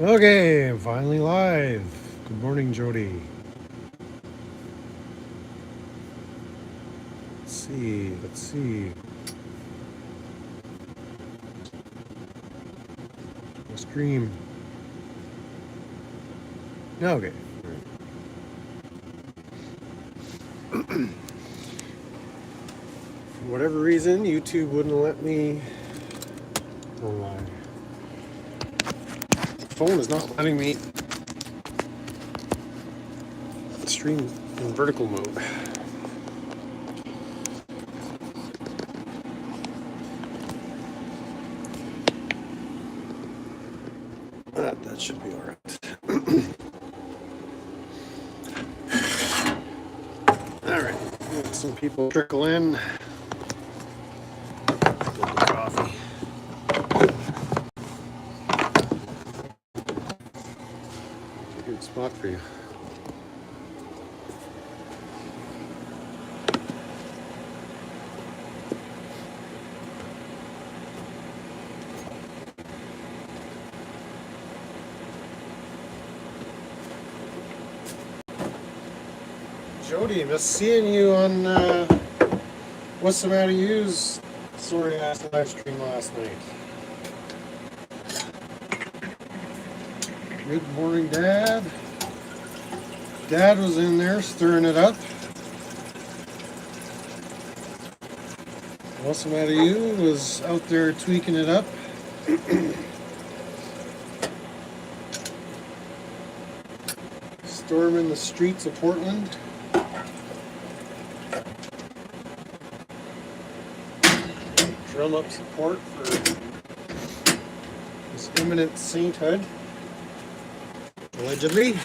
Okay, I'm finally live. Good morning, Jody. Let's see. The stream. Okay. For whatever reason, YouTube wouldn't let me. Oh my. The phone is not letting me stream in vertical mode. That should be alright. Alright. Some people trickle in. Get the coffee. It's a good spot for you. Jody, miss seeing you on What's the Matter You's sorry ass live stream last night. Good morning, Dad. Dad was in there stirring it up. What's the Matter You was out there tweaking it up. Storming the streets of Portland. Drum up support for this imminent sainthood, allegedly.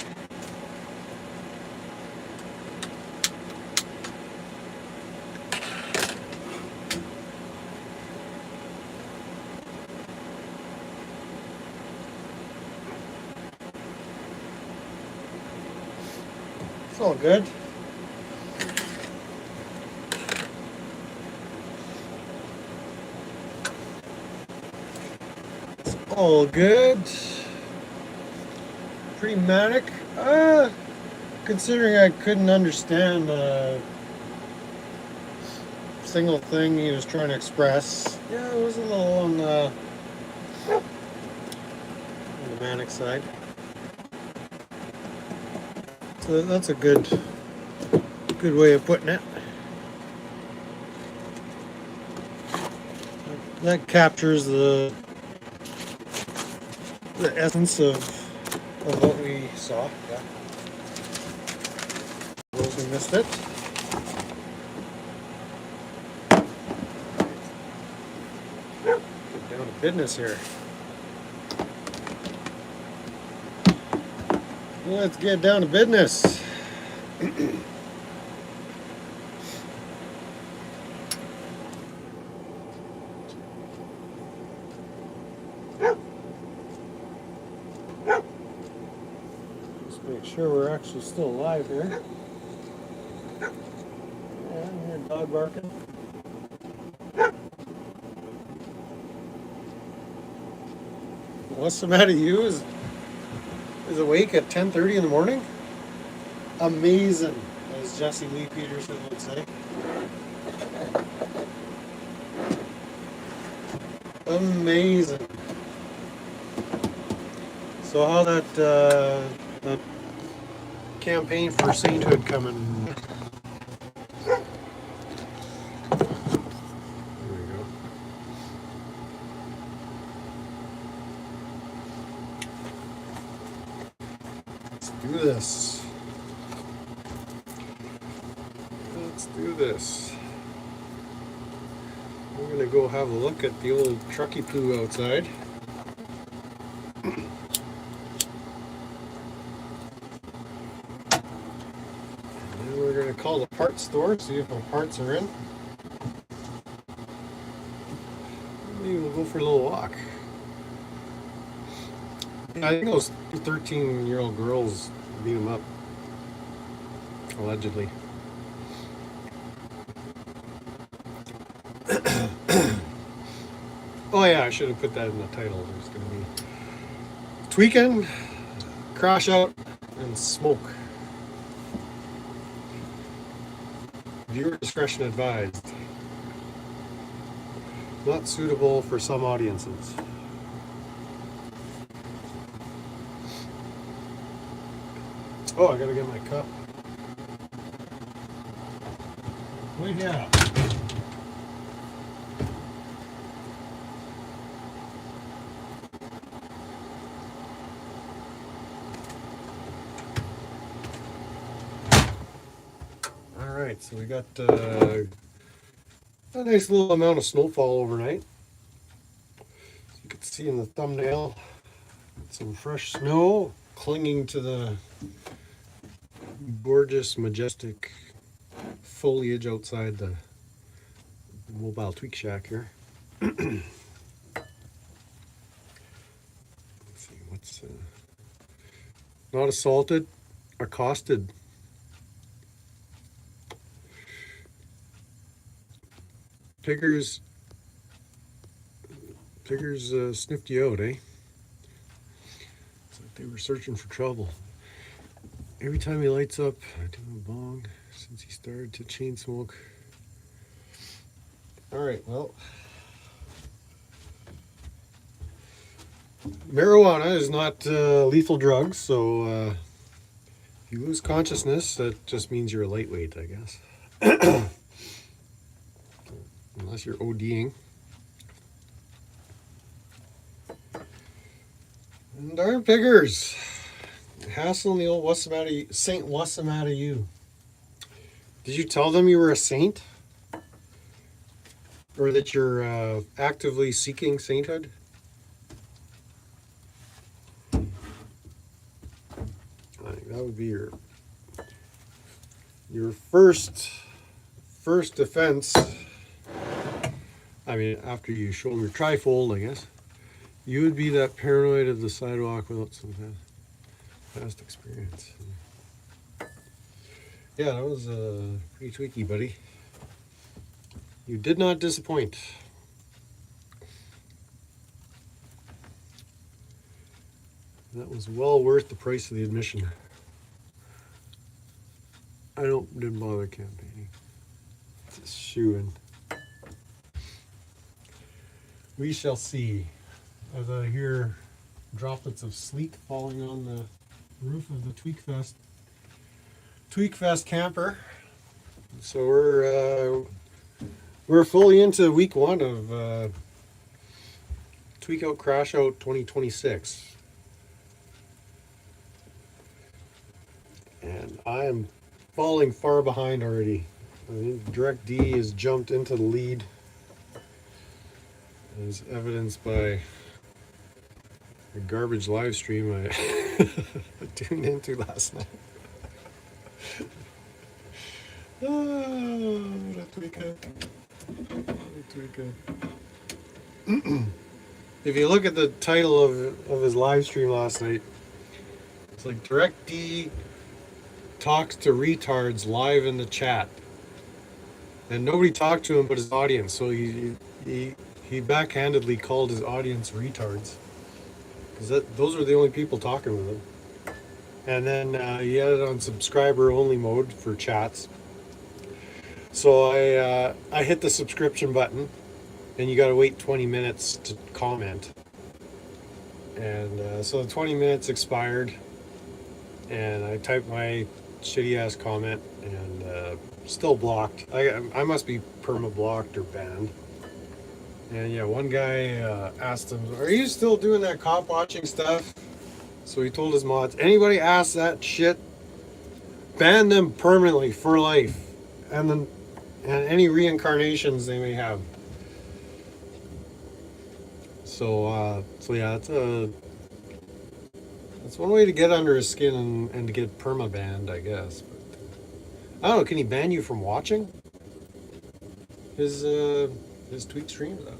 It's all good. All good. Pretty manic. Considering I couldn't understand a single thing he was trying to express. Yeah, it was a little on the manic side. So that's a good way of putting it. That captures the essence of what we saw. Yeah. Those who missed it. Get down to business here. Let's get down to business. Make sure we're actually still alive here. Yeah, I hear a dog barking. What's the matter? You is awake at 10:30 in the morning? Amazing, as Jesse Lee Peterson would say. Amazing. So how that campaign for sainthood coming? There we go. Let's do this. Let's do this. We're gonna go have a look at the old trucky poo outside. Call the parts store, see if our parts are in. Maybe we'll go for a little walk. I think those 13-year-old girls beat him up, allegedly. Oh yeah, I should have put that in the title. There's going to be Tweaking, Crashout, and Smoke. Viewer discretion advised. Not suitable for some audiences. Oh, I gotta get my cup. Wait, yeah. All right, so we got a nice little amount of snowfall overnight. You can see in the thumbnail, some fresh snow clinging to the gorgeous, majestic foliage outside the mobile tweak shack here. Let's see, what's not assaulted, accosted. Piggers sniffed you out, eh? It's like they were searching for trouble. Every time he lights up, I do a bong since he started to chain smoke. All right, well, marijuana is not lethal drugs, so if you lose consciousness, that just means you're a lightweight, I guess. Unless you're ODing. And darn piggers. Hassling the old Saint what's the matter you? Did you tell them you were a saint? Or that you're actively seeking sainthood? I think that would be your first defense. I mean, after you show them your trifold, I guess, you would be that paranoid of the sidewalk without some past experience. Yeah, that was pretty tweaky, buddy. You did not disappoint. That was well worth the price of the admission. I didn't bother campaigning. Just shooing. We shall see. As I hear droplets of sleet falling on the roof of the Tweakfest camper. So we're fully into week 1 of Tweakout Crashout 2026. And I am falling far behind already. I think Direct D has jumped into the lead, as evidenced by the garbage live stream I tuned into last night. Oh, what a tweaker. If you look at the title of his live stream last night, it's like Direct D talks to retards live in the chat. And nobody talked to him but his audience, so he backhandedly called his audience retards. Because those were the only people talking with him. And then he had it on subscriber only mode for chats. So I hit the subscription button, and you got to wait 20 minutes to comment. And so the 20 minutes expired, and I typed my shitty ass comment, and still blocked. I must be perma blocked or banned. And yeah, one guy asked him, "Are you still doing that cop watching stuff?" So he told his mods, "Anybody asks that shit, ban them permanently for life, and any reincarnations they may have." So yeah, that's one way to get under his skin and to get perma banned, I guess. But I don't know. Can he ban you from watching his tweet streams? I don't know.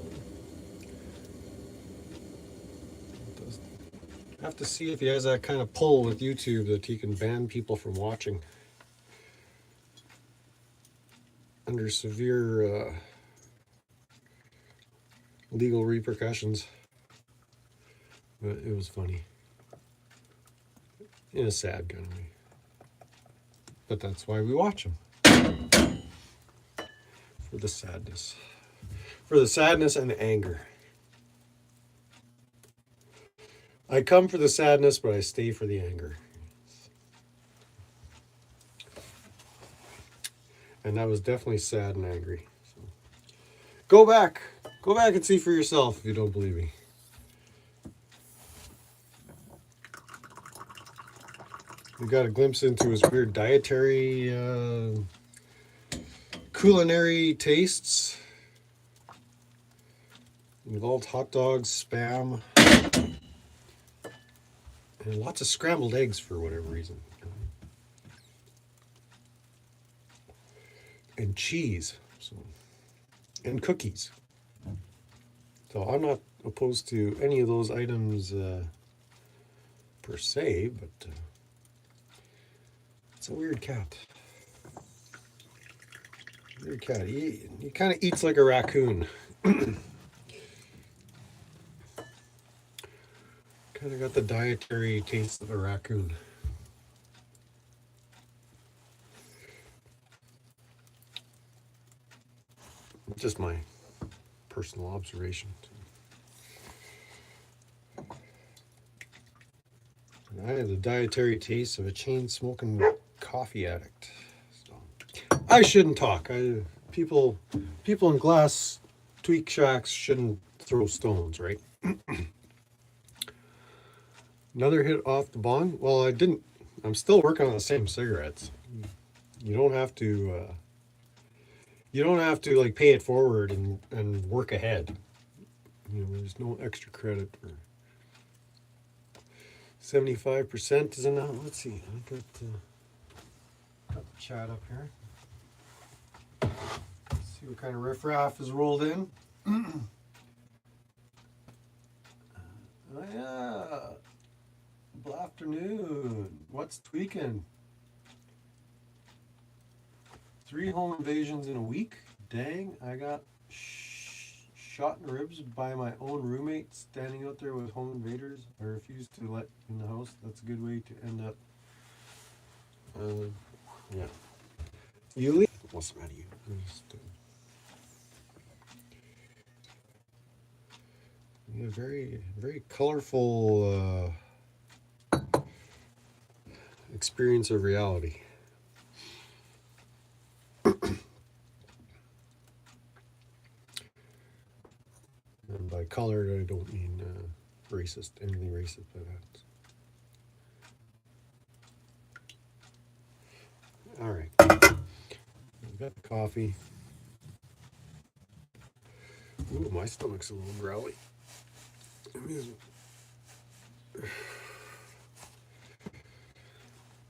Have to see if he has that kind of pull with YouTube that he can ban people from watching under severe legal repercussions. But it was funny. in a sad kind of way. But that's why we watch them. For the sadness. For the sadness and the anger. I come for the sadness, but I stay for the anger. And that was definitely sad and angry. So, go back and see for yourself if you don't believe me. We got a glimpse into his weird dietary, culinary tastes. Involved hot dogs, Spam, and lots of scrambled eggs for whatever reason. And cheese, so, and cookies. So I'm not opposed to any of those items per se, but it's a weird cat. Weird cat. He kind of eats like a raccoon. Kind of got the dietary taste of a raccoon. Just my personal observation. I have the dietary taste of a chain-smoking coffee addict. So, I shouldn't talk. People in glass tweak shacks shouldn't throw stones, right? Another hit off the bong. Well, I'm still working on the same cigarettes. You don't have to. You don't have to like pay it forward and work ahead. You know, there's no extra credit. 75% is enough. Let's see. I got the chat up here. Let's see what kind of riffraff is rolled in. Oh yeah. Good afternoon. What's tweaking? 3 home invasions in a week? Dang, I got shot in the ribs by my own roommate standing out there with home invaders. I refuse to let in the house. That's a good way to end up. Yeah. Yuli? What's the matter with you? Yeah, very, very colorful experience of reality. And by colored, I don't mean racist, anything racist by that. All right. I've got the coffee. Ooh, my stomach's a little growly.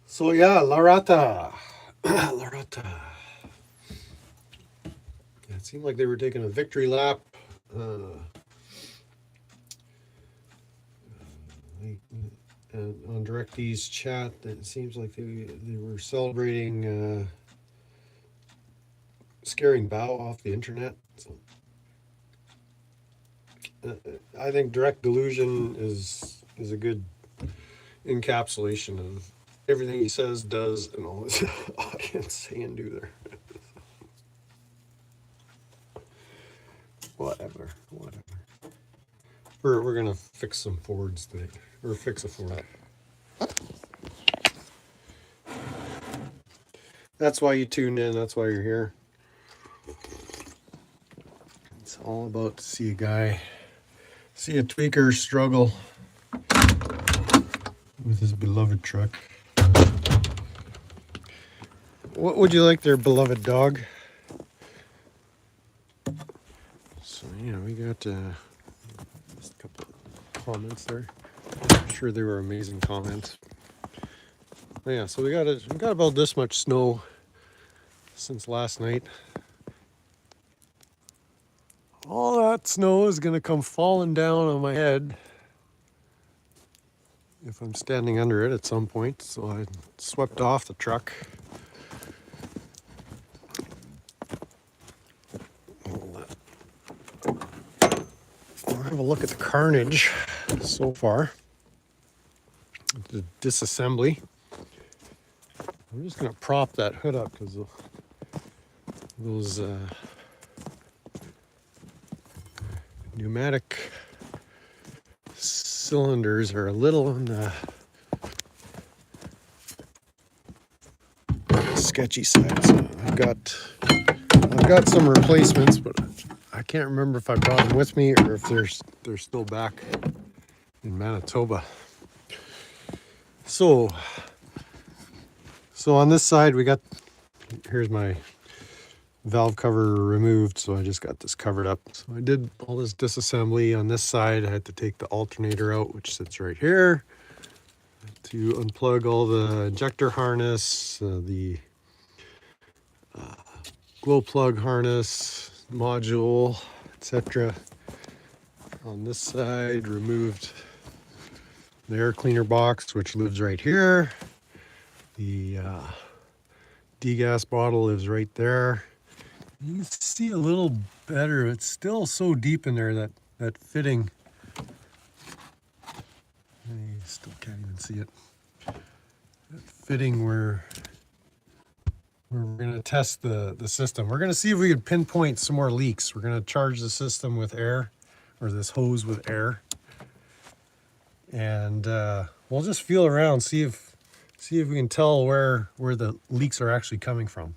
So yeah, La Rata. La Rata. Yeah, it seemed like they were taking a victory lap. On DirectD's chat, it seems like they were celebrating scaring Bao off the internet. So, I think direct delusion is a good encapsulation of everything he says, does, and all his audience say and do there. Whatever. We're gonna fix some Fords today, or fix a Ford. That's why you tuned in. That's why you're here. It's all about to see a tweaker struggle with his beloved truck. What would you like there, beloved dog? So yeah, we got just a couple of comments there. I'm sure they were amazing comments. But yeah, so we got about this much snow since last night. All that snow is gonna come falling down on my head if I'm standing under it at some point. So I swept off the truck. I'll have a look at the carnage so far. the disassembly. I'm just gonna prop that hood up because those pneumatic cylinders are a little on the sketchy side. So I've got some replacements, but I can't remember if I brought them with me or if they're still back in Manitoba. So on this side here's my valve cover removed, so I just got this covered up. So I did all this disassembly. On this side I had to take the alternator out, which sits right here, to unplug all the injector harness, the glow plug harness, module, etc. On this side, removed the air cleaner box, which lives right here. The degas bottle lives right there. You can see a little better. It's still so deep in there, that fitting. You still can't even see it. That fitting where we're going to test the system. We're going to see if we can pinpoint some more leaks. We're going to charge the system with air, or this hose with air. And we'll just feel around, see if we can tell where the leaks are actually coming from.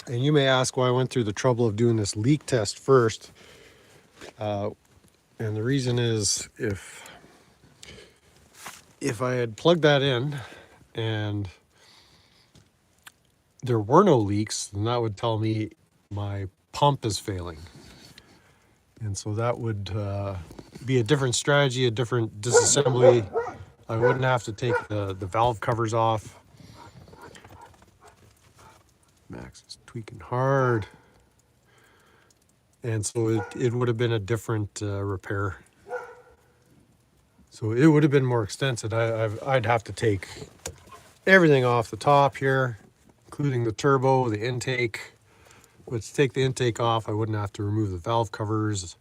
And you may ask why I went through the trouble of doing this leak test first. And the reason is if I had plugged that in and there were no leaks, then that would tell me my pump is failing. And so that would be a different strategy, a different disassembly. I wouldn't have to take the valve covers off. Max is tweaking hard. And so it would have been a different repair. So it would have been more extensive. I'd have to take everything off the top here, including the turbo, the intake. But to take the intake off, I wouldn't have to remove the valve covers.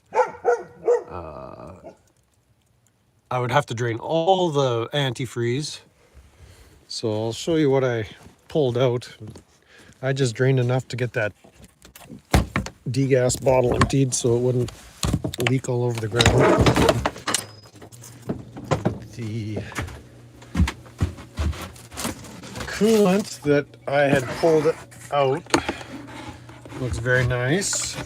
I would have to drain all the antifreeze. So I'll show you what I pulled out. I just drained enough to get that degas bottle emptied so it wouldn't leak all over the ground. The coolant that I had pulled out looks very nice.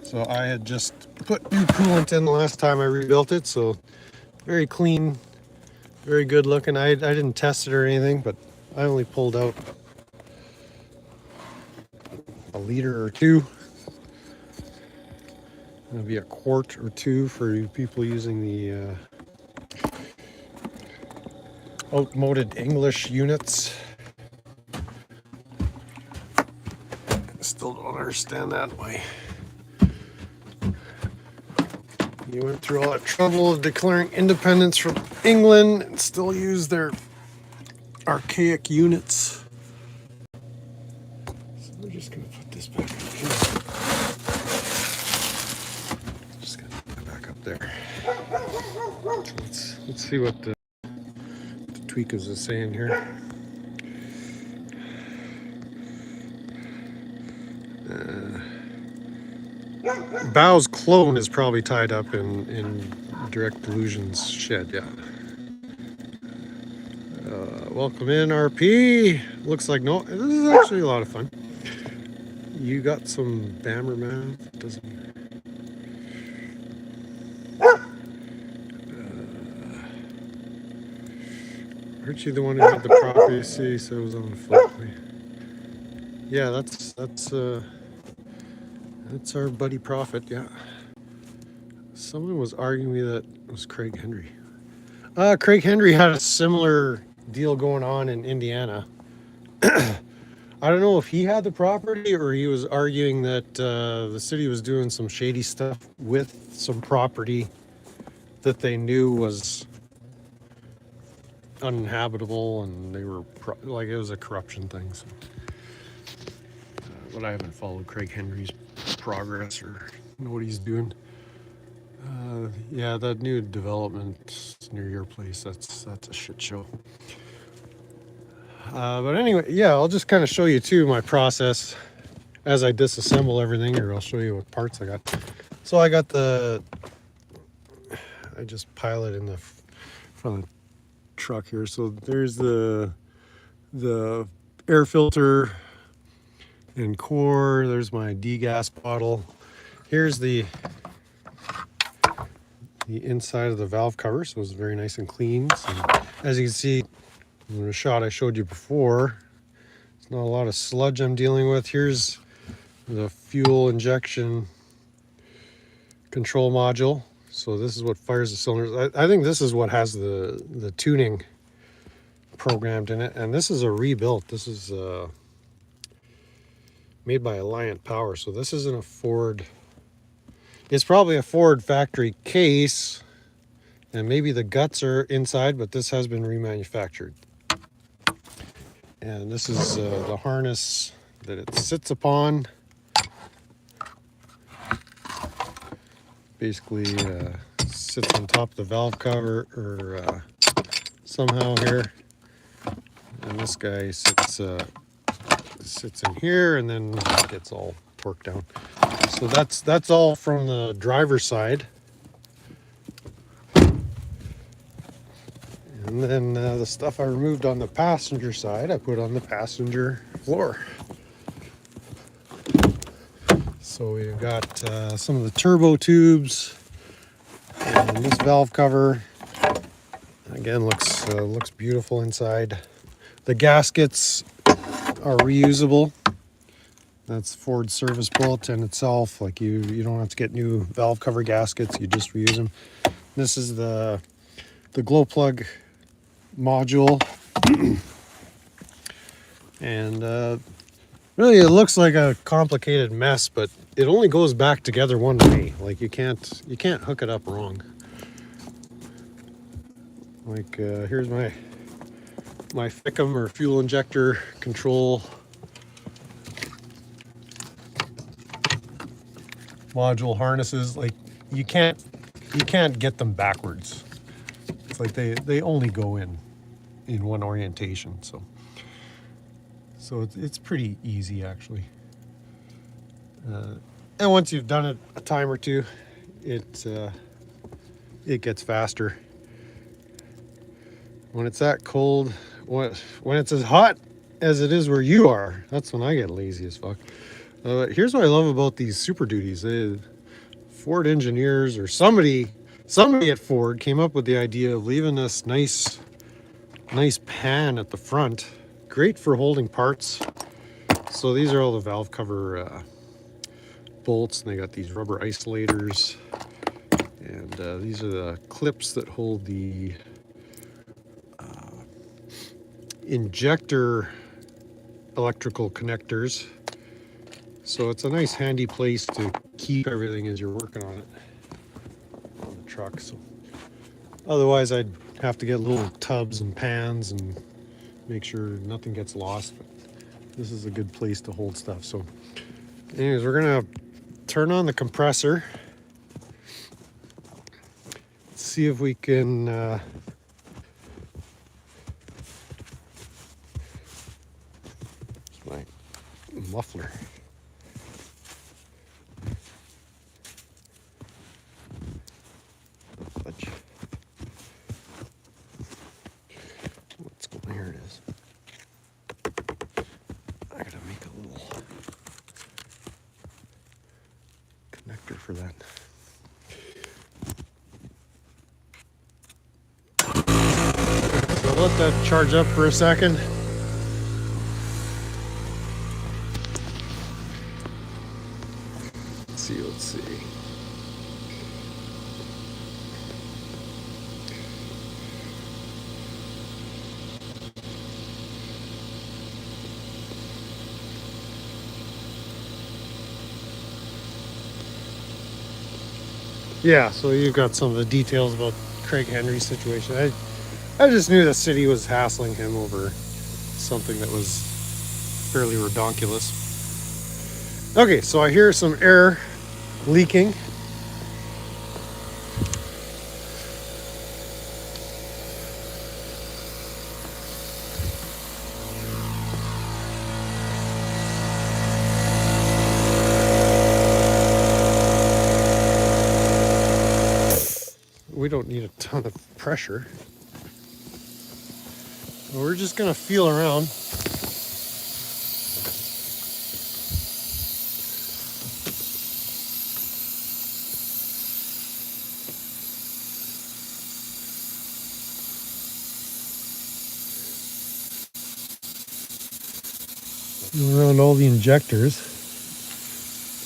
So I had just put new coolant in the last time I rebuilt it, so very clean, very good looking. I didn't test it or anything, but I only pulled out a liter or two. Maybe a quart or two for you people using the outmoded English units. Still don't understand that way. You went through all that trouble of declaring independence from England and still use their archaic units. So we're just going to put this back up here. Just going to put it back up there. So let's see what the Tweakout is saying here. Bow's clone is probably tied up in Direct Delusion's shed, yeah. Welcome in, RP. Looks like no, this is actually a lot of fun. You got some Bammer mouth, doesn't aren't you the one who had the property? See, so it was on the foot. Yeah, that's our buddy Prophet, yeah. Someone was arguing with me that it was Craig Henry. Craig Henry had a similar deal going on in Indiana. I don't know if he had the property or he was arguing that the city was doing some shady stuff with some property that they knew was uninhabitable, and they were like, it was a corruption thing. So. But I haven't followed Craig Henry's progress or know what he's doing. Yeah, that new development near your place, that's a shit show. But anyway, yeah, I'll just kind of show you too my process as I disassemble everything, or I'll show you what parts I got. So I just pile it in the front of the truck here. So there's the air filter and core. There's my degas bottle. Here's the inside of the valve cover, so it's very nice and clean. So as you can see in the shot I showed you before, there's not a lot of sludge I'm dealing with. Here's the fuel injection control module. So this is what fires the cylinders. I think this is what has the tuning programmed in it, and this is a rebuilt. This is made by Alliant Power, so this isn't a Ford. It's probably a Ford factory case, and maybe the guts are inside, but this has been remanufactured. And this is the harness that it sits upon. Basically sits on top of the valve cover, or somehow here. And this guy sits in here, and then gets all torqued down. So that's all from the driver's side. And then the stuff I removed on the passenger side, I put on the passenger floor. So we've got some of the turbo tubes, and this valve cover. Again, looks beautiful inside. The gaskets are reusable. That's Ford service bulletin itself. Like you don't have to get new valve cover gaskets. You just reuse them. This is the glow plug module, and really it looks like a complicated mess, but it only goes back together one way. Like you can't hook it up wrong. Like here's my FICM or fuel injector control module harnesses. Like you can't get them backwards. It's like they only go in one orientation. So it's pretty easy actually. And once you've done it a time or two, it gets faster. When it's that cold, when it's as hot as it is where you are, that's when I get lazy as fuck. Here's what I love about these Super Duties. Ford engineers or somebody at Ford came up with the idea of leaving this nice pan at the front. Great for holding parts. So these are all the valve cover bolts, and they got these rubber isolators. And these are the clips that hold the injector electrical connectors. So it's a nice handy place to keep everything as you're working on it on the truck. So otherwise I'd have to get little tubs and pans and make sure nothing gets lost. But this is a good place to hold stuff. So anyways, we're gonna turn on the compressor. See if we can my muffler. What's going here? It is. I gotta make a little connector for that. So let that charge up for a second. Let's see. Yeah, so you've got some of the details about Craig Henry's situation. I just knew the city was hassling him over something that was fairly redonkulous. Okay, so I hear some air leaking. We don't need a ton of pressure. We're just gonna feel around. Around all the injectors.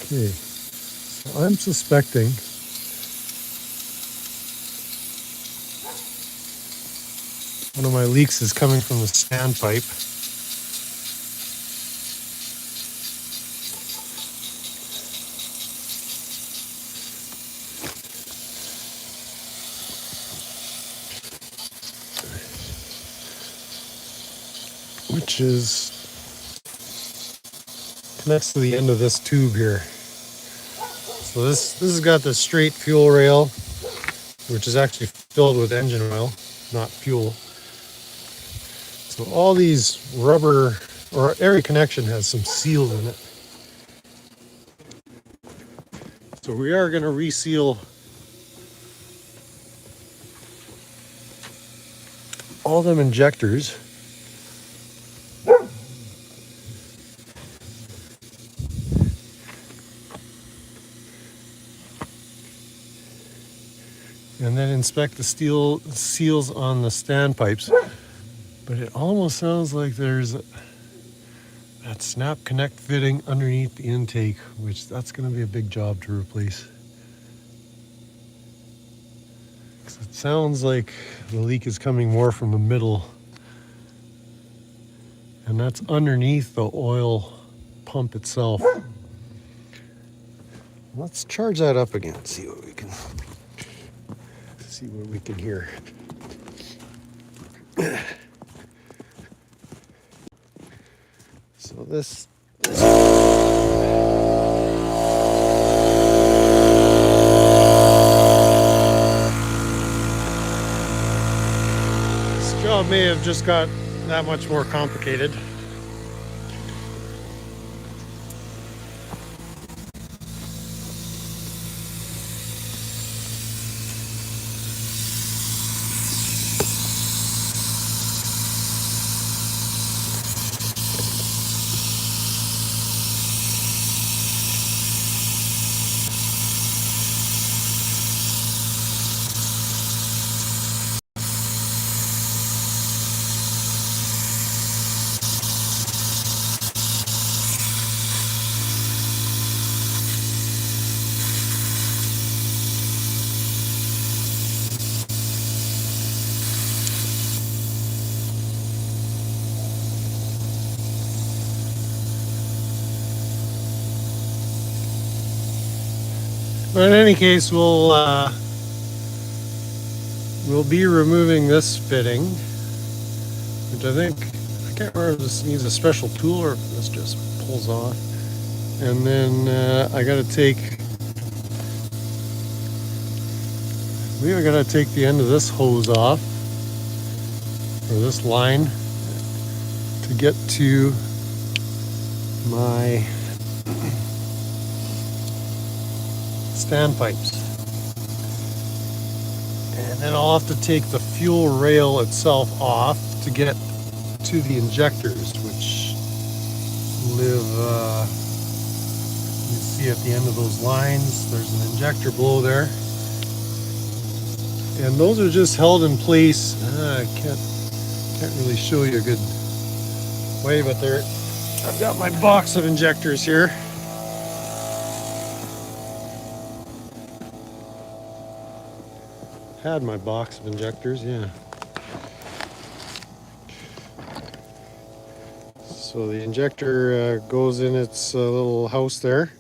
Okay, so I'm suspecting one of my leaks is coming from the standpipe. Which is connects to the end of this tube here. So this has got the straight fuel rail, which is actually filled with engine oil, not fuel. So all these rubber, or every connection has some seals in it. So we are going to reseal all them injectors. And then inspect the steel seals on the standpipes. But it almost sounds like there's that snap connect fitting underneath the intake, which that's going to be a big job to replace. It sounds like the leak is coming more from the middle, and that's underneath the oil pump itself. Let's charge that up again, see what we can hear. So this job may have just got that much more complicated. But in any case, we'll be removing this fitting, which I can't remember if this needs a special tool or if this just pulls off. And then we gotta take the end of this hose off, or this line, to get to my standpipes. And then I'll have to take the fuel rail itself off to get to the injectors, which live, you see at the end of those lines, there's an injector below there. And those are just held in place. I can't really show you a good way, but I've got my box of injectors here. Had my box of injectors, yeah. So the injector goes in its little house there.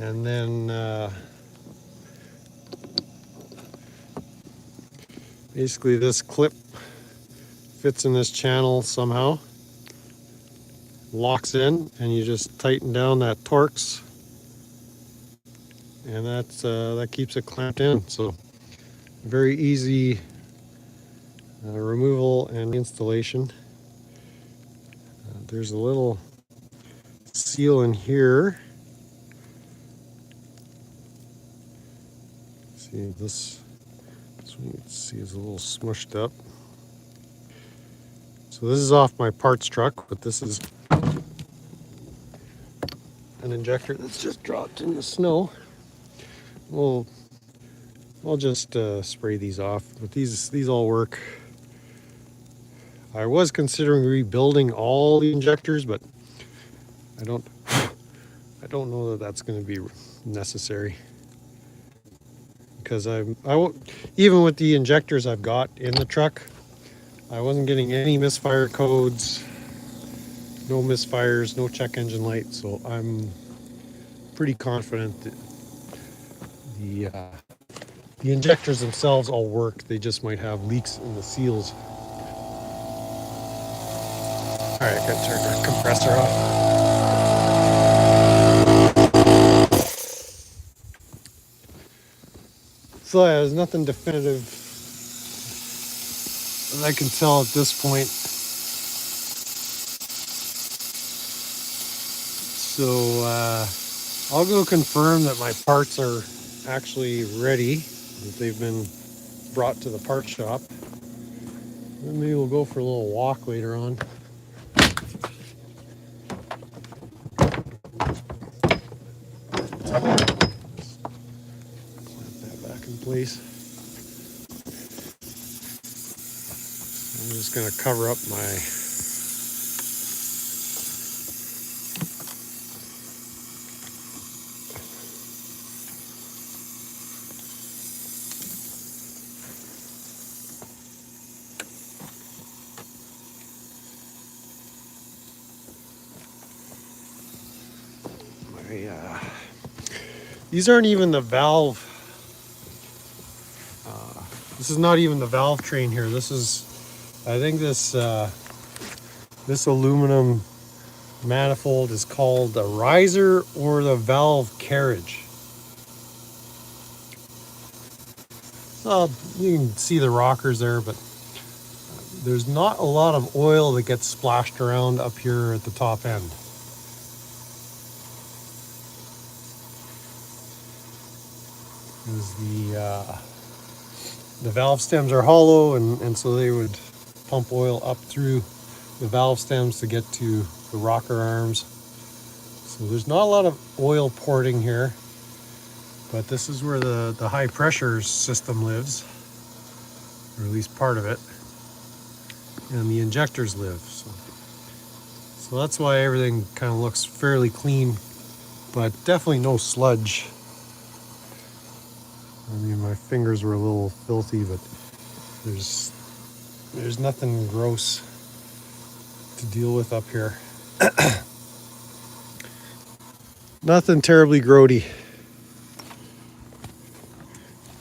And then basically this clip fits in this channel somehow, locks in, and you just tighten down that Torx, and that keeps it clamped in. So very easy removal and installation. There's a little seal in here. See this one, you can see is a little smushed up. So this is off my parts truck, but this is an injector that's just dropped in the snow. I'll just spray these off, but these all work. I was considering rebuilding all the injectors, but I don't know that that's going to be necessary, because I won't, even with the injectors I've got in the truck, I wasn't getting any misfire codes, no misfires, no check engine light, so I'm pretty confident that the injectors themselves all work. They just might have leaks in the seals. All right, I gotta turn the compressor off. So yeah, there's nothing definitive that I can tell at this point. So I'll go confirm that my parts are actually ready, that they've been brought to the part shop. Then maybe we'll go for a little walk later on. Place. I'm just going to cover up my these aren't even the valve. This is not even the valve train here. This is, I think this aluminum manifold is called the riser or the valve carriage. You can see the rockers there, but there's not a lot of oil that gets splashed around up here at the top end. The valve stems are hollow, and so they would pump oil up through the valve stems to get to the rocker arms. So there's not a lot of oil porting here, but this is where the high pressure system lives, or at least part of it, and the injectors live. So that's why everything kind of looks fairly clean, but definitely no sludge. I mean, my fingers were a little filthy, but there's nothing gross to deal with up here. Nothing terribly grody.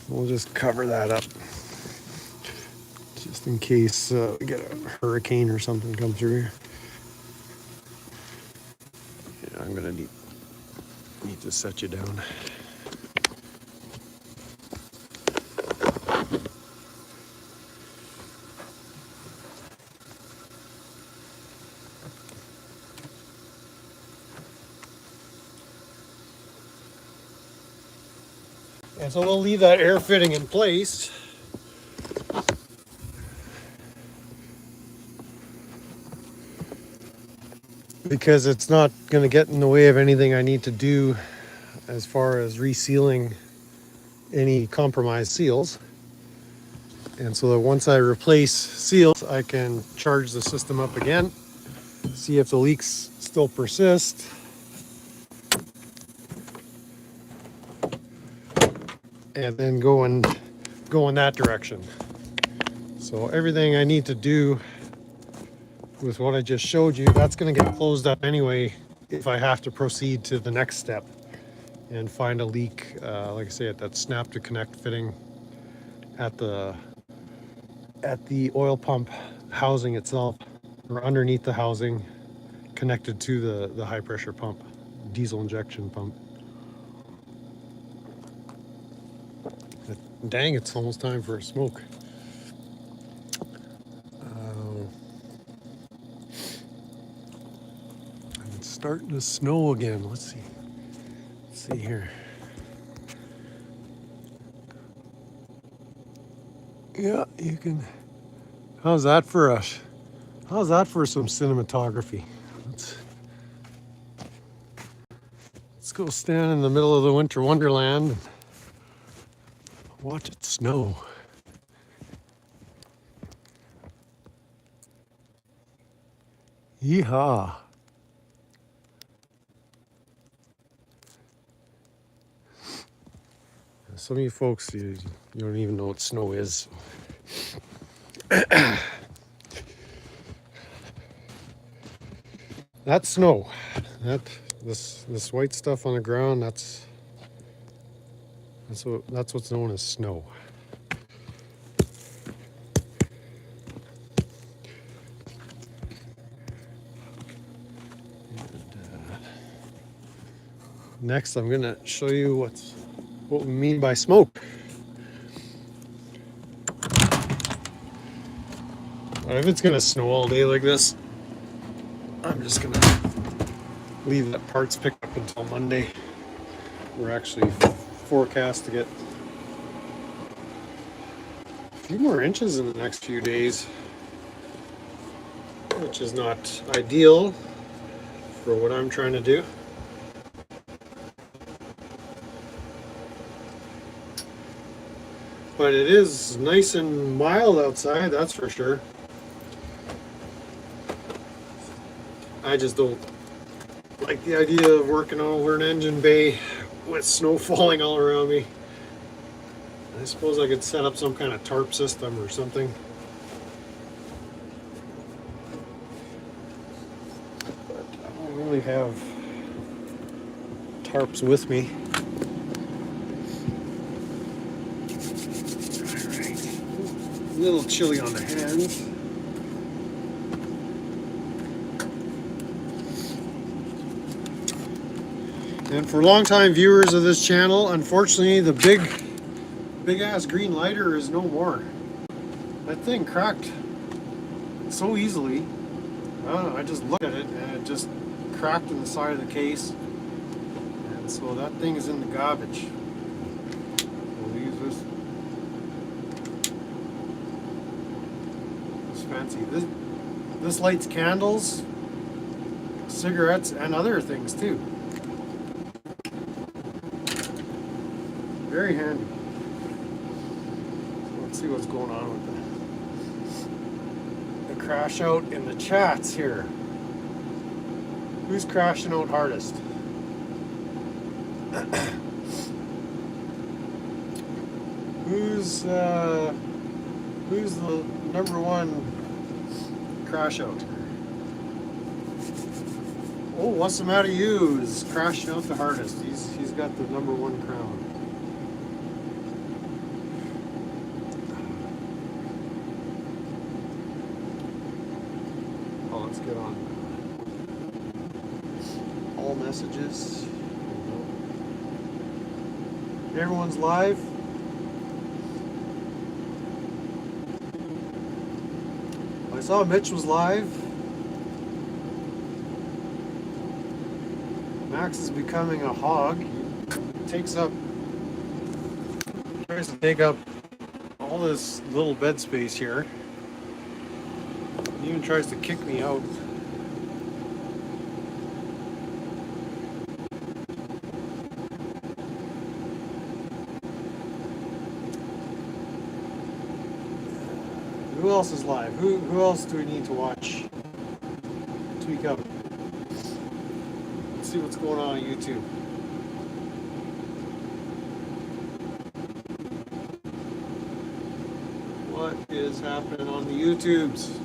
We'll just cover that up, just in case we get a hurricane or something come through here. Yeah, I'm gonna need to set you down. And so we'll leave that air fitting in place. Because it's not going to get in the way of anything I need to do as far as resealing any compromised seals. And so that once I replace seals, I can charge the system up again, see if the leaks still persist. And then go in that direction. So everything I need to do with what I just showed you, that's going to get closed up anyway if I have to proceed to the next step and find a leak, like I say, at that snap to connect fitting at the oil pump housing itself, or underneath the housing, connected to the high pressure pump, diesel injection pump. But dang, it's almost time for a smoke. And it's starting to snow again. Let's see. Let's see here. Yeah, you can. How's that for us? How's that for some cinematography? Let's go stand in the middle of the winter wonderland and watch it snow. Yeehaw. Some of you folks, you don't even know what snow is. That's snow. This white stuff on the ground, that's what's known as snow. Next, I'm gonna show you what we mean by smoke. If it's gonna snow all day like this, I'm just gonna leave that parts pick up until Monday. We're actually forecast to get a few more inches in the next few days, which is not ideal for what I'm trying to do. But it is nice and mild outside, that's for sure. I just don't like the idea of working over an engine bay with snow falling all around me. I suppose I could set up some kind of tarp system or something. But I don't really have tarps with me. Alright. A little chilly on the hands. And for longtime viewers of this channel, unfortunately, the big ass green lighter is no more. That thing cracked so easily. I don't know, I just looked at it and it just cracked in the side of the case. And so that thing is in the garbage. We'll use this. It's fancy. This lights candles, cigarettes, and other things too. Very handy. So let's see what's going on with the crash out in the chats here. Who's crashing out hardest? Who's the number one crash out? Oh, what's the matter? You is crashing out the hardest. He's got the number one crown. Let's get on all messages. Everyone's live. I saw Mitch was live. Max is becoming a hog. He tries to take up all this little bed space here. He even tries to kick me out. Who else is live? Who else do we need to watch? Tweakout. Let's see what's going on YouTube. What is happening on the YouTubes?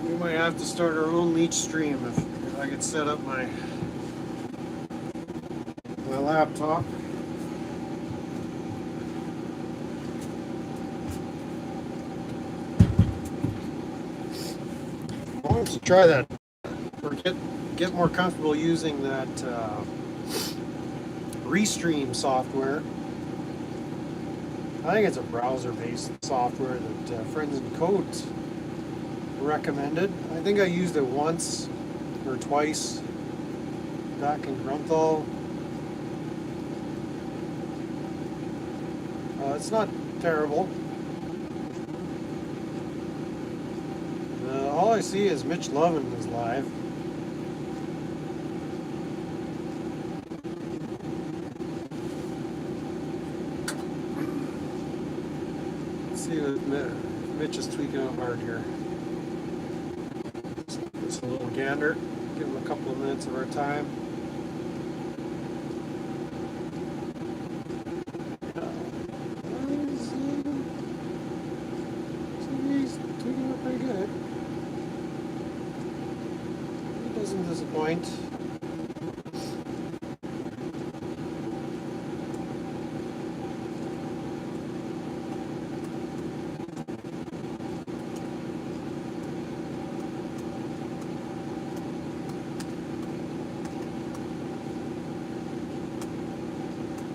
We might have to start our own leech stream if I could set up my laptop. wants to try that or get more comfortable using that Restream software. I think it's a browser-based software that Friends in Code recommended. I think I used it once or twice back in Grunthal. It's not terrible. All I see is Mitch Lovin is live. Let's see what Mitch is tweaking out hard here. Just a little gander. Give him a couple of minutes of our time. He's tweaking out pretty good. He doesn't disappoint.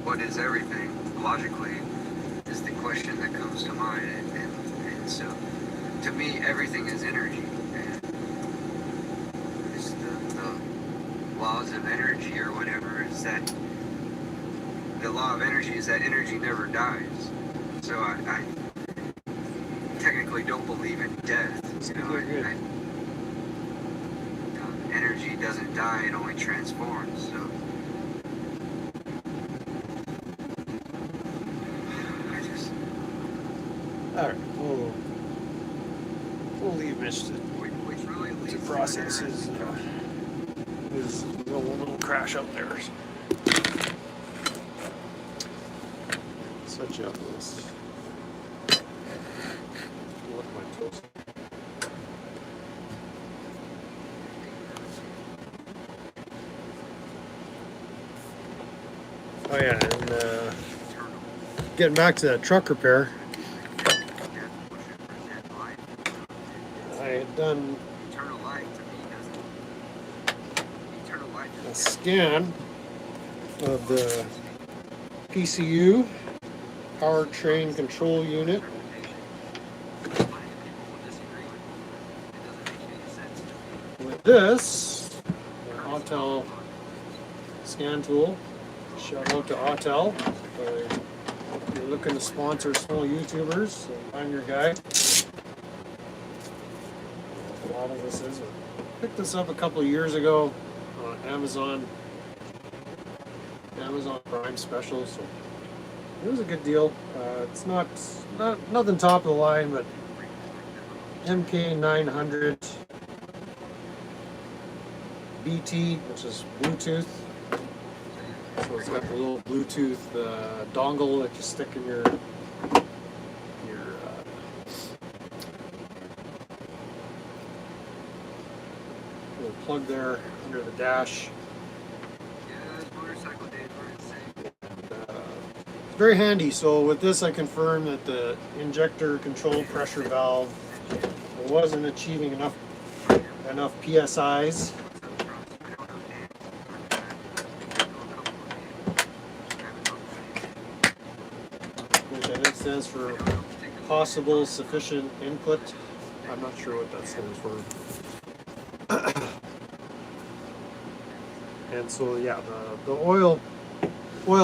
What is everything? Logically, is the question that comes to mind, and so, to me, everything is energy, and it's the laws of energy or whatever. Is that the law of energy is that energy never dies. So I technically don't believe in death. You know, energy doesn't die; it only transforms. So. Alright, we'll leave Mitch to process his little crash out there. Such a this. Look at my toes. Oh yeah, and getting back to that truck repair. I had done a scan of the PCU, powertrain control unit. With this, the Autel scan tool. Shout out to Autel. If you're looking to sponsor small YouTubers, so I'm your guy. A lot of this is. I picked this up a couple of years ago on Amazon Prime special, so it was a good deal. It's not nothing top of the line, but MK900 BT, which is Bluetooth. So it's got the little Bluetooth dongle that you stick in your little plug there under the dash. It's very handy. So with this, I confirmed that the injector control pressure valve wasn't achieving enough PSIs. Which I think stands for possible sufficient input. I'm not sure what that stands for. And so yeah, the oil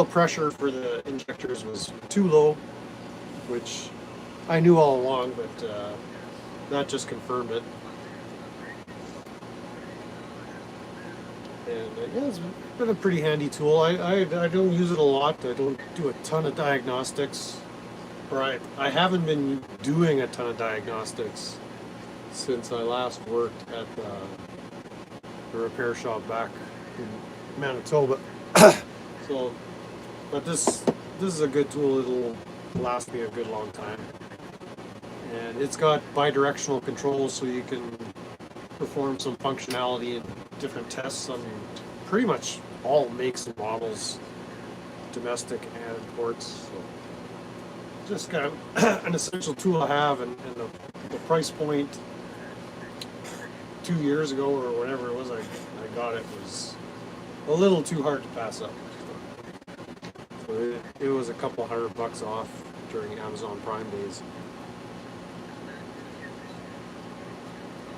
pressure for the injectors was too low, which I knew all along, but that just confirmed it. And yeah, it's been a pretty handy tool. I don't use it a lot. I don't do a ton of diagnostics, or I haven't been doing a ton of diagnostics since I last worked at the repair shop back in Manitoba. So, but this is a good tool. It'll last me a good long time. And it's got bidirectional controls, so you can perform some functionality in different tests on pretty much all makes and models, domestic and imports. So just kind of an essential tool I have, and the price point 2 years ago or whatever it was I got it was a little too hard to pass up. So it was a couple $100 off during Amazon Prime days.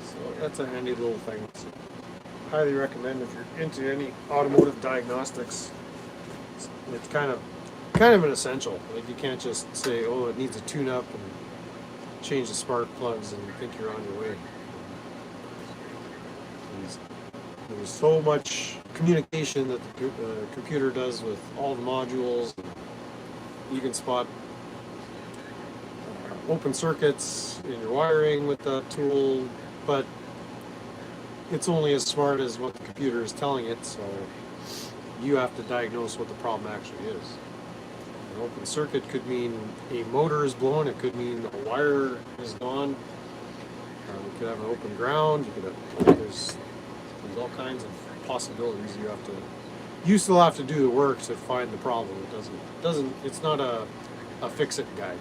So that's a handy little thing. So highly recommend if you're into any automotive diagnostics. It's kind of an essential. Like you can't just say, oh, it needs a tune-up and change the spark plugs and think you're on your way. There's so much communication that the computer does with all the modules. You can spot open circuits in your wiring with that tool, but it's only as smart as what the computer is telling it, so you have to diagnose what the problem actually is. An open circuit could mean a motor is blown, it could mean a wire is gone, you could have an open ground, you could have, there's all kinds of possibilities. You still have to do the work to find the problem. It's not a fix-it guide,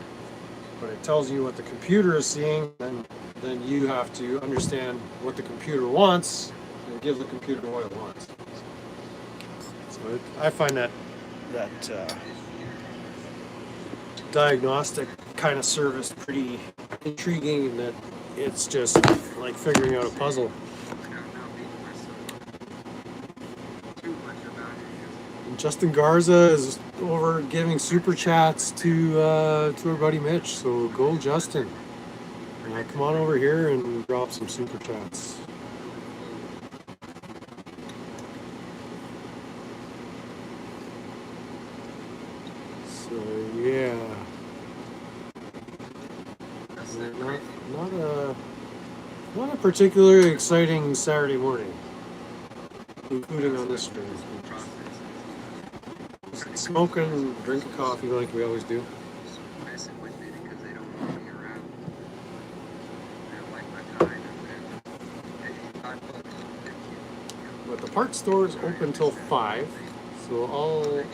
but it tells you what the computer is seeing, and then you have to understand what the computer wants and give the computer what it wants. So I find that diagnostic kind of service pretty intriguing, in that it's just like figuring out a puzzle. Justin Garza is over giving super chats to our buddy Mitch, so go Justin. Come on over here and drop some super chats. So yeah, not a particularly exciting Saturday morning, including on this stream. Smoking and drinking coffee like we always do. But the parts store is open till 5, so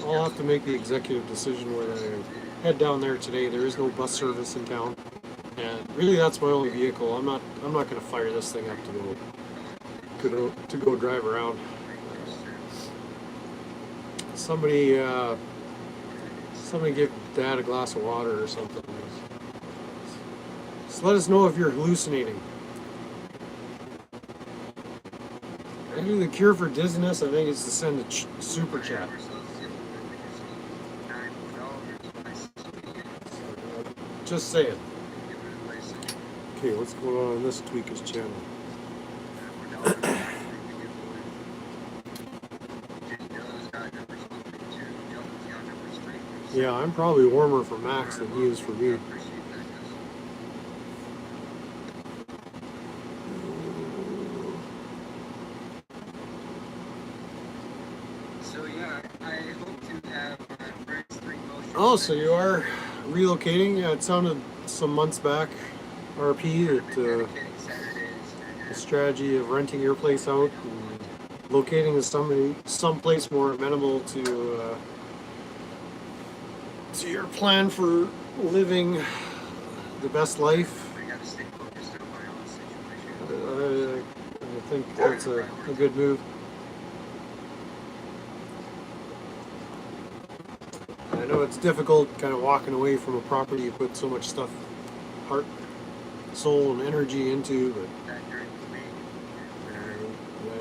I'll have to make the executive decision whether I head down there today. There is no bus service in town, and really that's my only vehicle. I'm not going to fire this thing up to go drive around. Somebody give Dad a glass of water or something. Just let us know if you're hallucinating. Maybe the cure for dizziness, I think, is to send a super chat. Just say it. Okay, what's going on this Tweakout channel? Yeah, I'm probably warmer for Max than he is for me. So yeah, I hope to have Oh, so you are relocating? Yeah, it sounded some months back, RP, that the strategy of renting your place out and locating someplace more amenable to your plan for living the best life. I think that's a good move. I know it's difficult kind of walking away from a property you put so much stuff, heart, soul, and energy into, but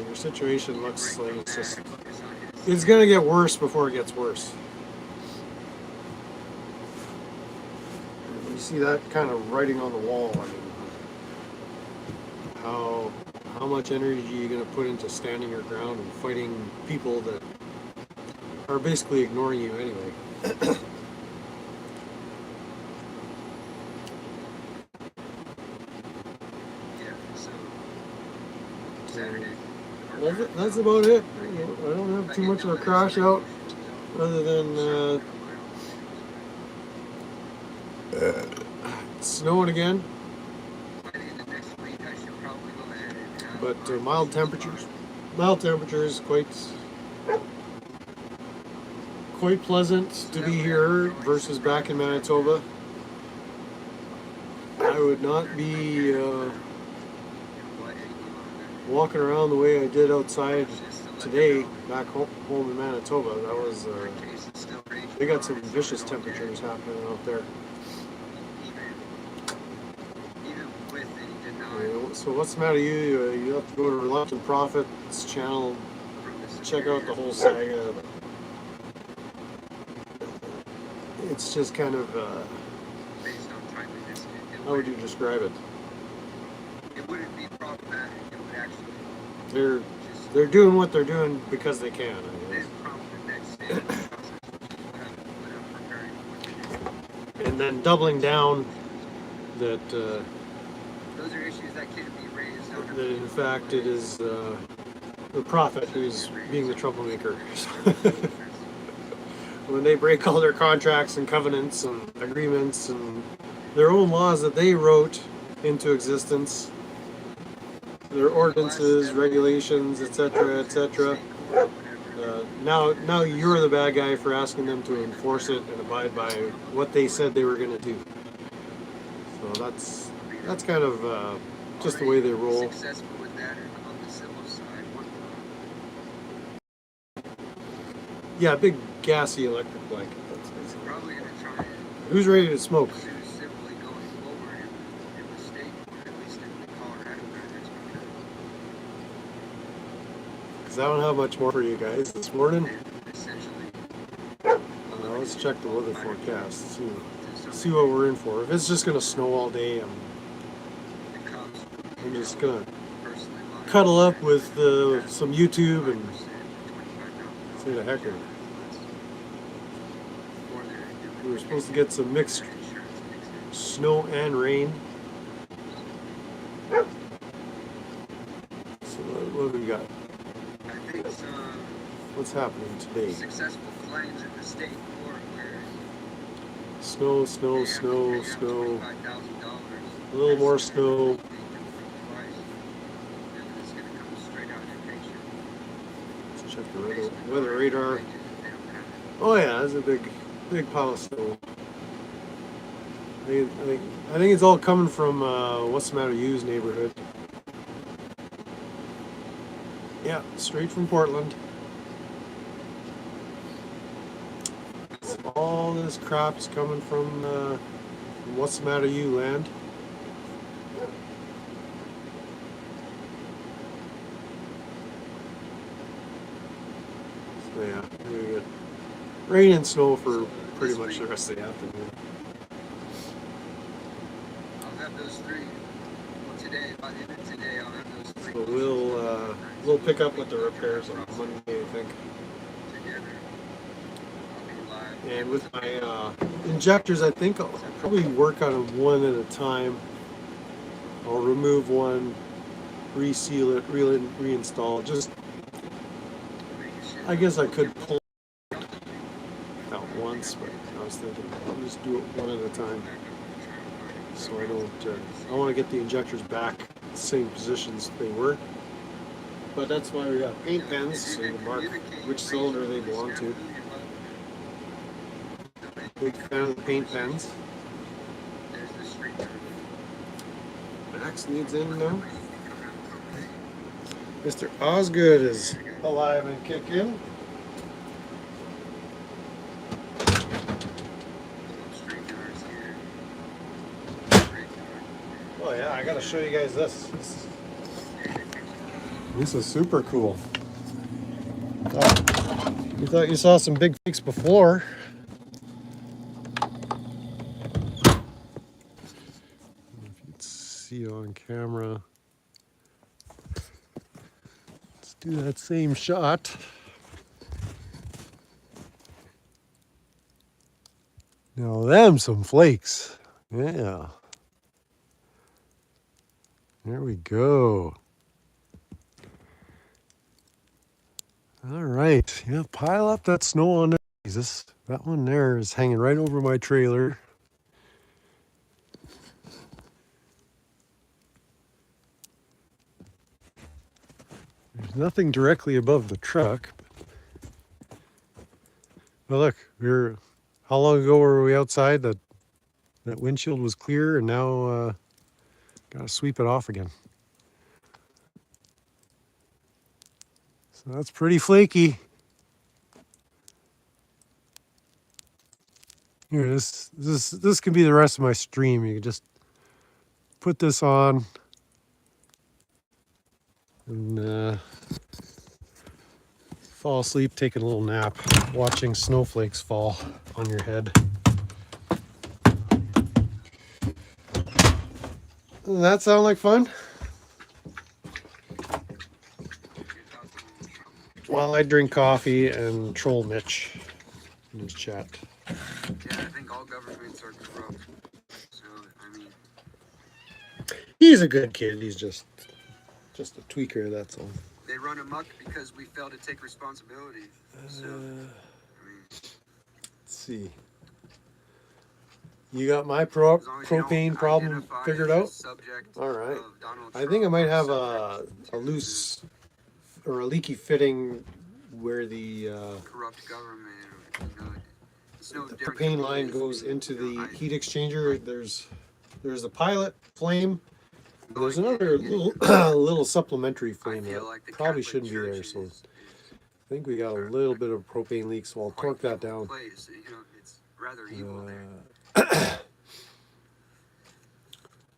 your situation looks like it's going to get worse before it gets worse. You see that kind of writing on the wall. I mean, how much energy are you going to put into standing your ground and fighting people that are basically ignoring you anyway? That's about it. I don't have too much of a crash out other than it's snowing again, but mild temperatures. Mild temperatures, quite pleasant to be here versus back in Manitoba. I would not be walking around the way I did outside today back home in Manitoba, that was they got some vicious temperatures happening out there. So what's the matter? You have to go to Reluctant Prophet's channel, check out the whole saga. It's just kind of how would you describe it? It wouldn't be problematic. It would actually. They're doing what they're doing because they can. I guess. And then doubling down that those are issues that can be raised. that in fact it is the prophet who's being the troublemaker. When they break all their contracts and covenants and agreements and their own laws that they wrote into existence, their ordinances, regulations, etc., etc. Now you're the bad guy for asking them to enforce it and abide by what they said they were going to do. So that's kind of just the way they roll. Yeah, big gassy electric blanket. That's basically. Who's ready to smoke? Because I don't have much more for you guys this morning. Let's check the weather forecast. See what we're in for. If it's just going to snow all day, I'm just going to cuddle up with some YouTube and say the heck of it. We were supposed to get some mixed snow and rain. So what do we got? What's happening today? Successful claims in the state court where snow, snow, snow, snow. A little more snow. Let's check the weather radar. Oh yeah, there's a big pile of snow. I think it's all coming from What's the Matter U's neighborhood. Yeah, straight from Portland. So all this crap's coming from What's the Matter You land. So yeah, we get rain and snow for pretty much the rest of the afternoon. I'll have those three. Today, by the end of today, I'll have those three. So we'll pick up with the repairs on Monday, I think. And with my injectors, I think I'll probably work on them one at a time. I'll remove one, reseal it, reinstall it. Just, I guess I could pull it out once, but I was thinking I'll just do it one at a time. So I don't, I want to get the injectors back the same positions they were. But that's why we got paint pens, so you can mark which cylinder they belong to. Big fan of the paint pens. Max needs in now. Mr. Osgood is alive and kicking. Oh yeah, I gotta show you guys this. This is super cool. You thought you saw some big fakes before. See on camera. Let's do that same shot. Now them some flakes. Yeah. There we go. All right. Yeah, pile up that snow on there. Jesus, that one there is hanging right over my trailer. There's nothing directly above the truck. But look, how long ago were we outside? That windshield was clear, and now gotta sweep it off again. So that's pretty flaky. Here, this can be the rest of my stream. You can just put this on and fall asleep, taking a little nap, watching snowflakes fall on your head. Doesn't that sound like fun? While I drink coffee and troll Mitch in his chat. Yeah, I think all governments are corrupt. So, I mean, He's a good kid. He's just a tweaker, that's all. they run amok because we fail to take responsibility. So, I mean, Let's see. You got my as long as you don't propane problem identify figured as a out? subject All right. of Donald I think I Trump might or have subject a to loose or a leaky fitting where the corrupt government. Or, you know, it's no the different propane than line police, goes into you know, the heat exchanger. There's a pilot flame. There's going another in and little supplementary I flame feel that like the probably Catholic shouldn't be there. Church So is I think we got a little bit of propane leak, so I'll quite torque that evil down. place. You know, it's rather evil there.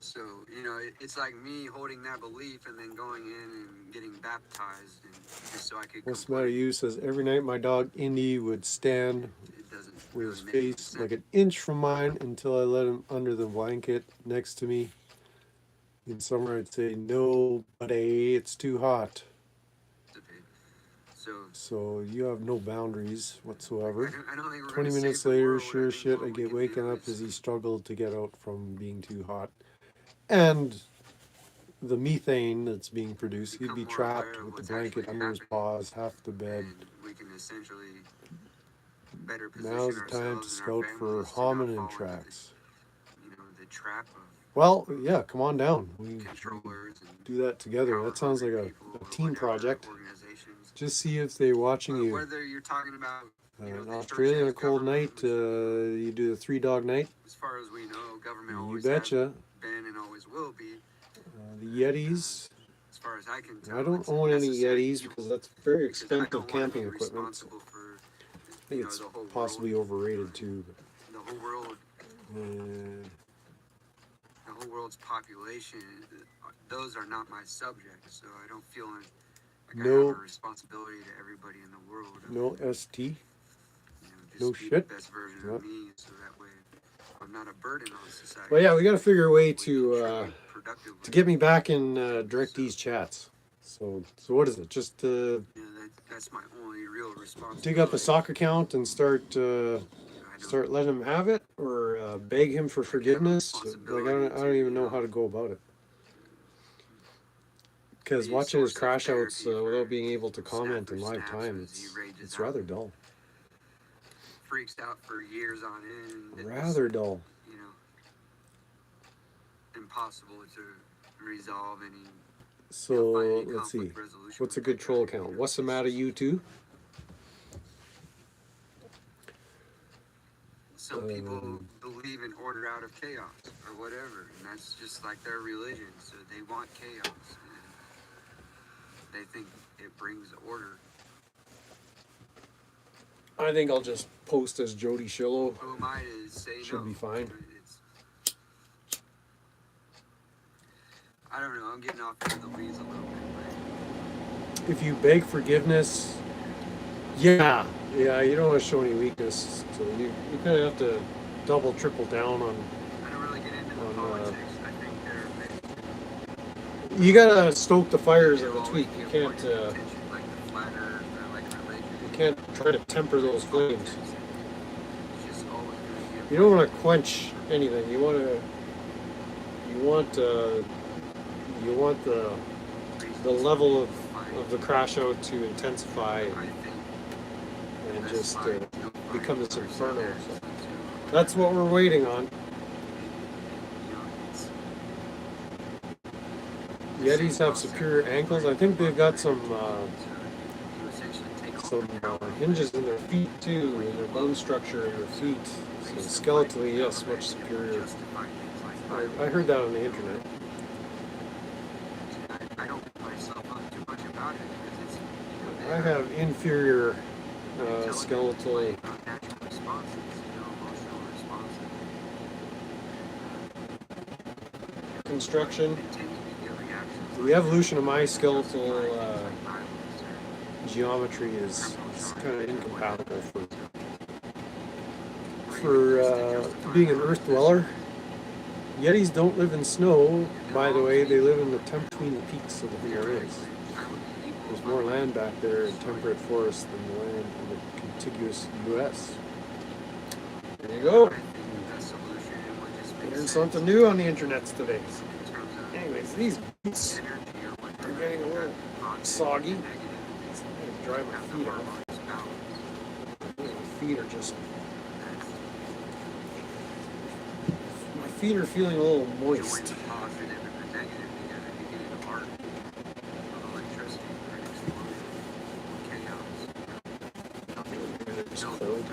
So, you know, it's like me holding that belief and then going in and getting baptized and just so I could What's the matter? complain. You says every night my dog Indy would stand It doesn't with really his make any face sense. like an inch from mine until I let him under the blanket next to me. In summer, I'd say, "No, buddy, it's too hot." So, So you have no boundaries whatsoever. I don't think we're 20 gonna minutes save the later, world. sure I as think shit, what I we get can waken do up as is he struggled to get out from being too hot. And the methane that's being produced, he'd become be more trapped aware of with the what's blanket actually under his happening, paws, half the bed. and we can essentially better Now's position the time to ourselves and our scout for families to not hominin fall into tracks. the trap of Well, yeah, come on down. We controllers and do that together. That sounds like power-hungry a people or team whatever project. organizations. Just see if they're watching you. Whether you're talking about In the Australia, on a churches, cold government, night, you do the 3-dog night. as far as we know, government You always betcha. has been and always will be. The Yetis. As far as I can tell, I don't it's own any necessary Yetis evil, because that's very because I expensive don't want to camping be equipment. responsible for I think it's the whole possibly world. overrated too. The whole world, Uh, the whole world's population. Those are not my subjects, so I don't feel like I have No. a responsibility to everybody in the world. no ST. You know, just No be shit. the best version Yep. of me, so that way I'm not a burden on society. Well, yeah, we got to figure a way We can to contribute productively. get me back in DirectD's chats. So what is it? Just Yeah, that's my only real responsibility. dig up a sock account and start I don't letting him have it, or beg him for forgiveness. Like I don't even know how to go about it. Because be watching his source of crashouts therapy without for being able to comment in snappers, live snaps time, as he rages it's out. rather dull. freaks out for years on end. It's, Rather dull. you know, impossible to resolve any. So find any let's see. conflict resolution What's a with good that troll guy, account? you know, What's the it's matter, just- you two? Some people believe in order out of chaos or whatever, and that's just like their religion. So they want chaos. And they think it brings order. I think I'll just post as Jody Shillo. Who am I to say Should no? be fine. It's, I don't know. I'm getting off into the weeds a little bit. If you beg forgiveness, yeah, you don't want to show any weakness. So you kind of have to double, triple down on. I don't really get into the On, politics. I think they're You gotta stoke the fires of the always tweak. You give can't. pointed attention, like the flat earth or like religion. You can't try to temper those flames. It's just always gonna give You don't want to quench anything. You want to. You want the level of the crash out to intensify I think and that's just fine. No become this fighting inferno. person So has to, that's what we're waiting on. you know, it's- Yetis have superior ankles. I think they've got some you essentially take all some the power hinges in their feet too, in their bone structure in their feet. So skeletally, yes, much superior. justify things like I heard that on the internet. I don't put myself up too much about it because it's, you know, I I have inferior skeletal construction. The evolution of my skeletal geometry is kind of incompatible for being an earth dweller. Yetis don't live in snow, by the way. They live in the between the peaks of the Himalayas. There's more land back there in temperate forests than the land in the contiguous U.S. There you go. Learned something new on the internet today. Anyways, these boots are getting a little soggy. I'm going to dry my feet off. My feet are just... My feet are feeling a little moist. It's cold.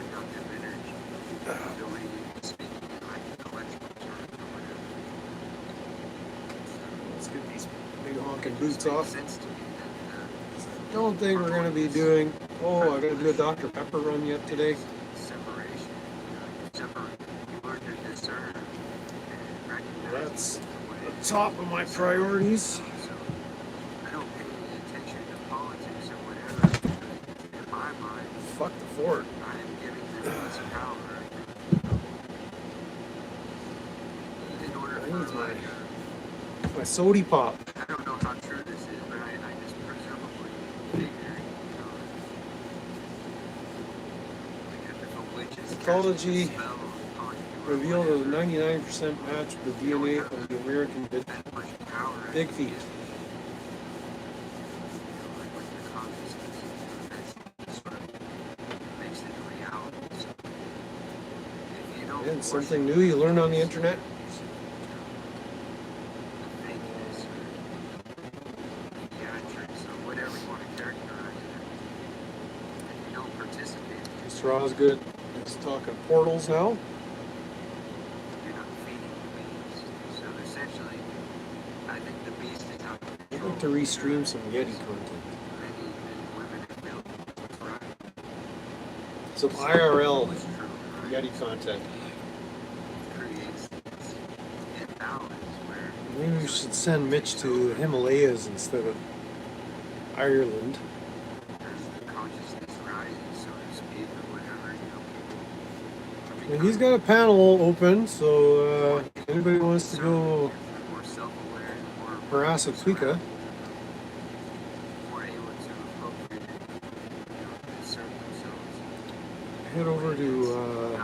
Let's get these big honking boots off. Don't think we're going to be doing... Oh, I got to do a Dr. Pepper run yet today. That's the top of my priorities. Fuck the fort. I need my sody pop. I don't know how true this is, but I just presumably figure, Ecology revealed a 99% match with the DNA of the American big feet. And something new you learn on the internet. Mr. Osgood is talking portals now. I'd like to restream some Yeti content. Some IRL Yeti content. Maybe we should send Mitch to the Himalayas instead of Ireland. And he's got a panel open, so anybody wants to go harass a Tweakout. Head over to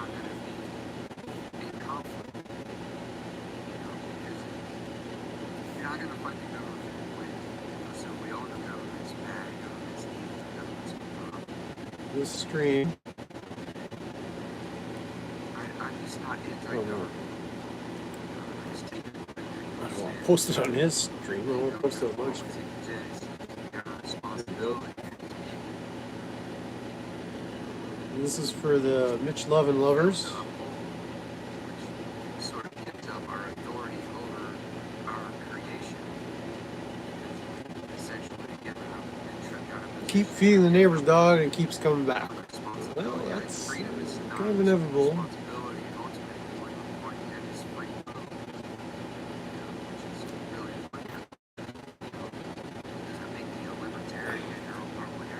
this stream. Oh, no. I don't want to post it on his stream. I want to post it on my stream. This is for the Mitch Lovin' lovers. Keep feeding the neighbor's dog and it keeps coming back. Well, that's kind of inevitable.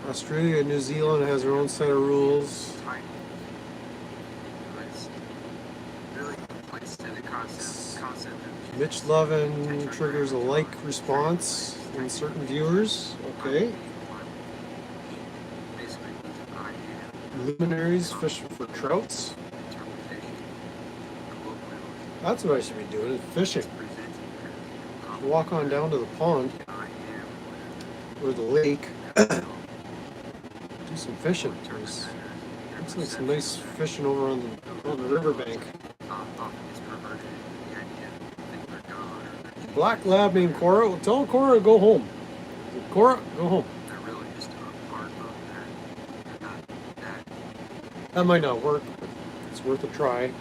Australia and New Zealand has their own set of rules. Mitch Lovin triggers a like response in certain viewers. Okay. Luminaries fishing for trouts. That's what I should be doing, is fishing. Walk on down to the pond or the lake. Do some fishing. Looks like some nice fishing over on the riverbank. Black lab named Cora. Well, tell Cora to go home. Cora, go home. That might not work, but it's worth a try. In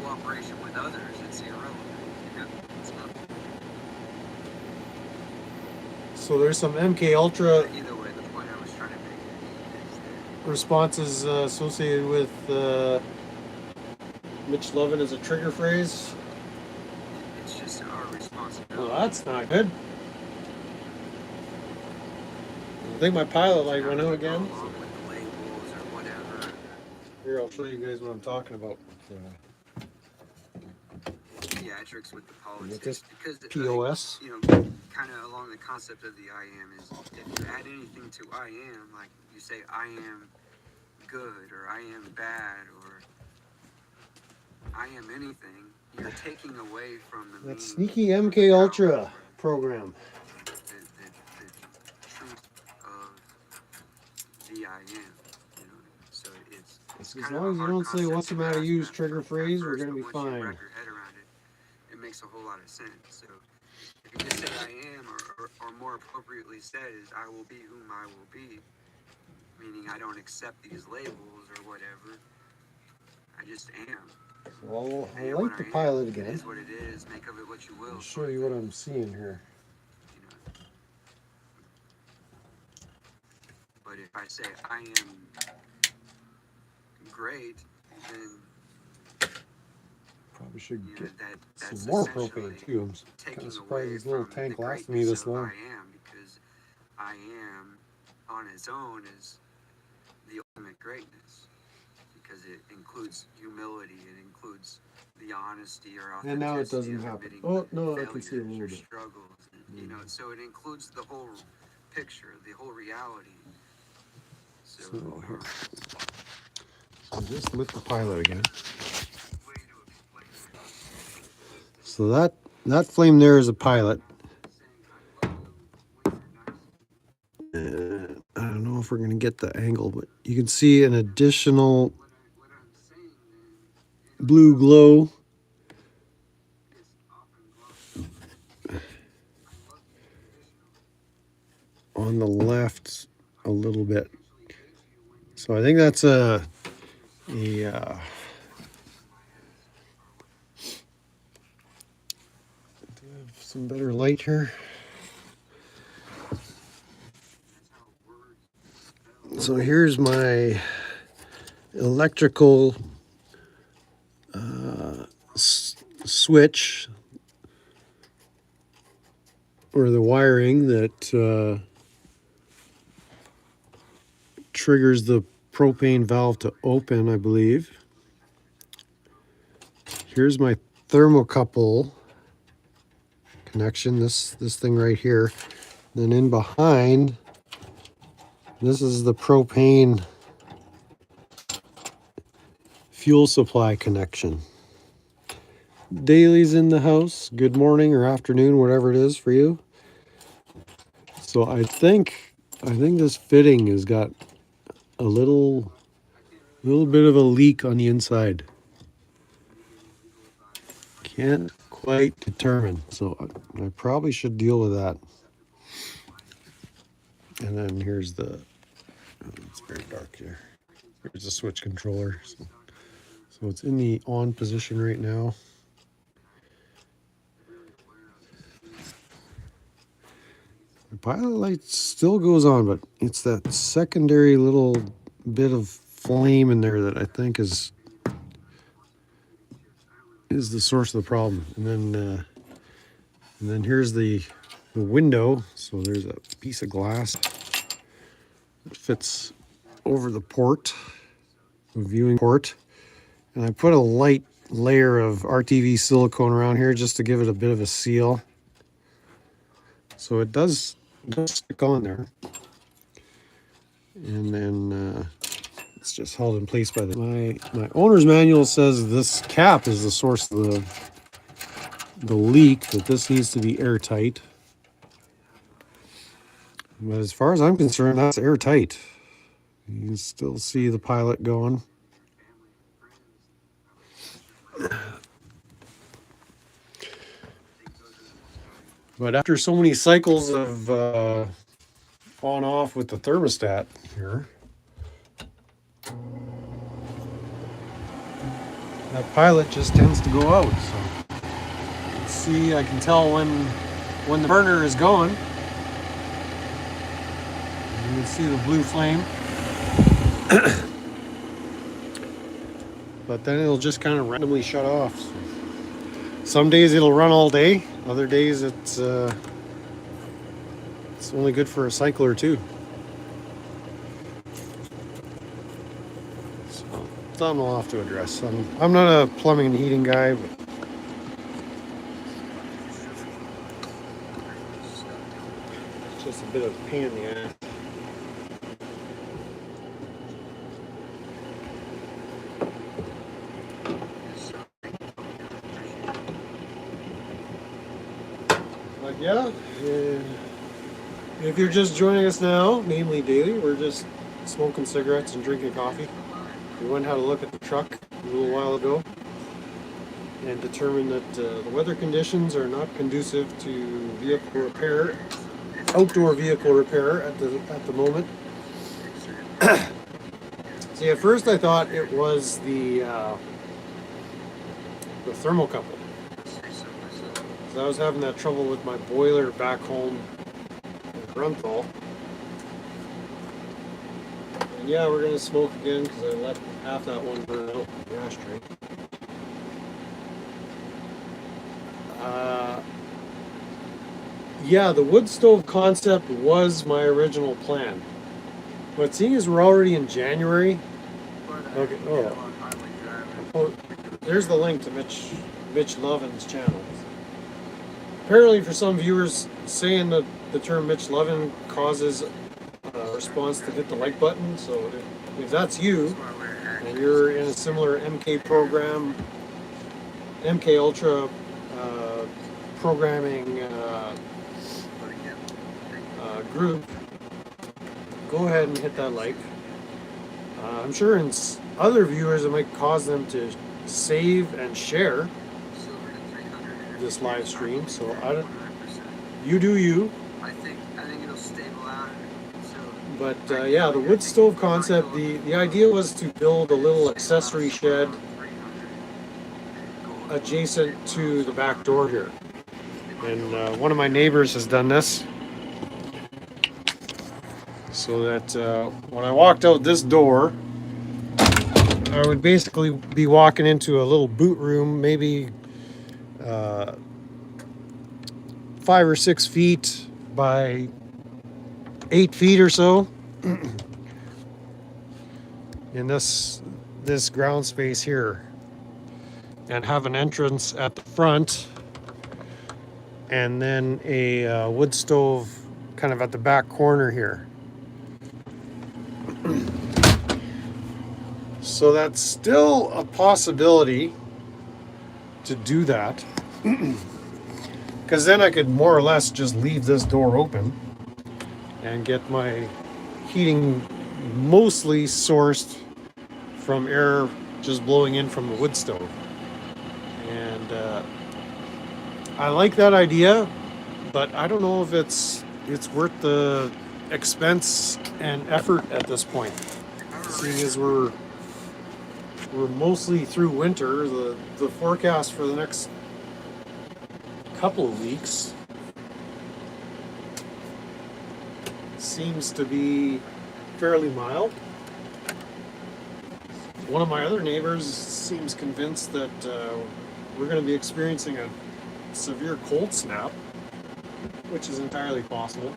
cooperation with others, it's irrelevant. It's not. So there's some MK Ultra Either way, the point I was trying to make is that responses associated with Mitch Lovin as a trigger phrase. it's just our responsibility. Well, that's not good. I think my pilot light went out again. Along with the labels or whatever. Here, I'll show you guys what I'm talking about. Theatrics with the With politics. this Because POS. you know, kind of along the concept of the I am is if you add anything to I am, like you say I am good or I am bad or I am anything, you're taking away from the That meaning sneaky or the MK power Ultra or program. the truth of the I am. You know, so it's As kind long of as a you hard don't say concept what's the to matter, grasp use at trigger phrase, we're first, gonna be but once you fine. wrap your head around it, it makes a whole lot of sense. So if you just say I am, or more appropriately said is I will be whom I will be, meaning I don't accept these labels or whatever. I just am. Well, I am I'll what light the I am. pilot It again. is what it is. Make of it what you will. I'll show you what I'm seeing here. You know. But if I say I am great, then Probably should you know get that's some more essentially propane too. I'm kind taking of surprised away this little from tank the lasted me greatness this of long. I am, because I am on its own is the ultimate greatness, because it includes humility, it includes the honesty or authenticity And now it doesn't of happen. admitting Oh no, I can failures see it a little or bit. struggles, you know, so it includes the whole picture, the whole reality. So, So I just lit the pilot again. way to explain it. So that flame there is a pilot. Saying I love you when you're nice. I don't know if we're going to get the angle, but you can see an additional What I'm saying then, blue glow it's often glowing. I love you unconditionally. on the left a little bit. So I think that's a do I have some better light here? So here's my electrical switch, or the wiring that triggers the propane valve to open, I believe. Here's my thermocouple connection, this thing right here. Then in behind, this is the propane fuel supply connection. Daly's in the house. Good morning or afternoon, whatever it is for you. So I think this fitting has got a little bit of a leak on the inside. Can't quite determine, so I probably should deal with that. And then here's the, oh, it's very dark here. Here's the switch controller. So it's in the on position right now. The pilot light still goes on, but it's that secondary little bit of flame in there that I think is the source of the problem. And then here's the window. So there's a piece of glass that fits over the port, the viewing port. And I put a light layer of RTV silicone around here just to give it a bit of a seal. So it does stick on there. And then it's just held in place by my owner's manual says this cap is the source of the leak, that this needs to be airtight. But as far as I'm concerned, that's airtight. You can still see the pilot going. But after so many cycles of on off with the thermostat here, that pilot just tends to go out. So see, I can tell when the burner is going. You can see the blue flame. But then it'll just kind of randomly shut off. So some days it'll run all day. Other days it's only good for a cycle or two. So something I'll have to address. I'm not a plumbing and heating guy, but it's just a bit of a pain in the ass. Yeah, if you're just joining us now, namely daily, we're just smoking cigarettes and drinking coffee. We went and had a look at the truck a little while ago and determined that the weather conditions are not conducive to vehicle repair, outdoor vehicle repair at the moment. See, at first I thought it was the thermocouple. I was having that trouble with my boiler back home in Grunthal. And yeah, we're going to smoke again because I let half that one burn out in the ashtray. Yeah, the wood stove concept was my original plan. But seeing as we're already in January... Okay, oh, there's the link to Mitch Lovin's channel. Apparently, for some viewers, saying that the term Mitch Lovin causes a response to hit the like button. So if that's you, and you're in a similar MK program, MK Ultra programming group, go ahead and hit that like. I'm sure in other viewers it might cause them to save and share this live stream, so you do you. I think it'll stable out. But yeah, the wood stove concept, the idea was to build a little accessory shed adjacent to the back door here. And one of my neighbors has done this, so that when I walked out this door, I would basically be walking into a little boot room, maybe 5 or 6 feet by 8 feet or so in this ground space here, and have an entrance at the front, and then a wood stove kind of at the back corner here. So that's still a possibility to do that. Because then I could more or less just leave this door open and get my heating mostly sourced from air just blowing in from the wood stove. And I like that idea, but I don't know if it's worth the expense and effort at this point. Seeing as we're mostly through winter, the forecast for the next couple of weeks seems to be fairly mild. One of my other neighbors seems convinced that we're going to be experiencing a severe cold snap, which is entirely possible.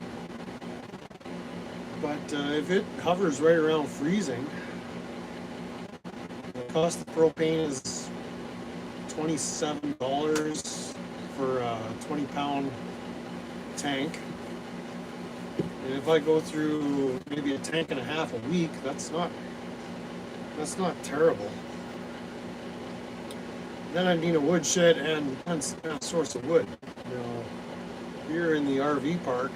But if it hovers right around freezing, the cost of propane is $27 for a 20-pound tank. And if I go through maybe a tank and a half a week, that's not terrible. Then I need a wood shed and a source of wood. You know, here in the RV park,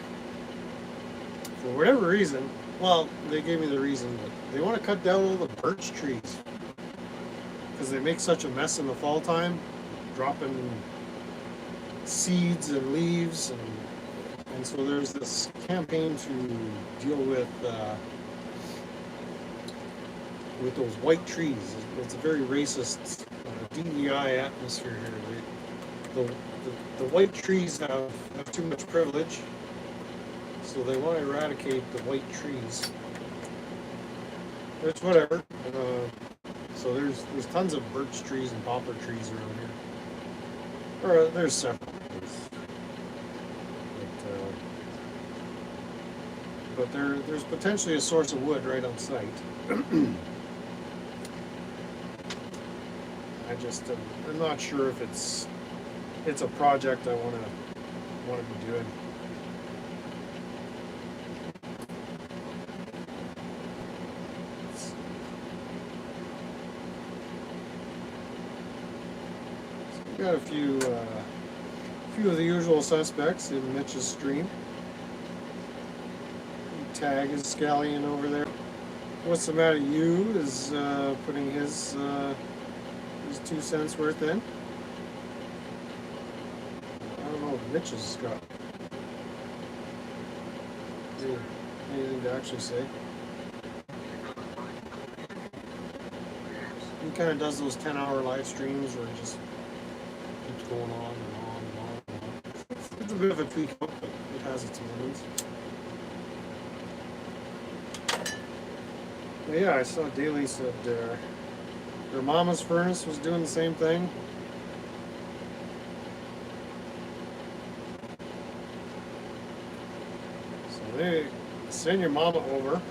for whatever reason, well, they gave me the reason, but they want to cut down all the birch trees because they make such a mess in the fall time, dropping seeds and leaves, and so there's this campaign to deal with those white trees. It's a very racist DEI atmosphere here. The white trees have too much privilege, so so they want to eradicate the white trees. It's whatever. So there's tons of birch trees and poplar trees around here. Or there's several. But there's potentially a source of wood right on site. I'm not sure if it's a project I want to be doing. So we got a few of the usual suspects in Mitch's stream. Tag is Scallion over there. What's the matter? You is putting his 2 cents worth in. I don't know if Mitch has got anything to actually say. He kind of does those 10-hour live streams where it just keeps going on and on and on and on. It's a bit of a tweak up, but it has its moments. But yeah, I saw Daly said their mama's furnace was doing the same thing. So they send your mama over,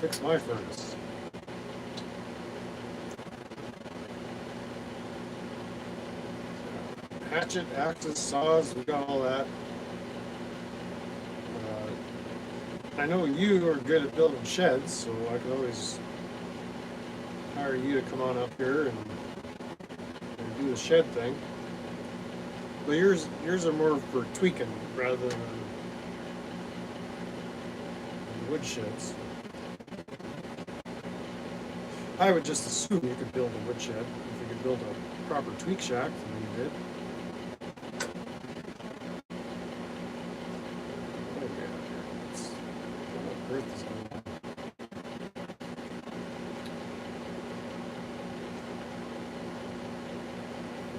fix my furnace. Hatchet, axes, saws, we got all that. I know you are good at building sheds, so I could always hire you to come on up here and do the shed thing. But yours are more for tweaking rather than wood sheds. I would just assume you could build a wood shed if you could build a proper tweak shack, then you did.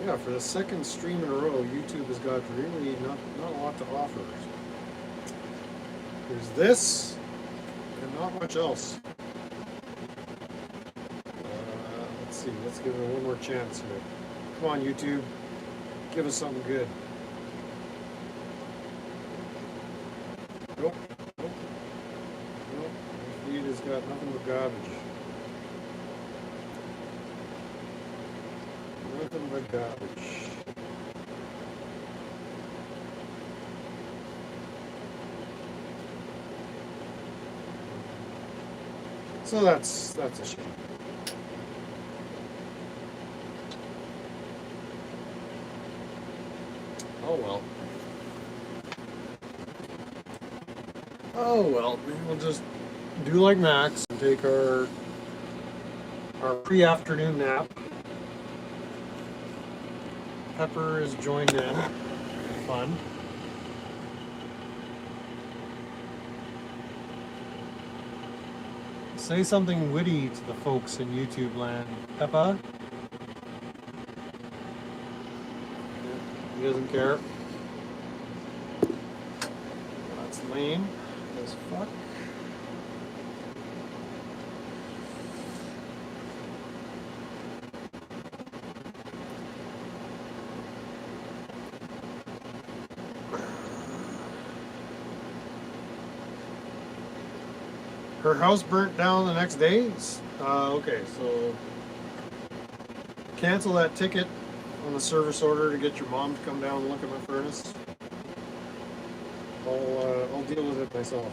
Yeah, for the second stream in a row, YouTube has got really not a lot to offer. There's this, and not much else. Let's see, let's give it one more chance here. Come on, YouTube, give us something good. Nope, nope, nope. The feed has got nothing but garbage. Nothing but garbage. So that's a shame. Oh well. Oh well. We'll just do like Max and take our pre-afternoon nap. Pepper is joined in. Fun. Say something witty to the folks in YouTube land. Peppa? He doesn't care. That's lame as fuck. Her house burnt down the next day? Okay, so cancel that ticket on the service order to get your mom to come down and look at my furnace. I'll deal with it myself.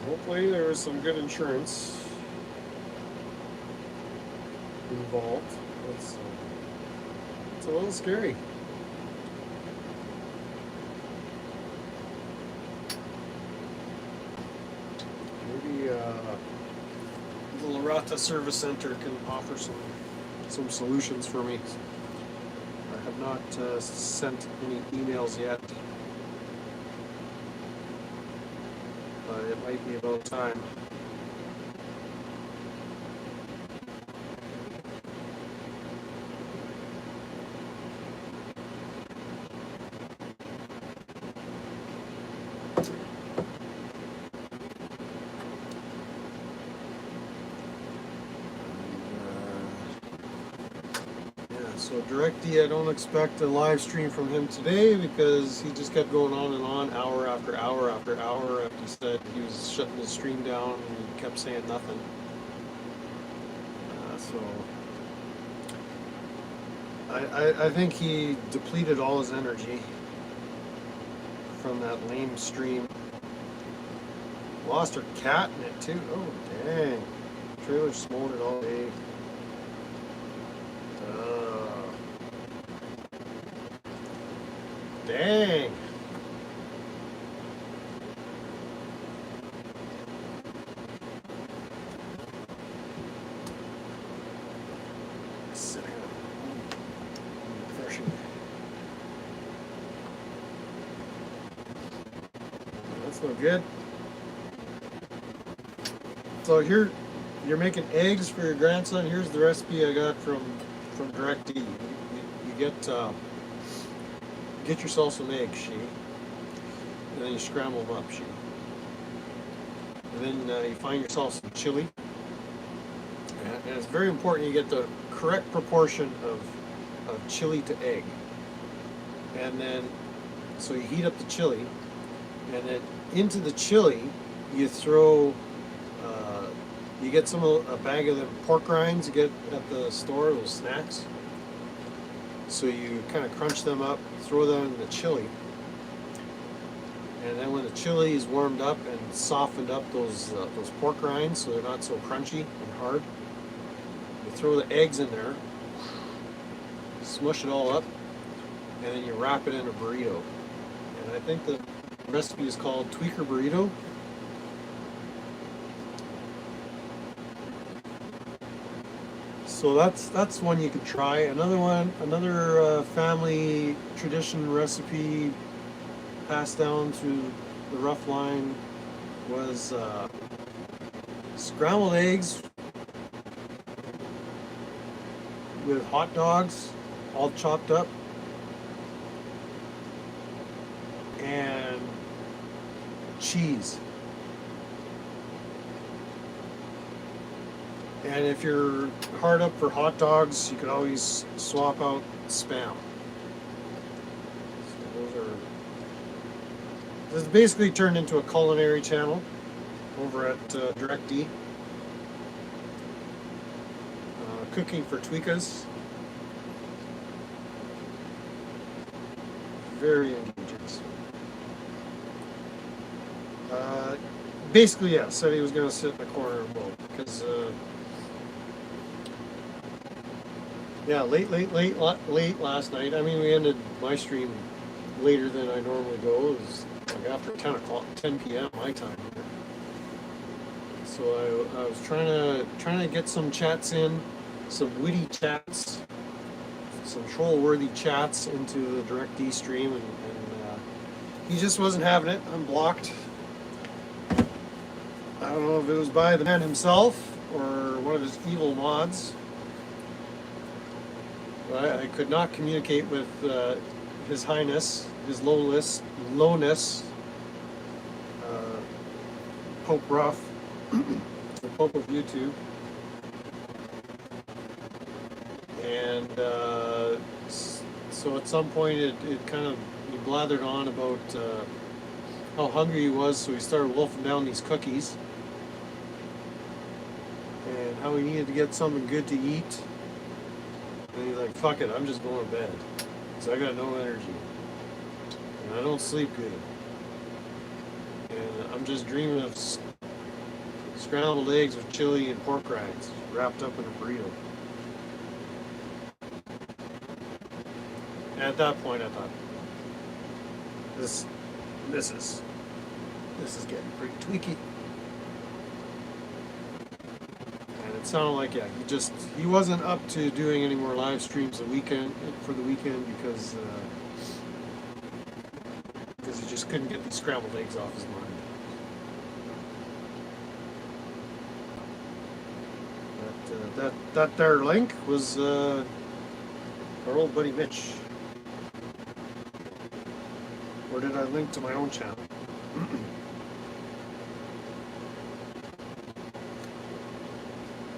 Hopefully there was some good insurance involved. It's a little scary. Maybe the Lorata Service Center can offer some solutions for me. I have not sent any emails yet, but it might be about time. So DirectD, I don't expect a live stream from him today because he just kept going on and on, hour after hour after hour after he said he was shutting his stream down and he kept saying nothing. So I think he depleted all his energy from that lame stream. Lost her cat in it too. Oh dang. Trailer smoldered all day. Dang. Sitting on refreshing. That's no good. So here, you're making eggs for your grandson. Here's the recipe I got from DirectD. You get yourself some eggs, and then you scramble them up, and then you find yourself some chili. And it's very important you get the correct proportion of chili to egg. And then, so you heat up the chili, and then into the chili you throw. You get a bag of the pork rinds you get at the store, those snacks. So you kind of crunch them up, throw them in the chili, and then when the chili is warmed up and softened up those pork rinds, so they're not so crunchy and hard, you throw the eggs in there, smush it all up, and then you wrap it in a burrito. And I think the recipe is called Tweaker Burrito. So that's one you could try. Another family tradition recipe passed down through the rough line was scrambled eggs with hot dogs all chopped up and cheese. And if you're hard up for hot dogs, you could always swap out Spam. So this is basically turned into a culinary channel over at DirectD. Cooking for Tweakas. Very engaging. Basically, yeah, said he was going to sit in the corner and vote because yeah, late last night. I mean, we ended my stream later than I normally go. It was like after 10 p.m. my time. So I was trying to get some chats in, some witty chats, some troll-worthy chats into the DirectD stream, and he just wasn't having it. I'm blocked. I don't know if it was by the man himself or one of his evil mods. I could not communicate with His Highness, His lowness, Pope Ruff, the Pope of YouTube, and so at some point he blathered on about how hungry he was, so he started wolfing down these cookies, and how he needed to get something good to eat. And he's like, fuck it, I'm just going to bed. So I got no energy. And I don't sleep good. And I'm just dreaming of scrambled eggs with chili and pork rinds wrapped up in a burrito. And at that point I thought, this is getting pretty tweaky. It sounded like, yeah, he wasn't up to doing any more live streams for the weekend because he just couldn't get these scrambled eggs off his mind. That there link was our old buddy Mitch. Or did I link to my own channel?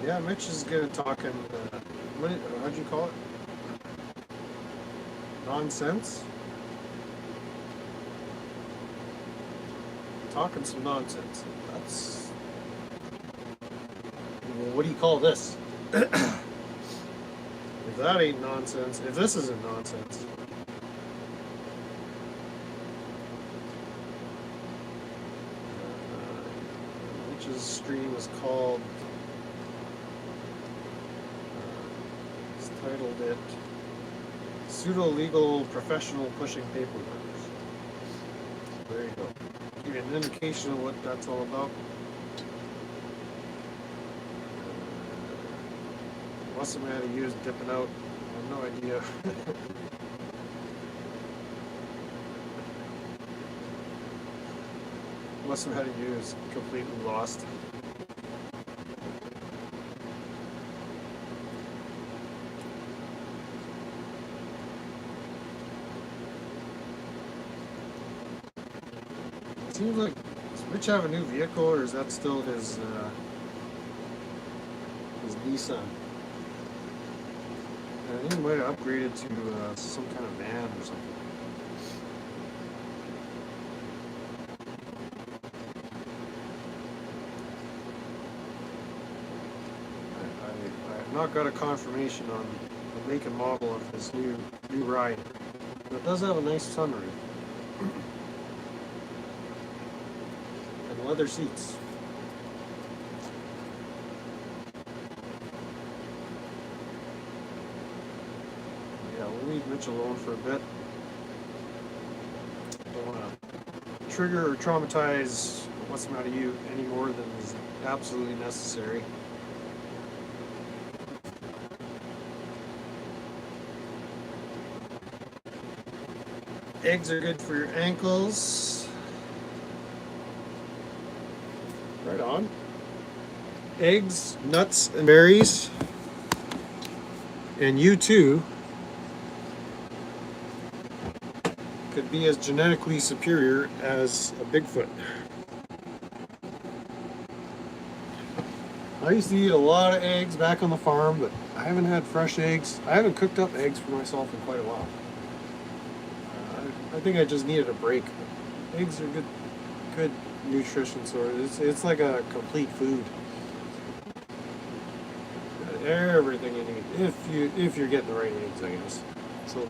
Yeah, Mitch is good at talking, how'd you call it? nonsense. Talking some nonsense. That's, what do you call this? If that ain't nonsense, if this isn't nonsense. Which's stream is called, it's titled it Pseudo-Legal Professional Pushing Paperwork. So there you go. Give you an indication of what that's all about. What's the matter you is dipping out? I have no idea. What's the matter you is completely lost. It seems like, does Rich have a new vehicle, or is that still his Nissan? I think he might have upgraded to some kind of van or something. I have not got a confirmation on the make and model of his new ride, but it does have a nice sunroof and leather seats. We'll leave Mitch alone for a bit. Don't want to trigger or traumatize what's the matter you any more than is absolutely necessary. Eggs are good for your ankles. Right on. Eggs, nuts, and berries. And you too could be as genetically superior as a Bigfoot. I used to eat a lot of eggs back on the farm, but I haven't had fresh eggs. I haven't cooked up eggs for myself in quite a while. I think I just needed a break. Eggs are good nutrition source. It's like a complete food. Everything you need, if you're getting the right eggs, I guess. So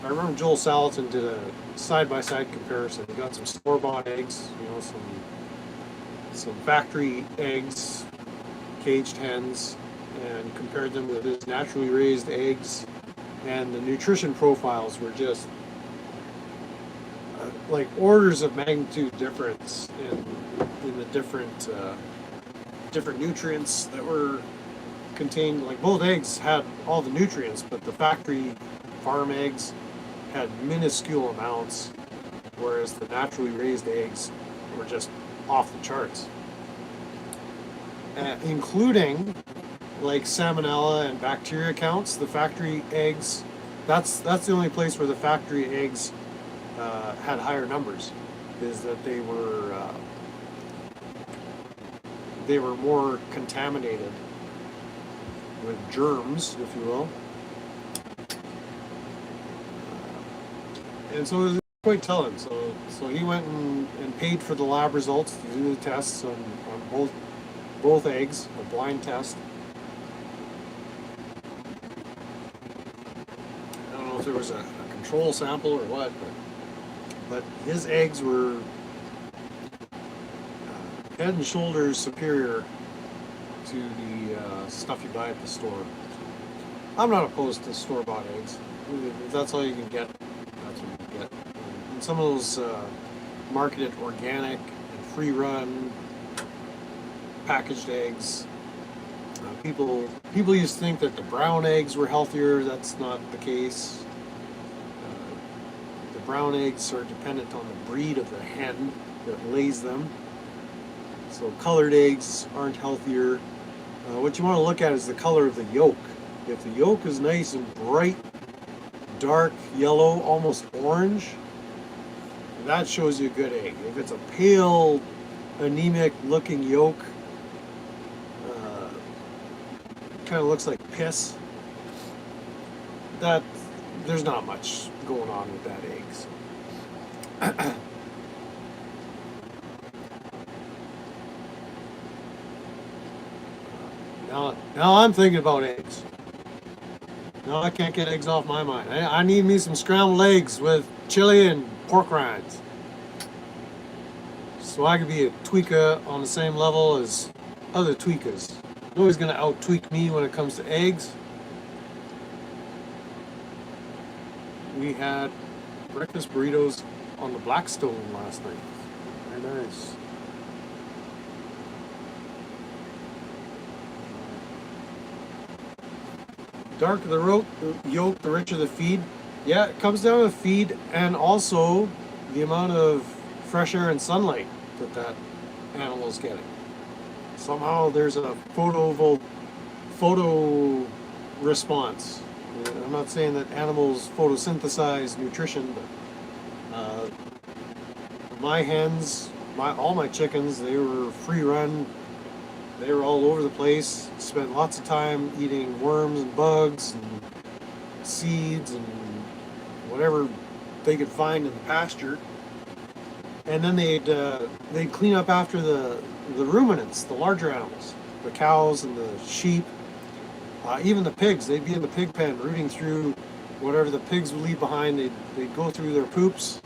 I remember Joel Salatin did a side-by-side comparison. He got some store-bought eggs, some factory eggs, caged hens, and compared them with his naturally raised eggs, and the nutrition profiles were just like orders of magnitude difference in the different nutrients that were contained. Like both eggs had all the nutrients, but the factory farm eggs had minuscule amounts, whereas the naturally raised eggs were just off the charts, including like salmonella and bacteria counts. The factory eggs, that's the only place where the factory eggs had higher numbers, is that they were more contaminated with germs, if you will. And so it was quite telling. So he went and paid for the lab results to do the tests on both eggs, a blind test. I don't know if there was a control sample or what, but his eggs were head and shoulders superior to the stuff you buy at the store. I'm not opposed to store-bought eggs. If that's all you can get, that's what you can get. And some of those marketed organic and free-run packaged eggs, people used to think that the brown eggs were healthier. That's not the case. The brown eggs are dependent on the breed of the hen that lays them. So colored eggs aren't healthier. What you want to look at is the color of the yolk. If the yolk is nice and bright, dark yellow, almost orange, that shows you a good egg. If it's a pale, anemic looking yolk, kind of looks like piss, there's not much going on with that eggs. Now I'm thinking about eggs. No, I can't get eggs off my mind. I need me some scrambled eggs with chili and pork rinds. So I could be a tweaker on the same level as other tweakers. Nobody's gonna out-tweak me when it comes to eggs. We had breakfast burritos on the Blackstone last night. Very nice. Darker the yolk, the richer the feed. Yeah, it comes down to feed and also the amount of fresh air and sunlight that animal is getting. Somehow there's a photo response. I'm not saying that animals photosynthesize nutrition, but my hens, all my chickens, they were free run. They were all over the place, spent lots of time eating worms and bugs and seeds and whatever they could find in the pasture. And then they'd clean up after the ruminants, the larger animals, the cows and the sheep, even the pigs. They'd be in the pig pen rooting through whatever the pigs would leave behind. They'd go through their poops,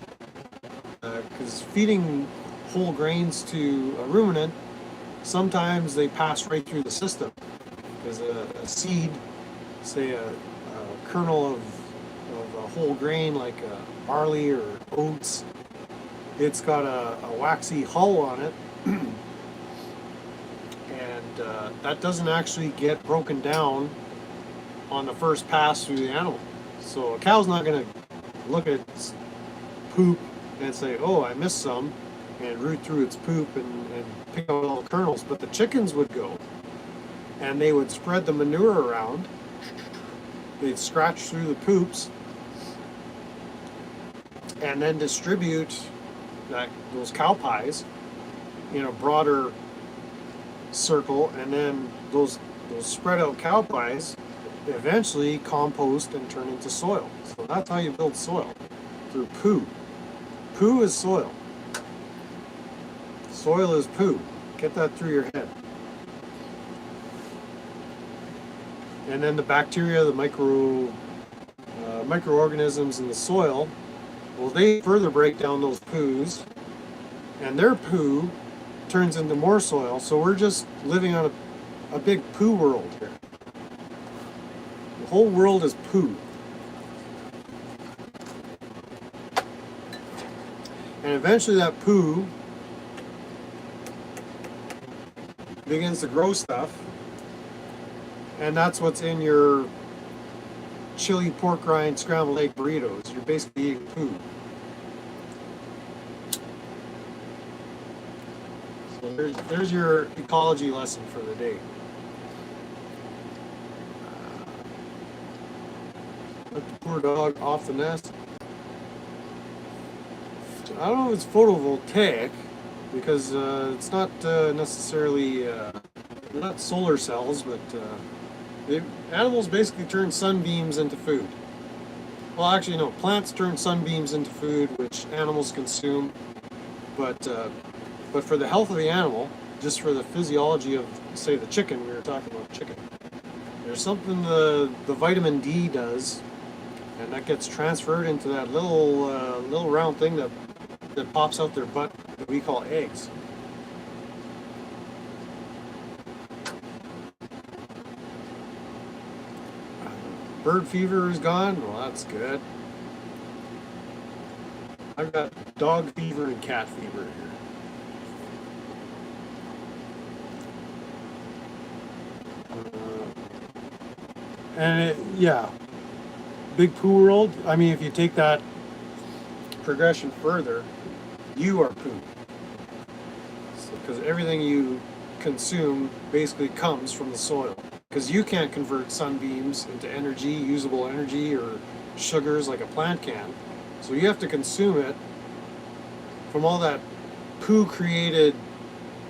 because feeding whole grains to a ruminant, sometimes they pass right through the system, because a seed, say a kernel of a whole grain like barley or oats, it's got a waxy hull on it, and that doesn't actually get broken down on the first pass through the animal. So a cow's not going to look at its poop and say, oh, I missed some, and root through its poop and pick out all the kernels. But the chickens would go, and they would spread the manure around. They'd scratch through the poops, and then distribute those cow pies in a broader circle, and then those spread out cow pies eventually compost and turn into soil. So that's how you build soil, through poo. Poo is soil. Soil is poo. Get that through your head. And then the bacteria, the microorganisms in the soil, well, they further break down those poos, and their poo turns into more soil. So we're just living on a big poo world here. The whole world is poo. And eventually that poo begins to grow stuff, and that's what's in your chili pork rind scrambled egg burritos. You're basically eating poo. So there's your ecology lesson for the day. Let the poor dog off the nest. I don't know if it's photovoltaic, because it's not necessarily, they're not solar cells, but animals basically turn sunbeams into food. Well, actually, no, plants turn sunbeams into food, which animals consume. But for the health of the animal, just for the physiology of, say, the chicken, we were talking about chicken, there's something the vitamin D does, and that gets transferred into that little round thing that pops out their butt that we call eggs. Bird fever is gone. Well, that's good. I've got dog fever and cat fever here. Yeah, big poo world. I mean, if you take that progression further, you are poo. Because everything you consume basically comes from the soil. Because you can't convert sunbeams into energy, usable energy, or sugars like a plant can. So you have to consume it from all that poo-created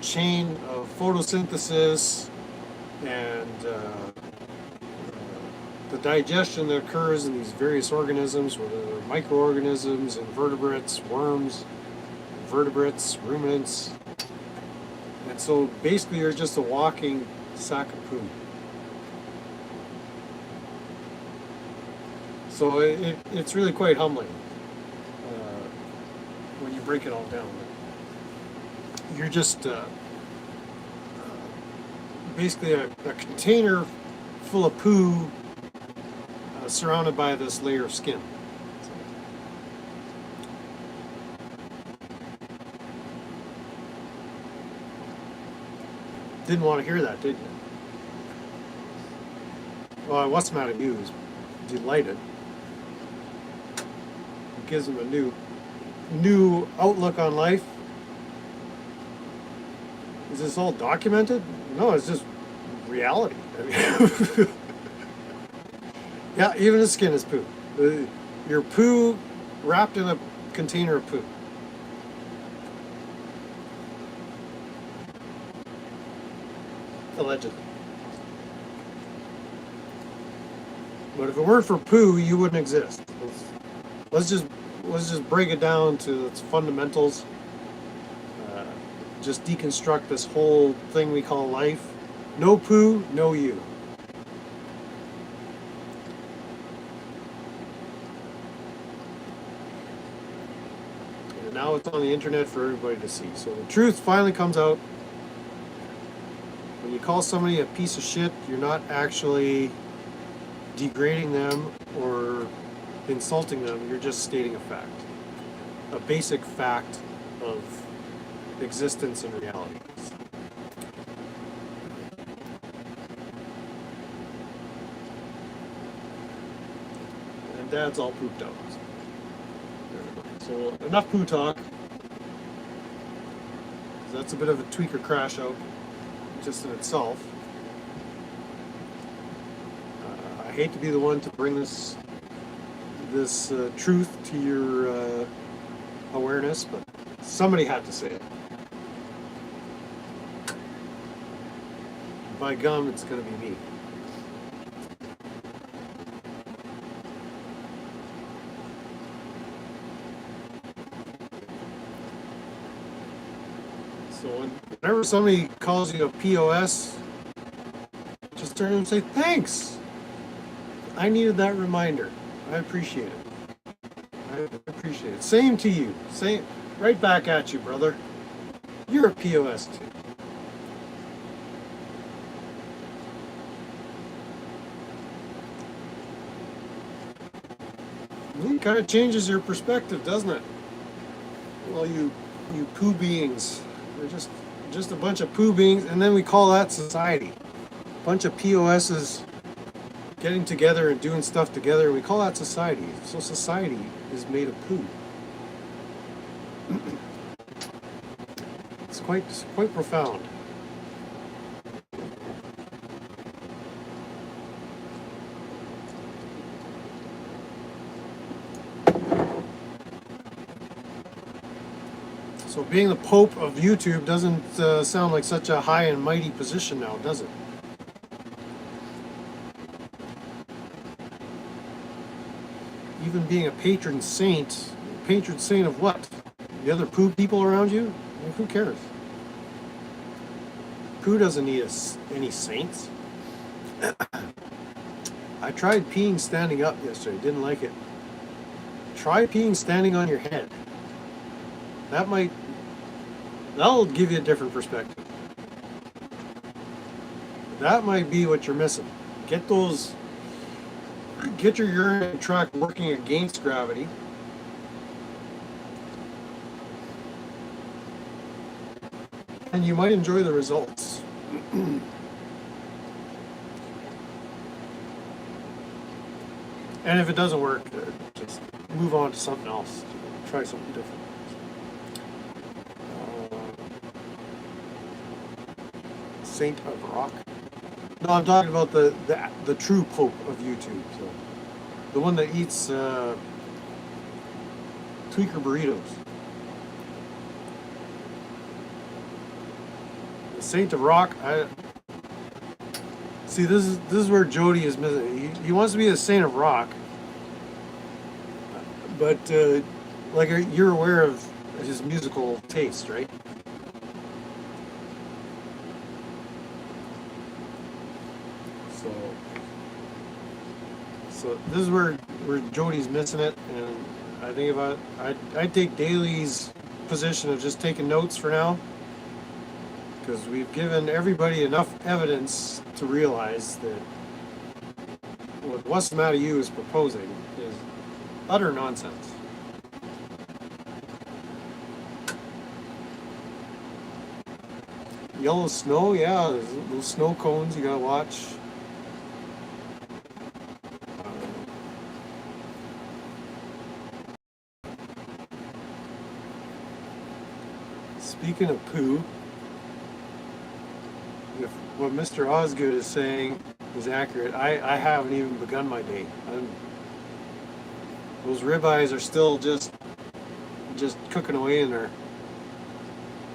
chain of photosynthesis and the digestion that occurs in these various organisms, whether they're microorganisms, invertebrates, worms, vertebrates, ruminants. And so basically you're just a walking sack of poo. So it's really quite humbling when you break it all down. You're just basically a container full of poo surrounded by this layer of skin. Didn't want to hear that, did you? Well, what's the matter with you is delighted. It gives them a new outlook on life. Is this all documented? No, it's just reality. I mean, yeah, even the skin is poo. Your poo wrapped in a container of poo. Allegedly. But if it weren't for poo, you wouldn't exist. Let's just break it down to its fundamentals. Just deconstruct this whole thing we call life. No poo, no you. And now it's on the internet for everybody to see. So the truth finally comes out. When you call somebody a piece of shit, you're not actually degrading them or insulting them. You're just stating a fact. A basic fact of existence and reality. And Dad's all pooped out. So enough poo talk. That's a bit of a tweaker crash out just in itself. I hate to be the one to bring this truth to your awareness, but somebody had to say it. By gum, it's going to be me. So whenever somebody calls you a POS, just turn and say, thanks. I needed that reminder. I appreciate it. I appreciate it. Same to you. Same, right back at you, brother. You're a POS too. It kind of changes your perspective, doesn't it? Well, you poo beings. We're just a bunch of poo beings, and then we call that society. A bunch of POSs getting together and doing stuff together, and we call that society. So society is made of poo. It's quite profound. So being the Pope of YouTube doesn't sound like such a high and mighty position now, does it? Even being a patron saint of what? The other poo people around you? I mean, who cares? Poo doesn't need any saints. I tried peeing standing up yesterday, didn't like it. Try peeing standing on your head. That'll give you a different perspective. That might be what you're missing. Get your urinary tract working against gravity. And you might enjoy the results. And if it doesn't work, just move on to something else. Try something different. Saint of Rock. No, I'm talking about the true Pope of YouTube. So the one that eats tweaker burritos. See, See, this is where Jody is missing. He wants to be the saint of rock, but like you're aware of his musical taste, right? So this is where Jody's missing it, and I think if I'd take Daly's position of just taking notes for now, because we've given everybody enough evidence to realize that what What's the Matter You is proposing is utter nonsense. Yellow snow, yeah, there's those snow cones you gotta watch. Speaking of poo, if what Mr. Osgood is saying is accurate, I haven't even begun my day. Those ribeyes are still just cooking away in there.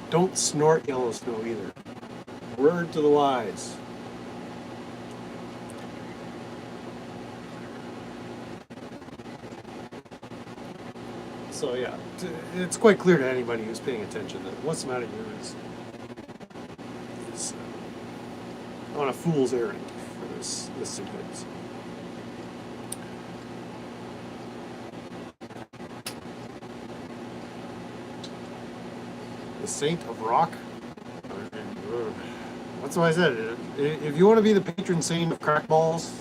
Don't snort yellow snow either. Word to the wise. So yeah, it's quite clear to anybody who's paying attention that What's the Matter Here is on a fool's errand for this sequence. The Saint of Rock. That's what I said. If you want to be the patron saint of crackballs,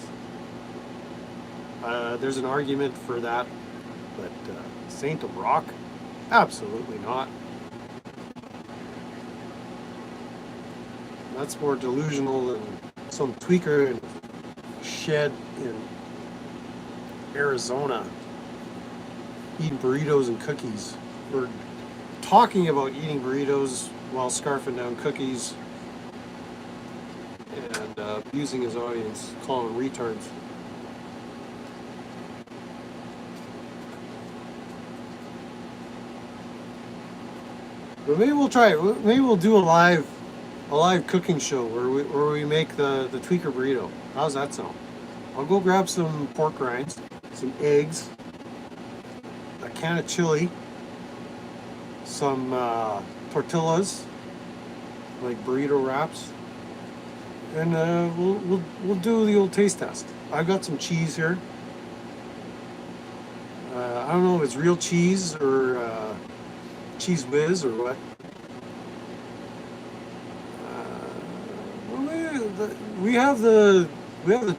there's an argument for that. But Saint of Rock? Absolutely not. That's more delusional than some tweaker in a shed in Arizona eating burritos and cookies. Or talking about eating burritos while scarfing down cookies and abusing his audience, calling them retards. But maybe we'll try it. Maybe we'll do a live cooking show where we make the tweaker burrito. How's that sound? I'll go grab some pork rinds, some eggs, a can of chili, some tortillas, like burrito wraps, and we'll do the old taste test. I've got some cheese here. I don't know if it's real cheese or cheese whiz or what. We have the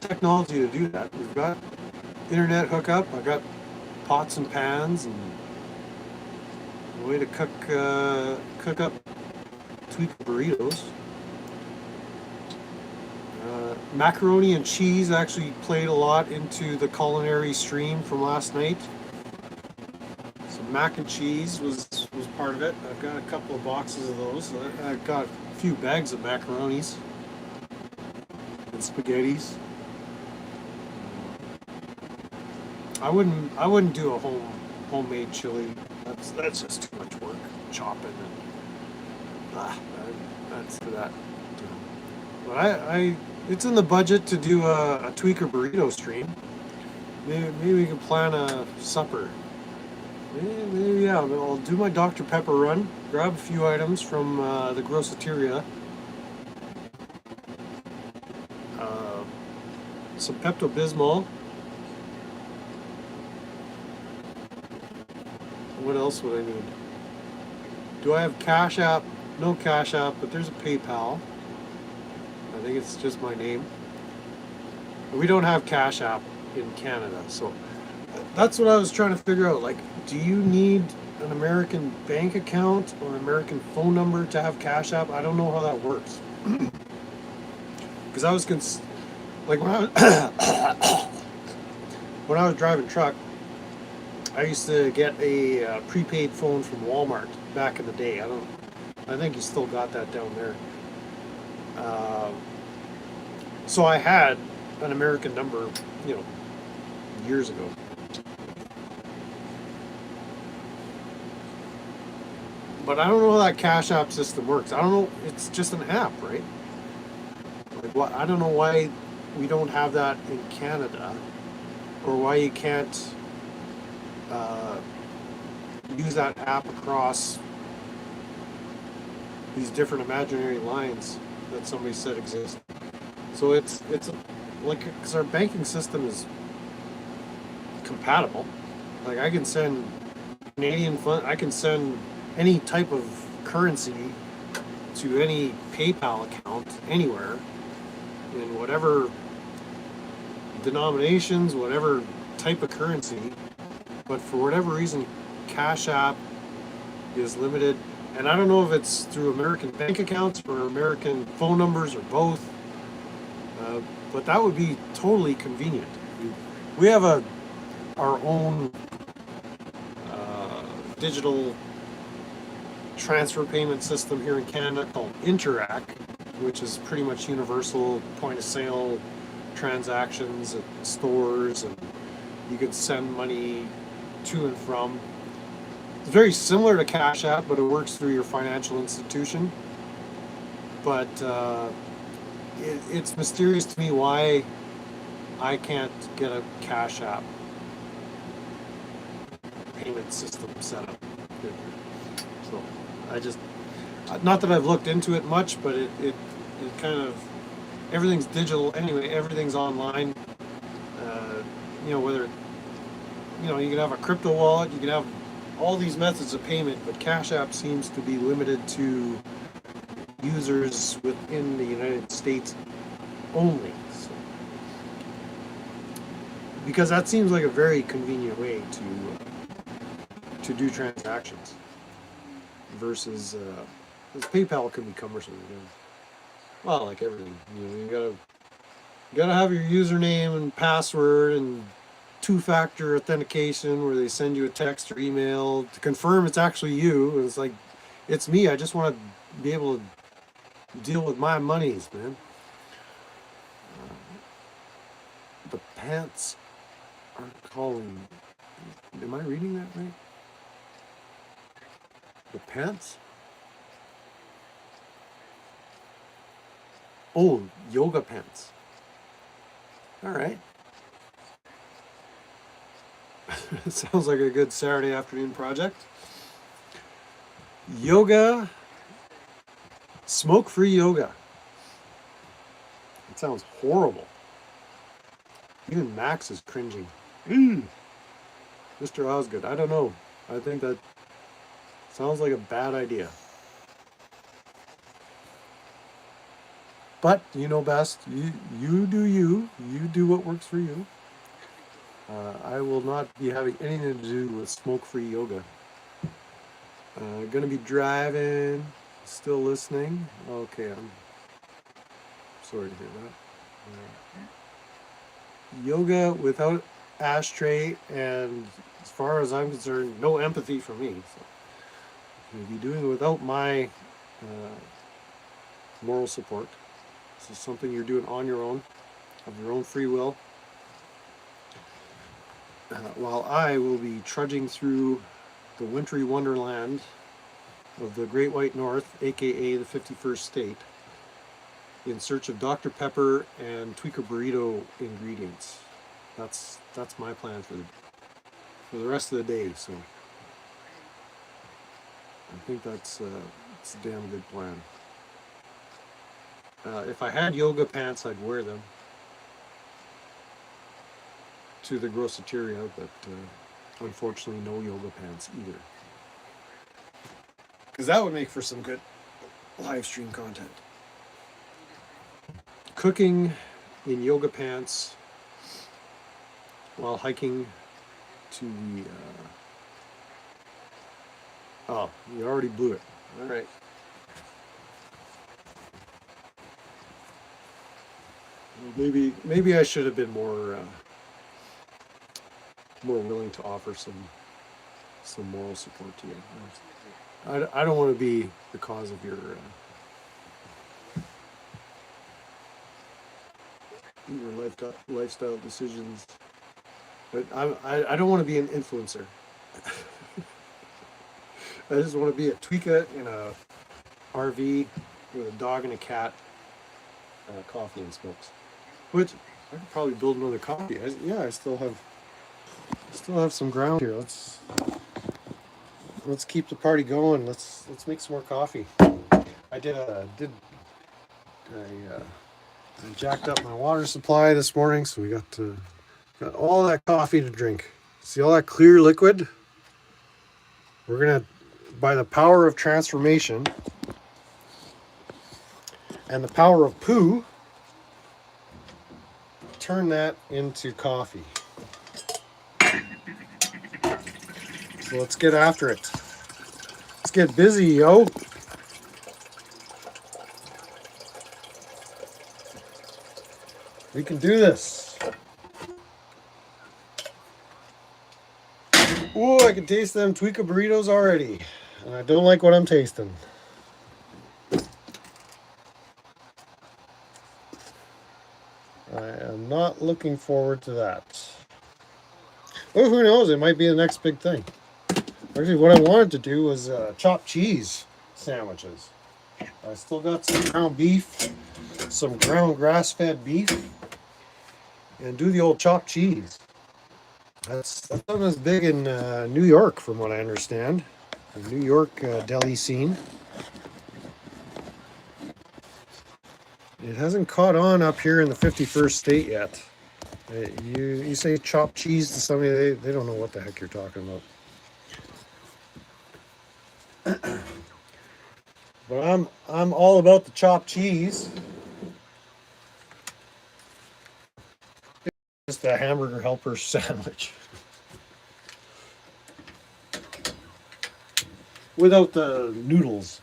technology to do that. We've got internet hookup. I've got pots and pans and a way to cook up tweaked burritos. Macaroni and cheese actually played a lot into the culinary stream from last night. So mac and cheese was part of it. I've got a couple of boxes of those. I've got a few bags of macaronis and spaghettis. I wouldn't do a homemade chili. That's just too much work chopping and that's for that. But I it's in the budget to do a tweaker burrito stream. Maybe we can plan a supper. Maybe, yeah, I'll do my Dr. Pepper run, grab a few items from the Groceteria. Some Pepto-Bismol. What else would I need? Do I have Cash App? No Cash App, but there's a PayPal. I think it's just my name. We don't have Cash App in Canada, so that's what I was trying to figure out. Like, do you need an American bank account or an American phone number to have Cash App? I don't know how that works. Because I was like when I was driving truck, I used to get a prepaid phone from Walmart back in the day. I think you still got that down there. So I had an American number, years ago. But I don't know how that Cash App system works. I don't know. It's just an app, right? Like what? I don't know why we don't have that in Canada, or why you can't uh, use that app across these different imaginary lines that somebody said exist. So it's like, because our banking system is compatible. Like, I can send Canadian fund, I can send any type of currency to any PayPal account anywhere in whatever denominations, whatever type of currency. But for whatever reason, Cash App is limited. And I don't know if it's through American bank accounts or American phone numbers or both. But that would be totally convenient. We have our own digital transfer payment system here in Canada called Interac, which is pretty much universal point of sale transactions at stores, and you could send money to and from. It's very similar to Cash App, but it works through your financial institution. But it's mysterious to me why I can't get a Cash App payment system set up. So I just, not that I've looked into it much, but it kind of, everything's digital anyway, everything's online. Whether, you can have a crypto wallet, you can have all these methods of payment, but Cash App seems to be limited to users within the United States only. So, because that seems like a very convenient way to do transactions versus PayPal can be cumbersome. Well, like everything, you gotta have your username and password and two-factor authentication where they send you a text or email to confirm it's actually you. And it's like, it's me. I just want to be able to deal with my monies, man. The pants are calling. Am I reading that right? The pants? Oh, yoga pants. All right. It sounds like a good Saturday afternoon project. Yoga, smoke-free yoga. It sounds horrible. Even Max is cringing. Mr. Osgood, I don't know. I think that sounds like a bad idea. But you know best. You do you. You do what works for you. I will not be having anything to do with smoke-free yoga. Gonna be driving. Still listening. Okay, I'm sorry to hear that. Yoga without ashtray, and as far as I'm concerned, no empathy for me. So you'll be doing it without my moral support. This is something you're doing on your own, of your own free will. While I will be trudging through the wintry wonderland of the Great White North, aka the 51st state, in search of Dr. Pepper and Tweakout burrito ingredients. That's my plan for the rest of the day. So I think it's a damn good plan. If I had yoga pants, I'd wear them to the groceteria, but unfortunately no yoga pants either. Because that would make for some good live stream content. Cooking in yoga pants while hiking to the... Oh, you already blew it. All right. Maybe I should have been more willing to offer some moral support to you. I don't want to be the cause of your lifestyle decisions, but I don't want to be an influencer. I just want to be a tweaker in a RV with a dog and a cat, coffee and smokes. Which I could probably build another coffee. Yeah, I still have some ground here. Let's keep the party going. Let's make some more coffee. I jacked up my water supply this morning, so we got all that coffee to drink. See all that clear liquid? We're gonna, by the power of transformation and the power of poo, turn that into coffee. So let's get after it. Let's get busy, yo. We can do this. Ooh, I can taste them Tweakout burritos already. And I don't like what I'm tasting. I am not looking forward to that. Oh, who knows? It might be the next big thing. Actually, what I wanted to do was chopped cheese sandwiches. I still got some ground beef, some ground grass-fed beef, and do the old chopped cheese. That's not as big in New York, from what I understand. The New York deli scene. It hasn't caught on up here in the 51st state yet. You say chopped cheese to somebody, they don't know what the heck you're talking about. But I'm all about the chopped cheese. Just a hamburger helper sandwich. Without the noodles.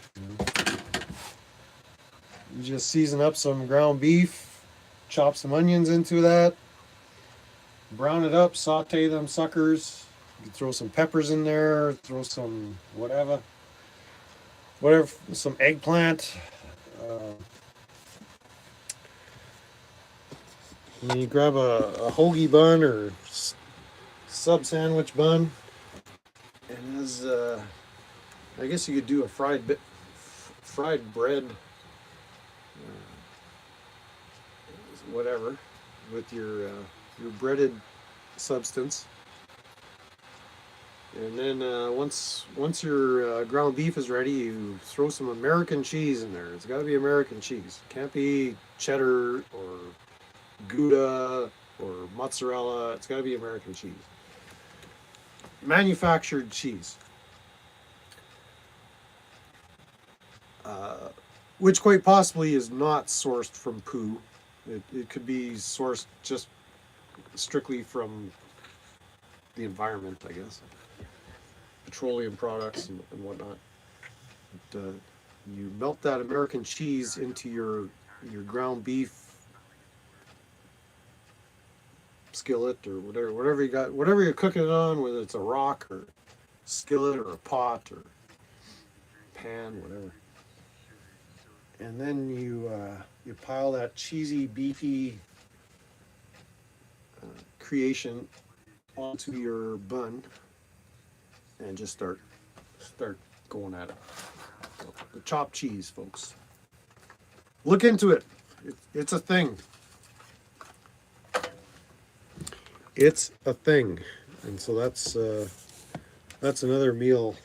You just season up some ground beef, chop some onions into that, brown it up, saute them suckers. You can throw some peppers in there, throw some whatever, some eggplant. And then you grab a hoagie bun or sub sandwich bun, and as I guess you could do a fried bread, whatever, with your breaded substance. And then once your ground beef is ready, you throw some American cheese in there. It's got to be American cheese. Can't be cheddar or Gouda or mozzarella. It's got to be American cheese. Manufactured cheese. Which quite possibly is not sourced from poo. It could be sourced just strictly from the environment, I guess. Petroleum products and whatnot. But, you melt that American cheese into your ground beef skillet or whatever you got, whatever you're cooking it on, whether it's a rock or skillet or a pot or pan, whatever. And then you pile that cheesy, beefy creation onto your bun and just start going at it. The chopped cheese, folks. Look into it. It's a thing. It's a thing, and so that's another meal.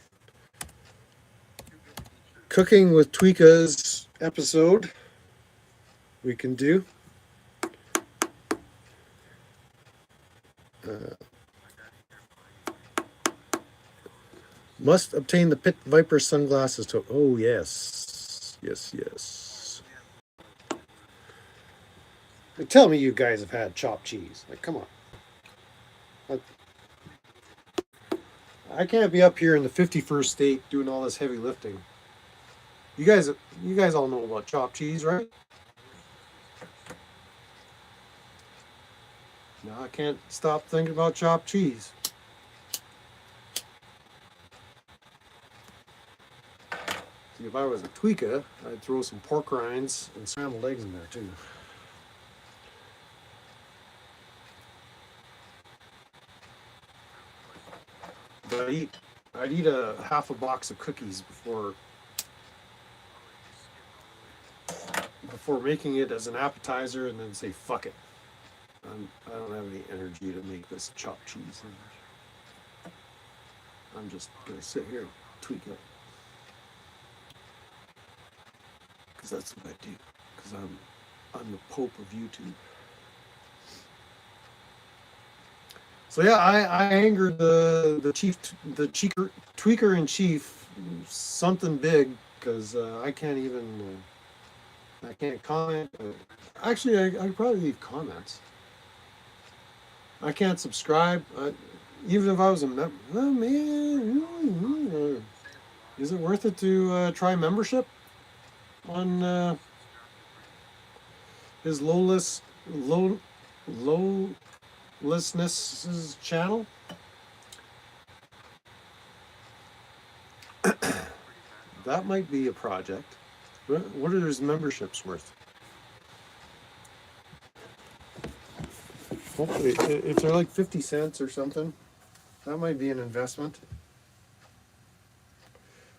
Cooking with Tweaka's episode we can do. Must obtain the Pit Viper sunglasses to. Oh yes, yes. Like, tell me you guys have had chopped cheese. Like, come on. I can't be up here in the 51st state doing all this heavy lifting. You guys all know about chopped cheese, right? No, I can't stop thinking about chopped cheese. See, if I was a Tweaka, I'd throw some pork rinds and scrambled eggs in there too. But I'd eat a half a box of cookies before making it as an appetizer, and then say fuck it. don't have any energy to make this chopped cheese. I'm just gonna sit here and tweak it. Because that's what I do. Because I'm the Pope of YouTube. So yeah, I angered the tweaker in chief something big because I can't even I can't comment. Actually, I could probably leave comments. I can't subscribe. Even if I was a member, oh man, is it worth it to try membership on his lowlessness channel? That might be a project. What are his memberships worth? Hopefully, if they're like 50 cents or something, that might be an investment.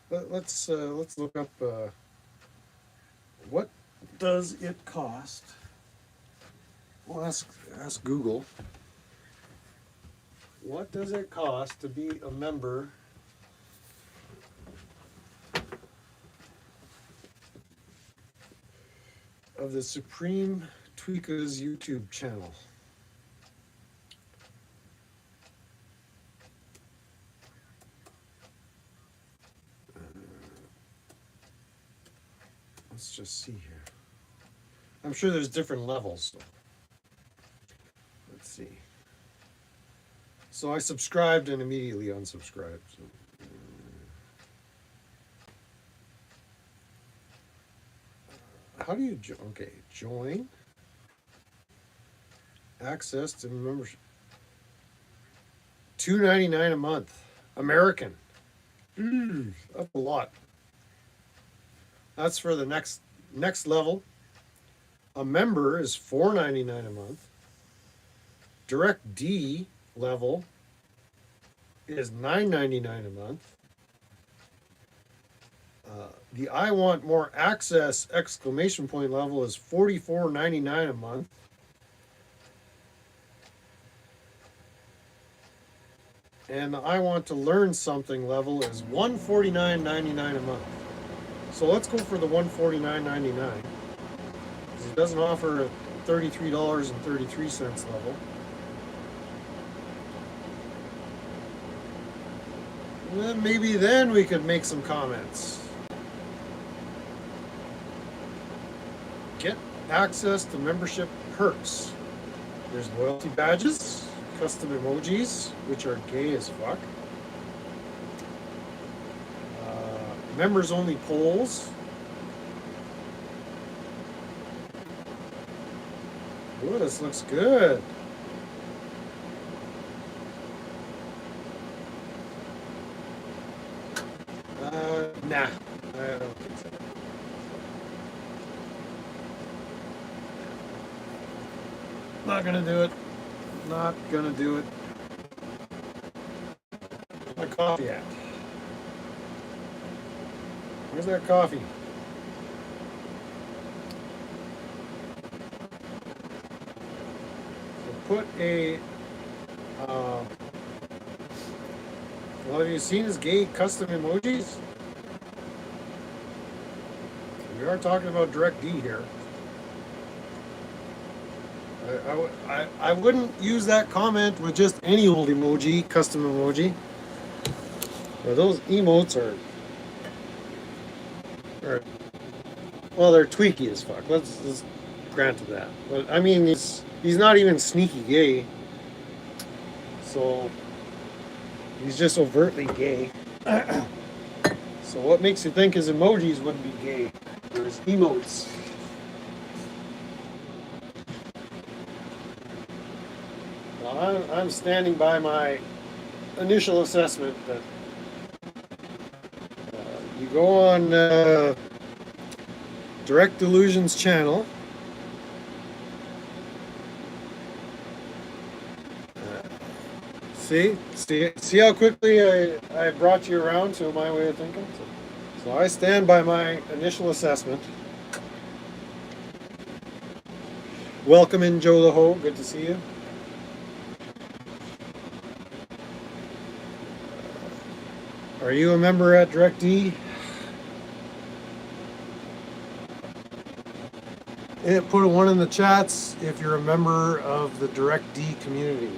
But let's look up what does it cost. We'll ask Google. What does it cost to be a member of the Supreme Tweakers YouTube channel? Let's just see here. I'm sure there's different levels. Let's see. So I subscribed and immediately unsubscribed. So. How do you okay, join, access to membership, $2.99 a month, American. That's a lot. That's for the next level. A member is $4.99 a month. Direct D level is $9.99 a month. The I want more access exclamation point level is $44.99 a month. And the I want to learn something level is $149.99 a month. So let's go for the $149.99. Because it doesn't offer a $33.33 level. And then maybe then we could make some comments. Get access to membership perks. There's loyalty badges, custom emojis, which are gay as fuck. Members only polls. Ooh, this looks good. Nah, I don't think so. Not gonna do it. Not gonna do it. Where's my coffee at? Where's that coffee? So put a. Well, have you seen his gay custom emojis? We are talking about Direct D here. I wouldn't use that comment with just any old emoji, custom emoji. Well, those emotes are well, they're tweaky as fuck. Let's grant that. But I mean, he's not even sneaky gay. So he's just overtly gay. So what makes you think his emojis wouldn't be gay? There's emotes. Well, I'm standing by my initial assessment that you go on Direct Delusion's channel. See how quickly I brought you around to my way of thinking? So I stand by my initial assessment. Welcome in, Joe the Ho. Good to see you. Are you a member at DirectD? Put a 1 in the chats if you're a member of the DirectD community,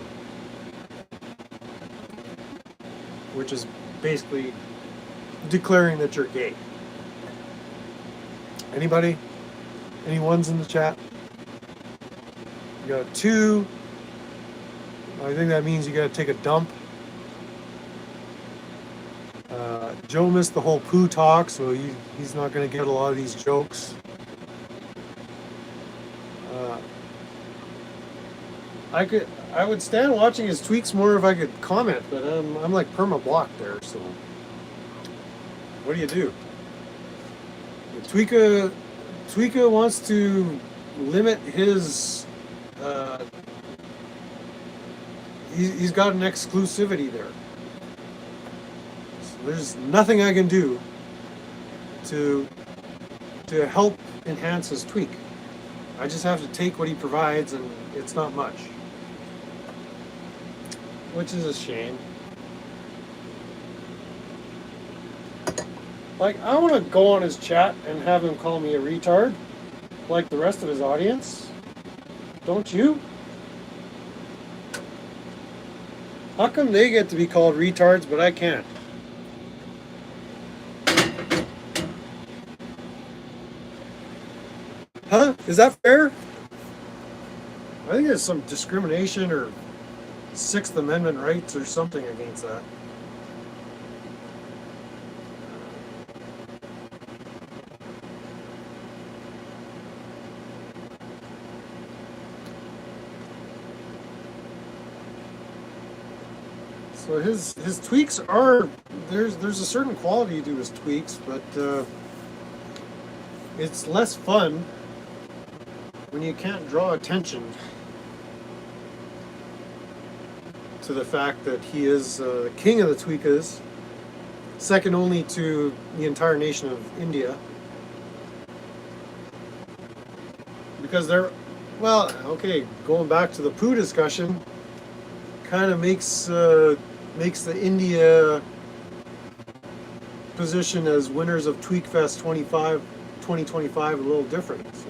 which is basically declaring that you're gay. Anybody? Any ones in the chat? You got 2. I think that means you got to take a dump. Joe missed the whole poo talk, so he's not going to get a lot of these jokes. I would stand watching his tweaks more if I could comment, but I'm like perma blocked there. So what do? Tweakout wants to limit his. He's got an exclusivity there. So there's nothing I can do to help enhance his tweak. I just have to take what he provides, and it's not much, which is a shame. Like, I want to go on his chat and have him call me a retard, like the rest of his audience. Don't you? How come they get to be called retards, but I can't? Huh? Is that fair? I think there's some discrimination or Sixth Amendment rights or something against that. So his tweaks are, there's a certain quality to his tweaks, but it's less fun when you can't draw attention to the fact that he is the king of the tweakers, second only to the entire nation of India. Because they're, well, okay, going back to the poo discussion, kind of makes the India position as winners of TweakFest 2025 a little different. So.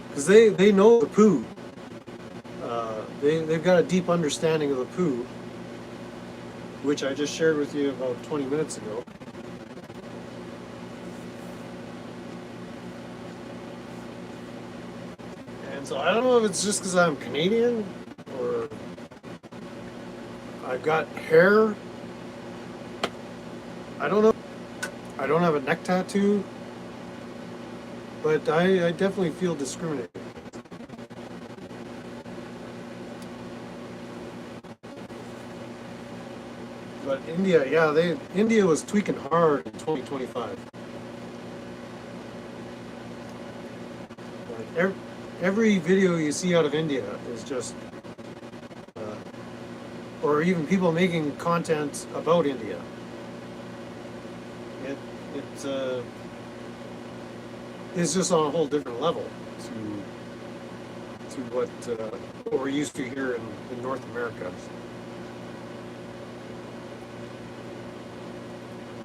Because they know the poo. They've got a deep understanding of the poo, which I just shared with you about 20 minutes ago. And so I don't know if it's just because I'm Canadian or I've got hair. I don't know. I don't have a neck tattoo, but I definitely feel discriminated. But India, yeah, India was tweaking hard in 2025. Like every video you see out of India is just, or even people making content about India. It's just on a whole different level to what we're used to here in North America.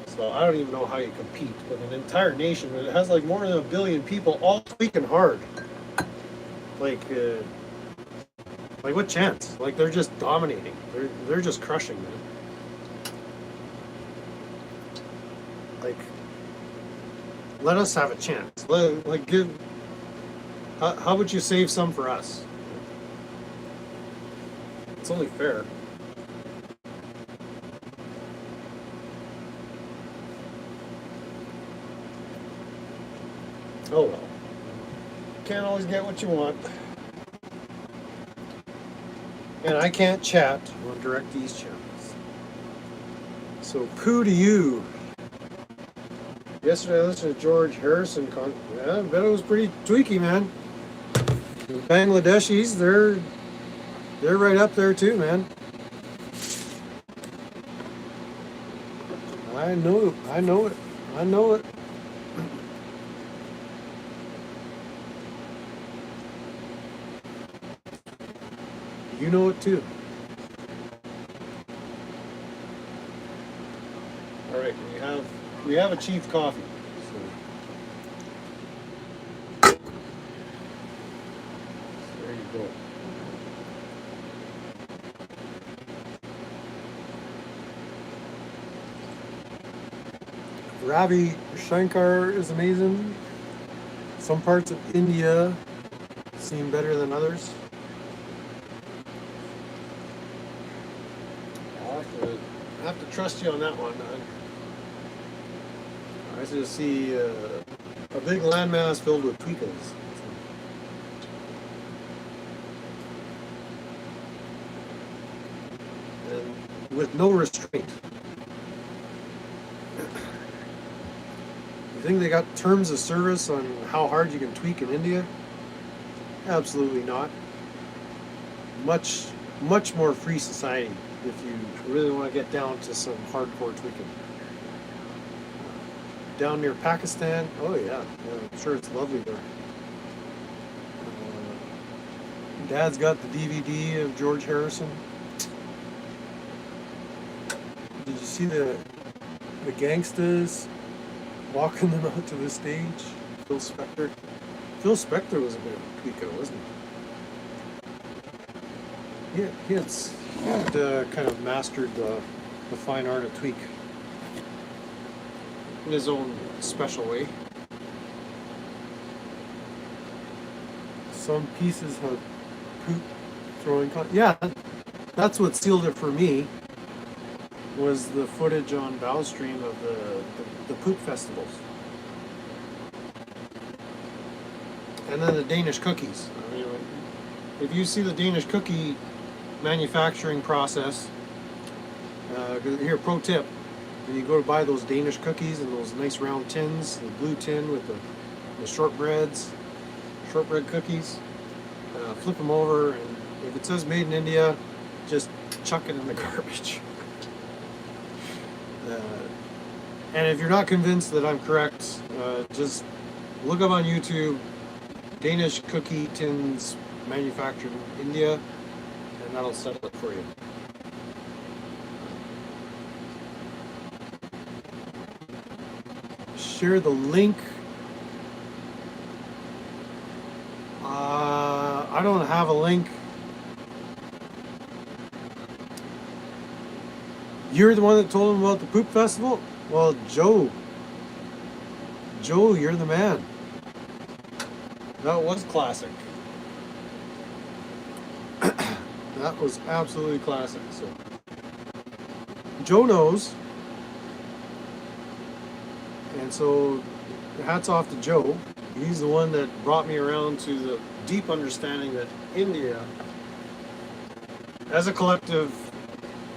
So I don't even know how you compete with an entire nation that has like more than 1 billion people all tweaking hard. Like what chance? Like they're just dominating. They're just crushing, man. Like, let us have a chance. How would you save some for us? It's only fair. Oh well. Can't always get what you want. And I can't chat on DirectD's channels. So poo to you. Yesterday I listened to George Harrison. Yeah, I bet it was pretty tweaky, man. The Bangladeshis, they're right up there too, man. I know it. You know it too. right. We have achieved coffee. So there you go. Ravi Shankar is amazing. Some parts of India seem better than others. I have to trust you on that one. I just see a big landmass filled with tweakers. And with no restraint. You think they got terms of service on how hard you can tweak in India? Absolutely not. Much more free society if you really want to get down to some hardcore tweaking. Down near Pakistan, oh yeah, I'm sure it's lovely there. Dad's got the DVD of George Harrison. Did you see the gangsters walking them out to the stage? Phil Spector. Phil Spector was a bit of a tweaker, wasn't he? He had kind of mastered the fine art of tweak in his own special way. Some pieces have poop throwing. Yeah, that's what sealed it for me. Was the footage on Bowstream of the poop festivals, and then the Danish cookies. I mean, if you see the Danish cookie manufacturing process, here, pro tip: when you go to buy those Danish cookies in those nice round tins, the blue tin with the shortbread cookies, flip them over, and if it says made in India, just chuck it in the garbage. And if you're not convinced that I'm correct, just look up on YouTube Danish cookie tins manufactured in India, and that'll settle it for you. Share the link. I don't have a link. You're the one that told him about the poop festival? Well, Joe, you're the man. That was classic. That was absolutely classic. So Joe knows. And so hats off to Joe. He's the one that brought me around to the deep understanding that India, as a collective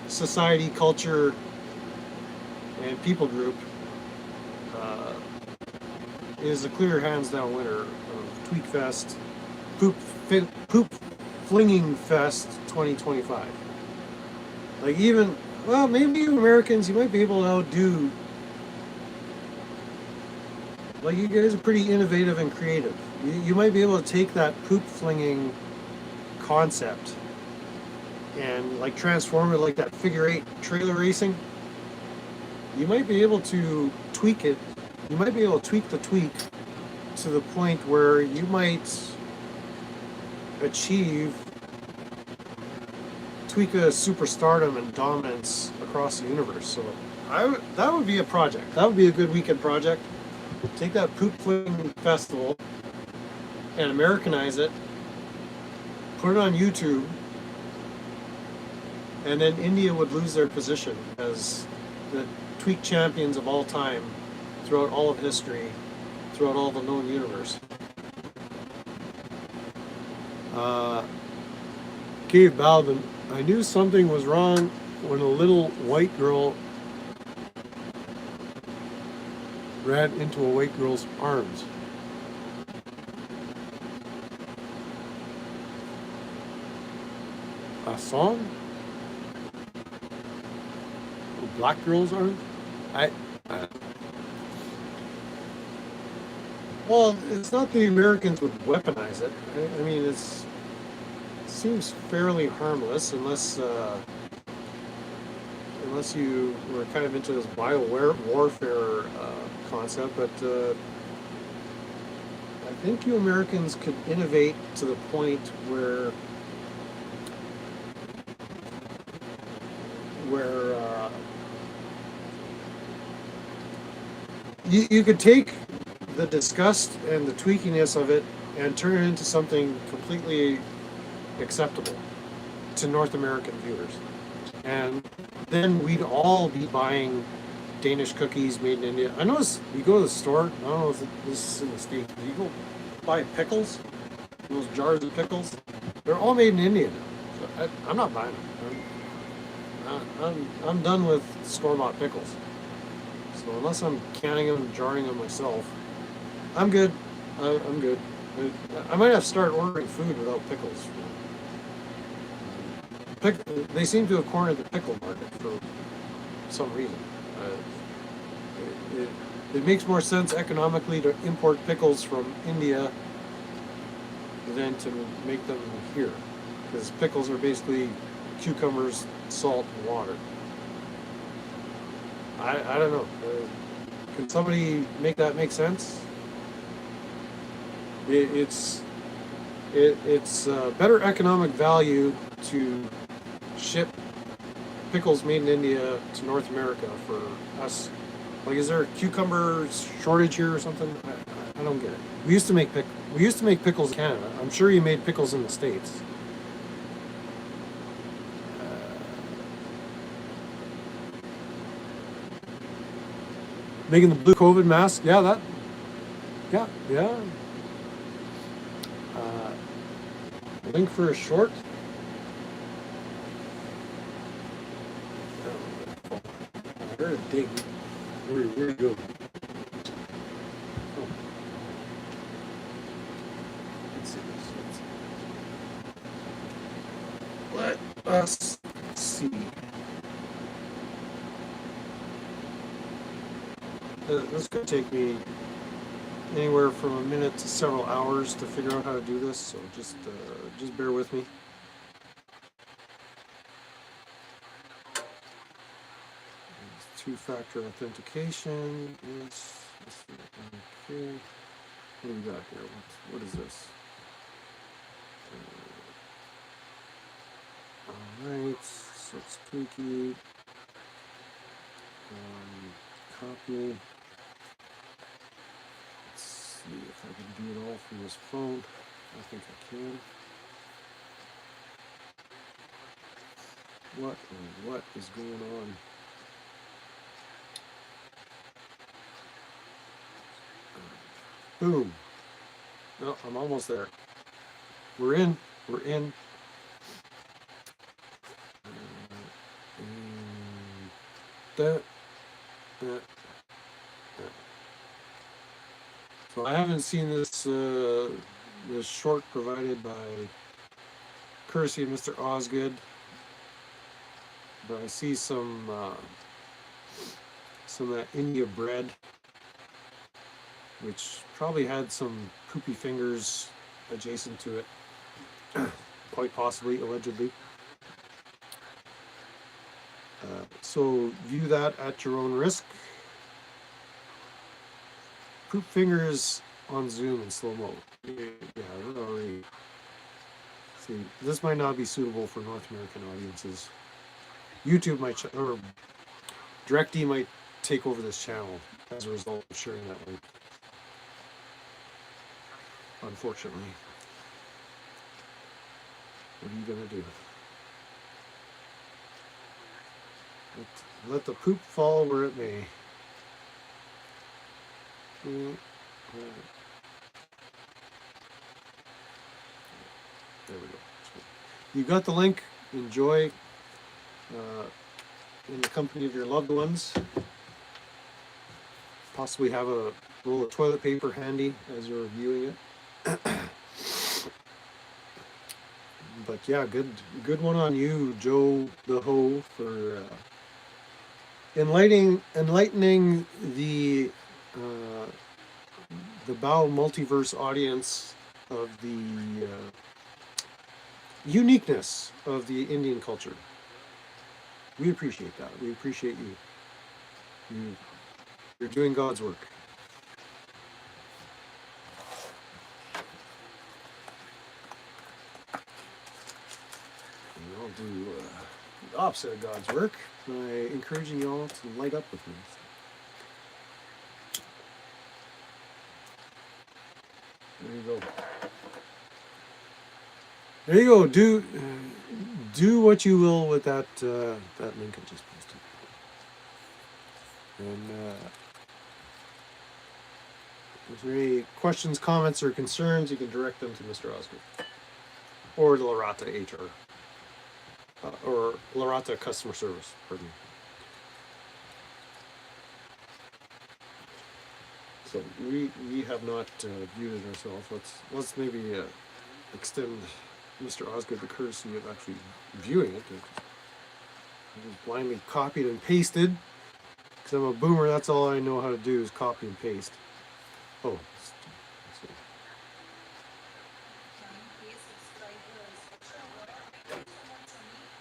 society, culture, and people group, is a clear hands-down winner of Tweak Fest, Poop Flinging Fest 2025. Like even, well, maybe you Americans, you might be able to outdo. Like you guys are pretty innovative and creative. You might be able to take that poop flinging concept and like transform it like that figure 8 trailer racing. You might be able to tweak it. You might be able to tweak the tweak to the point where you might achieve Tweaka superstardom and dominance across the universe. So that would be a project. That would be a good weekend project. Take that poop flinging festival and Americanize it, put it on YouTube, and then India would lose their position as the tweak champions of all time throughout all of history, throughout all the known universe. Cave Balvin, I knew something was wrong when a little white girl ran into a white girl's arms. A song? A black girl's arms? Well, it's not the Americans would weaponize it. I mean, it seems fairly harmless unless unless you were kind of into this warfare concept, but I think you Americans could innovate to the point where you could take the disgust and the tweakiness of it and turn it into something completely acceptable to North American viewers. And then we'd all be buying Danish cookies made in India. I notice you go to the store, I don't know if this is in the States, you go buy pickles, those jars of pickles, they're all made in India now. So I'm not buying them. I'm done with store-bought pickles. So unless I'm canning them and jarring them myself, I'm good. I'm good. I might have to start ordering food without pickles. They seem to have cornered the pickle market for some reason. It makes more sense economically to import pickles from India than to make them here, because pickles are basically cucumbers, salt, and water. I don't know. Can somebody make that make sense? It's better economic value to ship pickles made in India to North America for us. Like, is there a cucumber shortage here or something? I don't get it. We used to make pickles in Canada. I'm sure you made pickles in the States. Making the blue COVID mask, yeah. Link for a short. I heard a ding. Where'd it go? Oh. Let's see this. Let us see. This is going to take me anywhere from a minute to several hours to figure out how to do this, so just bear with me. Two-factor authentication is okay. What do we got here? What is this? All right, so it's Tweakout. Copy. Let's see if I can do it all from this phone. I think I can. What is going on? Boom. No, I'm almost there. We're in. That. So I haven't seen this short provided by courtesy of Mr. Osgood, but I see some of that India bread, which probably had some poopy fingers adjacent to it, quite possibly, allegedly. So view that at your own risk. Poop fingers on Zoom in slow-mo. Yeah, already. See, this might not be suitable for North American audiences. YouTube might, or DirectD might take over this channel as a result of sharing that link. Unfortunately. What are you gonna do? Let the poop fall where it may. There we go. You got the link. Enjoy in the company of your loved ones. Possibly have a roll of toilet paper handy as you're reviewing it. But yeah, good one on you, Joe the Ho, for enlightening the Bao multiverse audience of the uniqueness of the Indian culture. We appreciate that. We appreciate you. You're doing God's work. And I'll do the opposite of God's work by encouraging y'all to light up with me. There you go. There you go. Do what you will with that that link I just posted. And if there are any questions, comments, or concerns, you can direct them to Mr. Osgood or to Larata HR or Larata Customer Service. Pardon me. So we have not viewed it ourselves. Let's maybe extend Mr. Osgood the courtesy of actually viewing it. I just blindly copied and pasted because I'm a boomer. That's all I know how to do is copy and paste. Oh, let's see.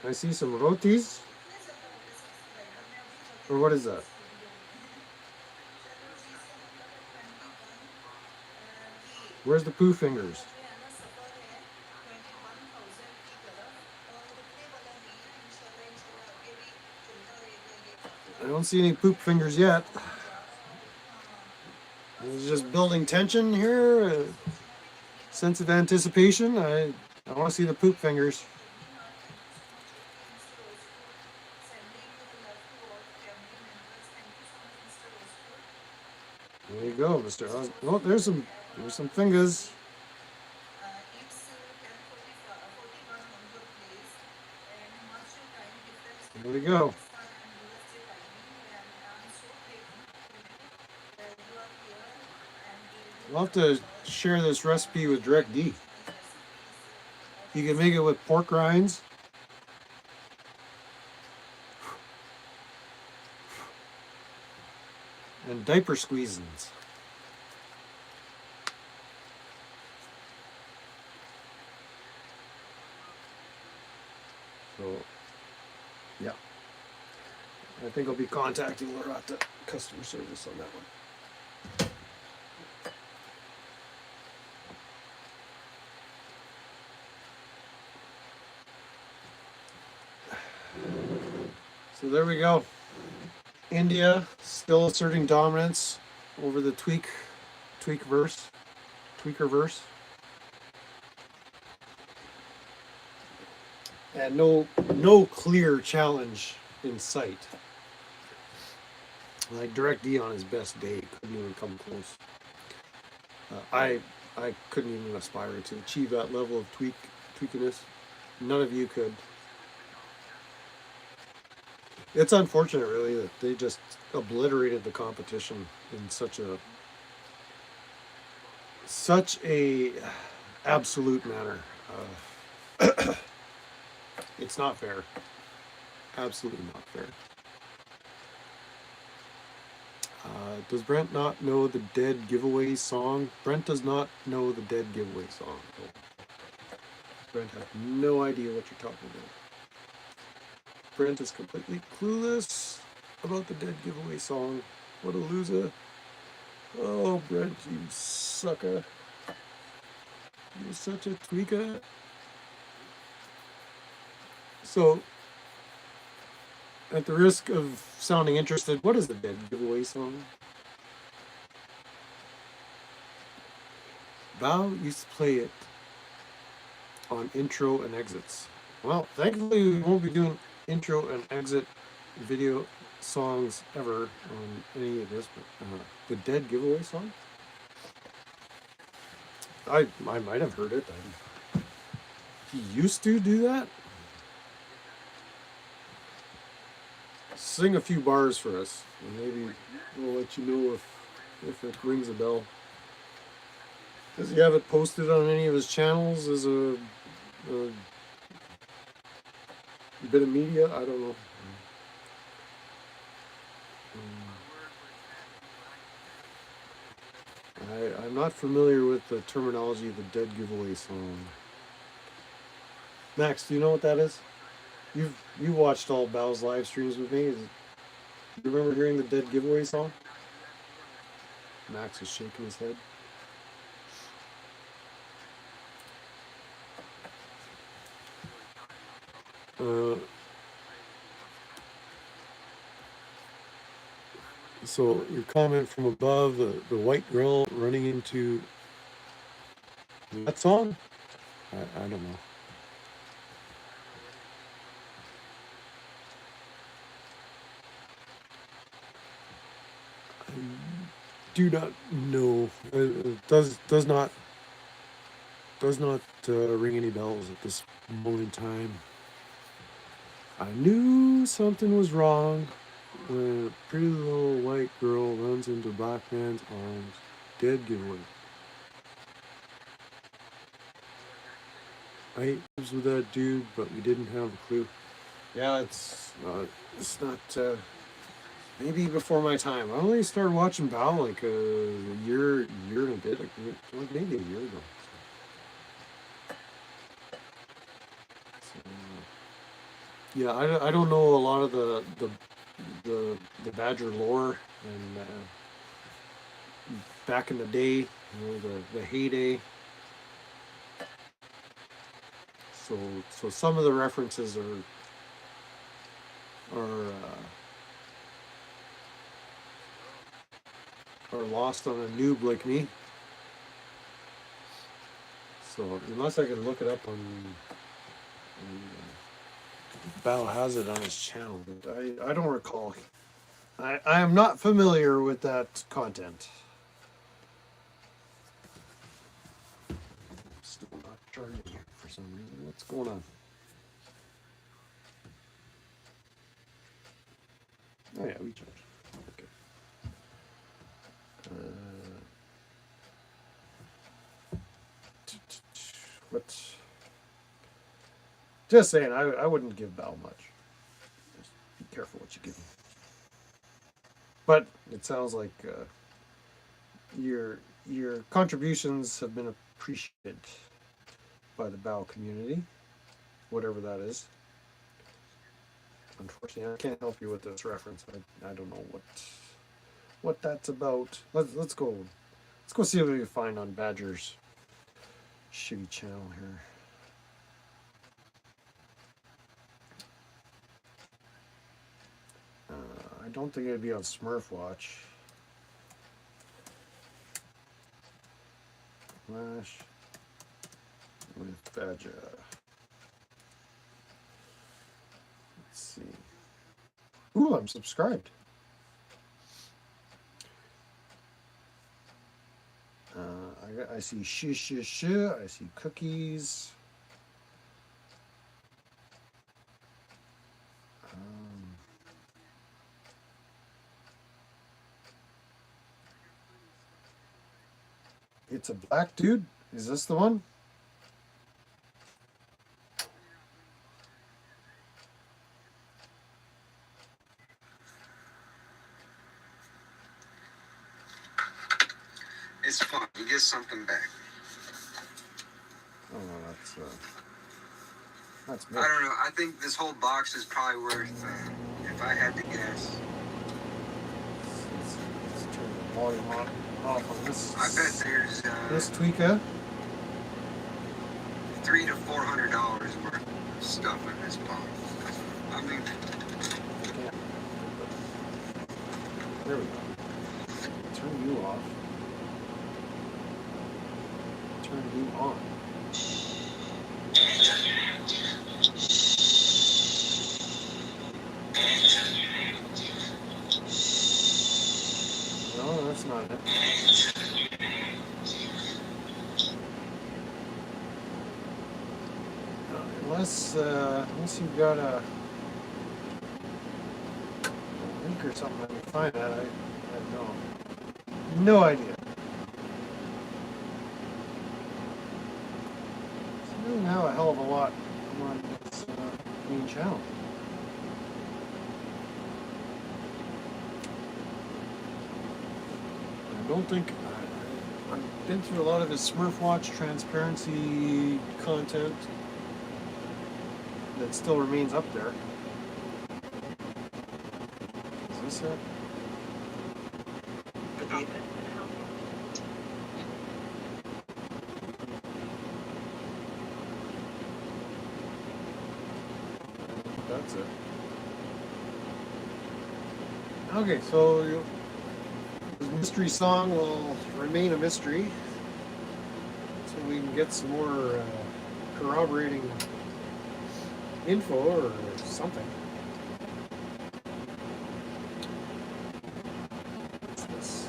I see some rotis. Or what is that? Where's the poo fingers? I don't see any poop fingers yet. It's just building tension here, sense of anticipation. I want to see the poop fingers. There you go, Mr. Os. Oh, there's some fingers. There we go. I'll have to share this recipe with Direct D. You can make it with pork rinds. And diaper squeezins. So, yeah. I think I'll be contacting Larata customer service on that one. So there we go. India still asserting dominance over the tweakerverse. And no clear challenge in sight. Like Direct D on his best day couldn't even come close. I couldn't even aspire to achieve that level of tweakiness. None of you could. It's unfortunate, really, that they just obliterated the competition in such a absolute manner. It's not fair. Absolutely not fair. Does Brent not know the Dead Giveaway song? Brent does not know the Dead Giveaway song. No. Brent has no idea what you're talking about. Brent is completely clueless about the Dead Giveaway song. What a loser. Oh, Brent, you sucker. You're such a tweaker. So, at the risk of sounding interested, what is the Dead Giveaway song? Val used to play it on intro and exits. Well, thankfully we won't be doing intro and exit video songs ever on any of this, but the Dead Giveaway song? I might have heard it. He used to do that? Sing a few bars for us, and maybe we'll let you know if it rings a bell. Does he have it posted on any of his channels as a bit of media? I don't know. I'm not familiar with the terminology of the Dead Giveaway song. Max, do you know what that is? you've watched all Bal's live streams with me. You remember hearing the Dead Giveaway song? Max is shaking his head. So your comment from above, the white girl running into that song? I don't know. I do not know. It does not ring any bells at this moment in time. I knew something was wrong when a pretty little white girl runs into black man's arms. Dead giveaway. I was with that dude, but we didn't have a clue. Yeah, it's not. Maybe before my time. I only started watching Bal like a year and a bit, like maybe a year ago. So, yeah, I don't know a lot of the Badger lore and back in the day, the heyday. So some of the references are lost on a noob like me. So unless I can look it up on Bal has it on his channel, but I don't recall. I am not familiar with that content. Still not charging for some reason. What's going on? Oh yeah, we charge. Okay. What? Just saying, I wouldn't give Bal much. Just be careful what you give him. But it sounds like your contributions have been appreciated by the Bal community, whatever that is. Unfortunately, I can't help you with this reference. I don't know what that's about. Let's go see what we can find on Badger's shitty channel here. I don't think it'd be on Smurf Watch. Flash with Badger. Let's see. Ooh, I'm subscribed. I see I see cookies. It's a black dude? Is this the one? It's fun. You get something back. Oh, that's me. I don't know. I think this whole box is probably worth, if I had to guess. Let's turn the volume off on this. I bet there's this Tweakout. $300 to $400 worth of stuff in this box. I mean, Yeah. There we go. Turn you off. Turn you on. No, that's not it. Unless you've got a link or something I can find that, I have no idea. It's really now a hell of a lot on this main channel. I don't think I've been through a lot of his Smurf Watch transparency content. that still remains up there. Is this it? That's it. Okay, so the mystery song will remain a mystery until we can get some more corroborating info or something. What's this?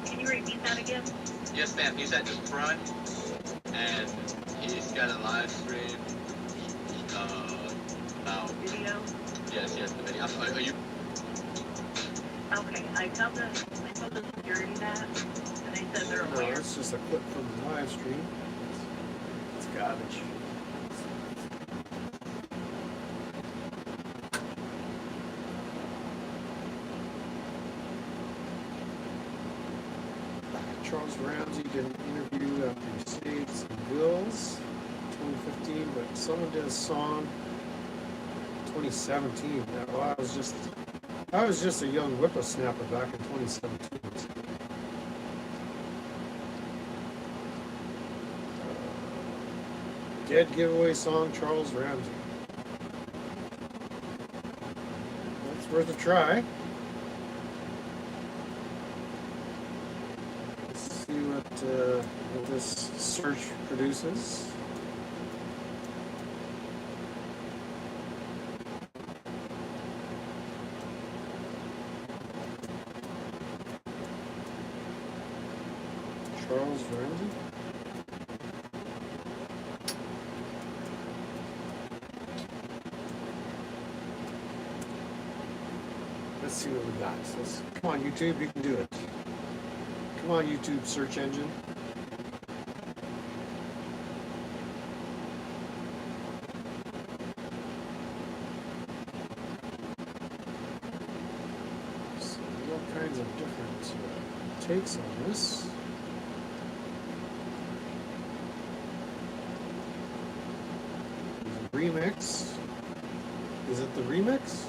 Can you repeat that again? Yes, ma'am. He's at the front, and he's got a live stream. About Video? yes, the video. Are you? Okay, I told the security that, and they said they're No, aware. it's just a clip from the live stream. It's garbage. Charles Ramsey did an interview after States and Bills 2015, but someone did a song 2017. Well, I was just a young whippersnapper back in 2017. Dead giveaway song, Charles Ramsey. That's worth a try. Let's see what this search produces. Charles Ramsey. Let's see what we got. Come on, YouTube, you can do it. Come on, YouTube search engine. So there's all kinds of different takes on this. There's a remix. Is it the remix?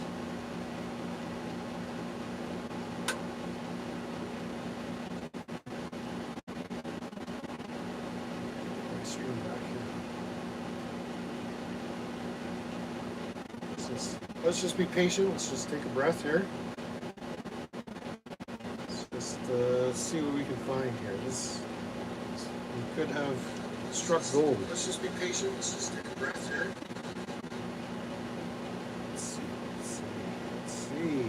Let's just be patient. Let's just take a breath here. Let's just see what we can find here. We could have struck gold. Let's just be patient. Let's just take a breath here. Let's see.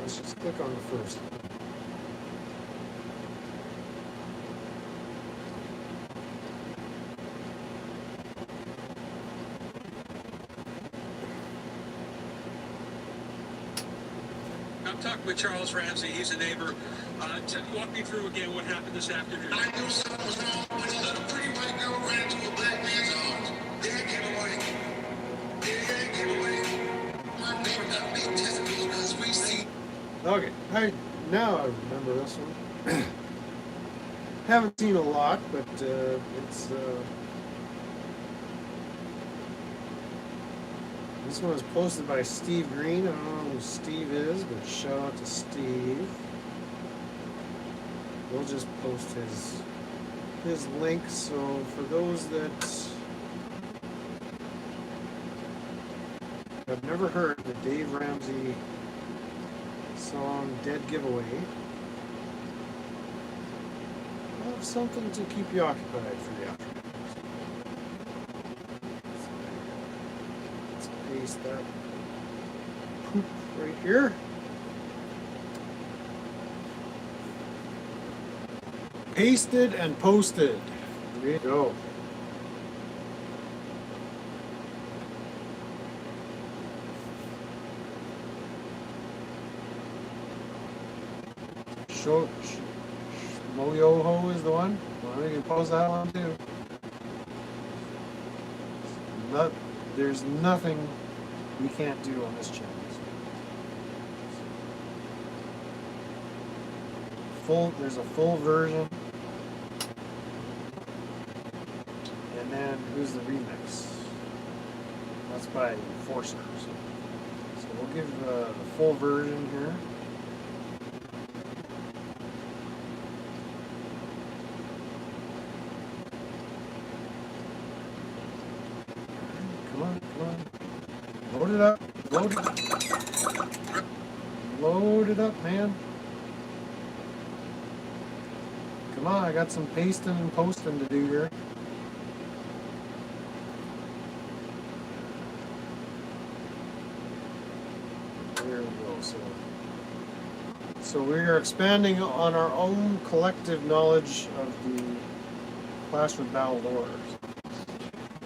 Let's just click on the first. I'm talking with Charles Ramsey. He's a neighbor. Walk me through again what happened this afternoon. I knew something was wrong when a little pretty white girl ran into a black man's arms. Dad came away. Dad came away. My neighbor got big testicles because we see. Okay, now I remember this one. Haven't seen a lot, but it's this one was posted by Steve Green. I don't know who Steve is, but shout out to Steve. We'll just post his link. So for those that have never heard the Dave Ramsey song Dead Giveaway, I'll have something to keep you occupied for the afternoon. Let's paste that poop right here. Pasted and posted. There you go. Moyoho is the one. Well, you can post that one too. There's nothing we can't do on this channel. There's a full version, and then who's the remix? That's by Forcer. So we'll give the full version here. Come on. Load it up. Load it up, man. Come on, I got some pasting and posting to do here. There we go. So we are expanding on our own collective knowledge of the Clash with Battle lore,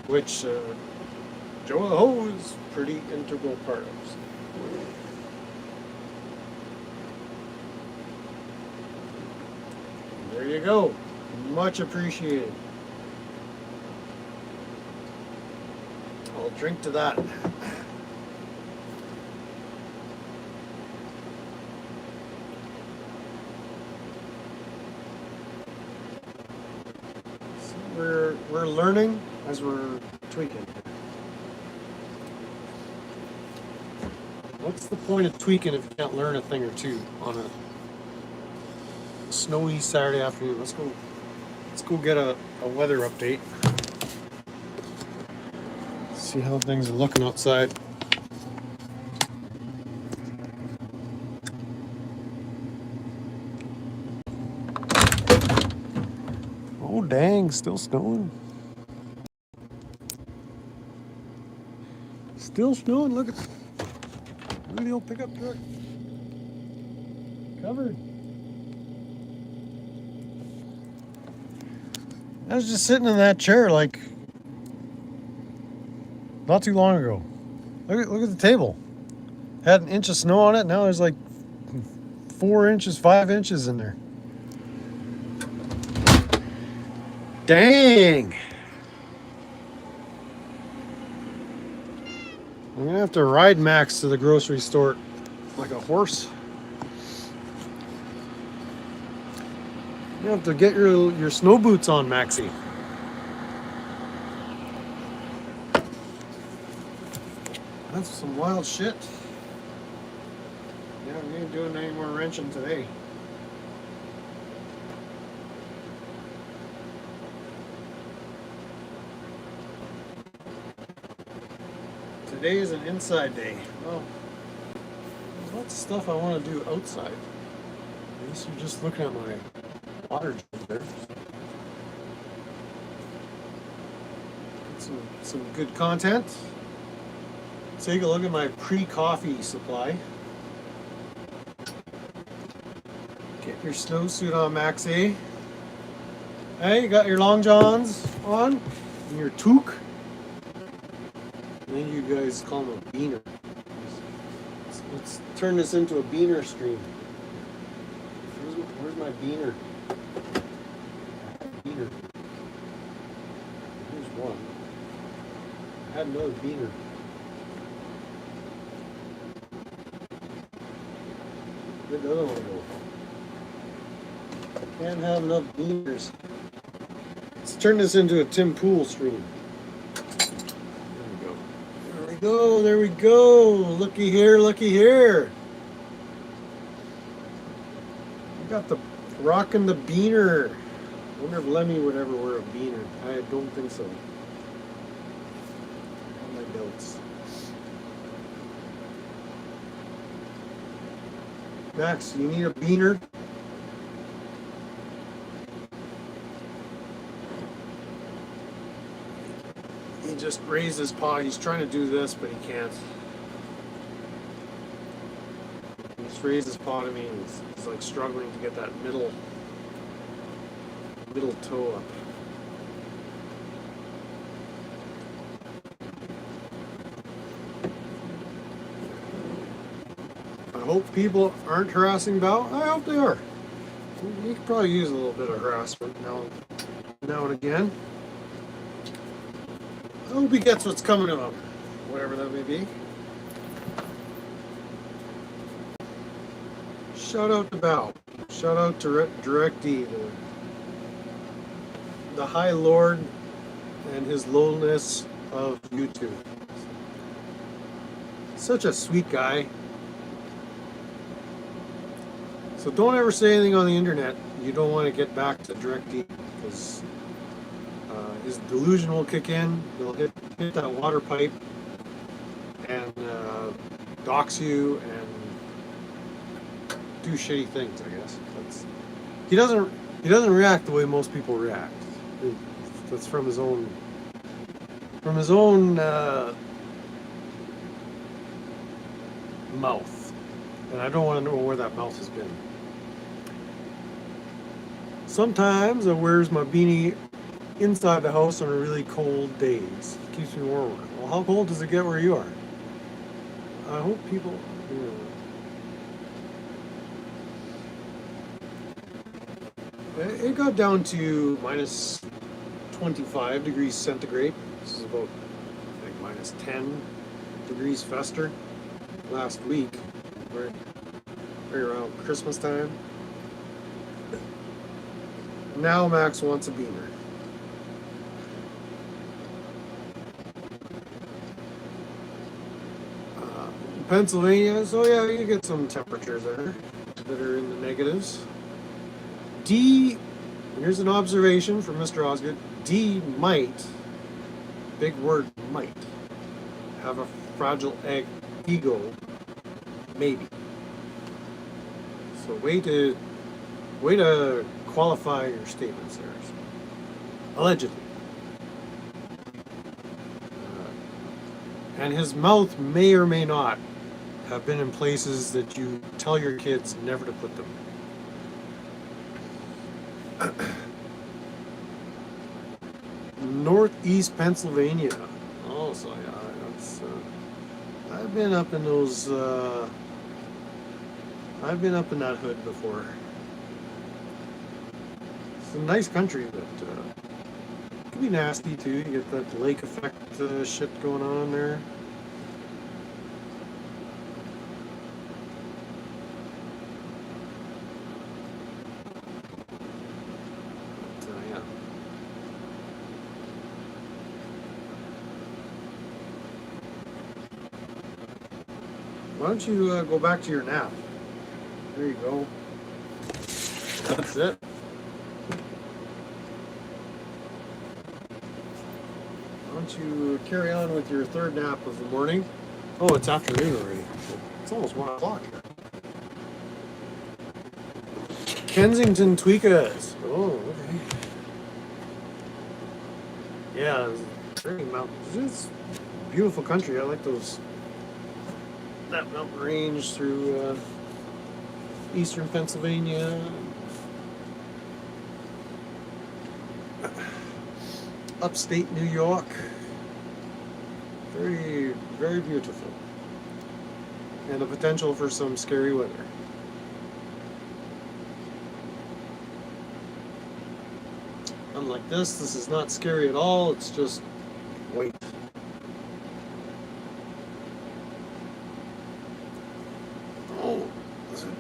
which Joe Ho is a pretty integral part of. There you go. Much appreciated. I'll drink to that. So we're learning as we're tweaking. What's the point of tweaking if you can't learn a thing or two on a snowy Saturday afternoon? Let's go get a weather update. See how things are looking outside. Oh dang, still snowing. Still snowing, look at the old pickup truck. Covered. I was just sitting in that chair like not too long ago. Look at the table. Had an inch of snow on it. Now there's like 4 inches, 5 inches in there. Dang. I'm gonna have to ride Max to the grocery store like a horse. You have to get your snow boots on, Maxie. That's some wild shit. Yeah, we ain't doing any more wrenching today. Today is an inside day. Well, there's lots of stuff I want to do outside. I guess you're just looking at my water jug there. Some good content. Take a look at my pre-coffee supply. Get your snowsuit on, Maxie. Hey, you got your long johns on and your toque. I think you guys call them a beaner. Let's turn this into a beaner stream. Where's my beaner? Beaner. Here's one. I had another beaner. Where'd the other one go? Can't have enough beaners. Let's turn this into a Tim Pool stream. There we go. Looky here, looky here. We got the rocking the beaner. I wonder if Lemmy would ever wear a beaner. I don't think so. My notes. Max, you need a beaner? He just raised his paw. He's trying to do this, but he can't. He just raised his paw to me, and he's like struggling to get that middle toe up. I hope people aren't harassing Val. I hope they are. We could probably use a little bit of harassment now and again. I hope he gets what's coming to him, whatever that may be. Shout out to Bao. Shout out to Direct D, the High Lord and his lowness of YouTube. Such a sweet guy. So don't ever say anything on the internet you don't want to get back to Direct D, because his delusion will kick in. He'll hit that water pipe and dox you and do shitty things. I guess he doesn't react the way most people react. That's from his own mouth, and I don't want to know where that mouth has been. Sometimes I wears my beanie inside the house on really cold days. It keeps me warmer. Well, how cold does it get where you are? I hope people, it got down to minus 25 degrees centigrade. This is about, I think, minus 10 degrees fester last week, right around Christmas time. Now Max wants a beamer. Pennsylvania, so yeah, you get some temperatures there that are in the negatives. D, here's an observation from Mr. Osgood. D might, big word might, have a fragile ego, maybe. So way to qualify your statements there. Allegedly. And his mouth may or may not have been in places that you tell your kids never to put them. Northeast Pennsylvania. Oh, so yeah, that's. I've been up in those. I've been up in that hood before. It's a nice country, but it can be nasty too. You get that lake effect shit going on there. Why don't you go back to your nap? There you go. That's it. Why don't you carry on with your third nap of the morning? Oh, it's afternoon already. It's almost 1 o'clock here. Kensington Tweakout. Oh, okay. Yeah, very mountains. It's beautiful country. I like those. That mountain range through eastern Pennsylvania, upstate New York. Very, very beautiful, and the potential for some scary weather. Unlike this is not scary at all. It's just wait.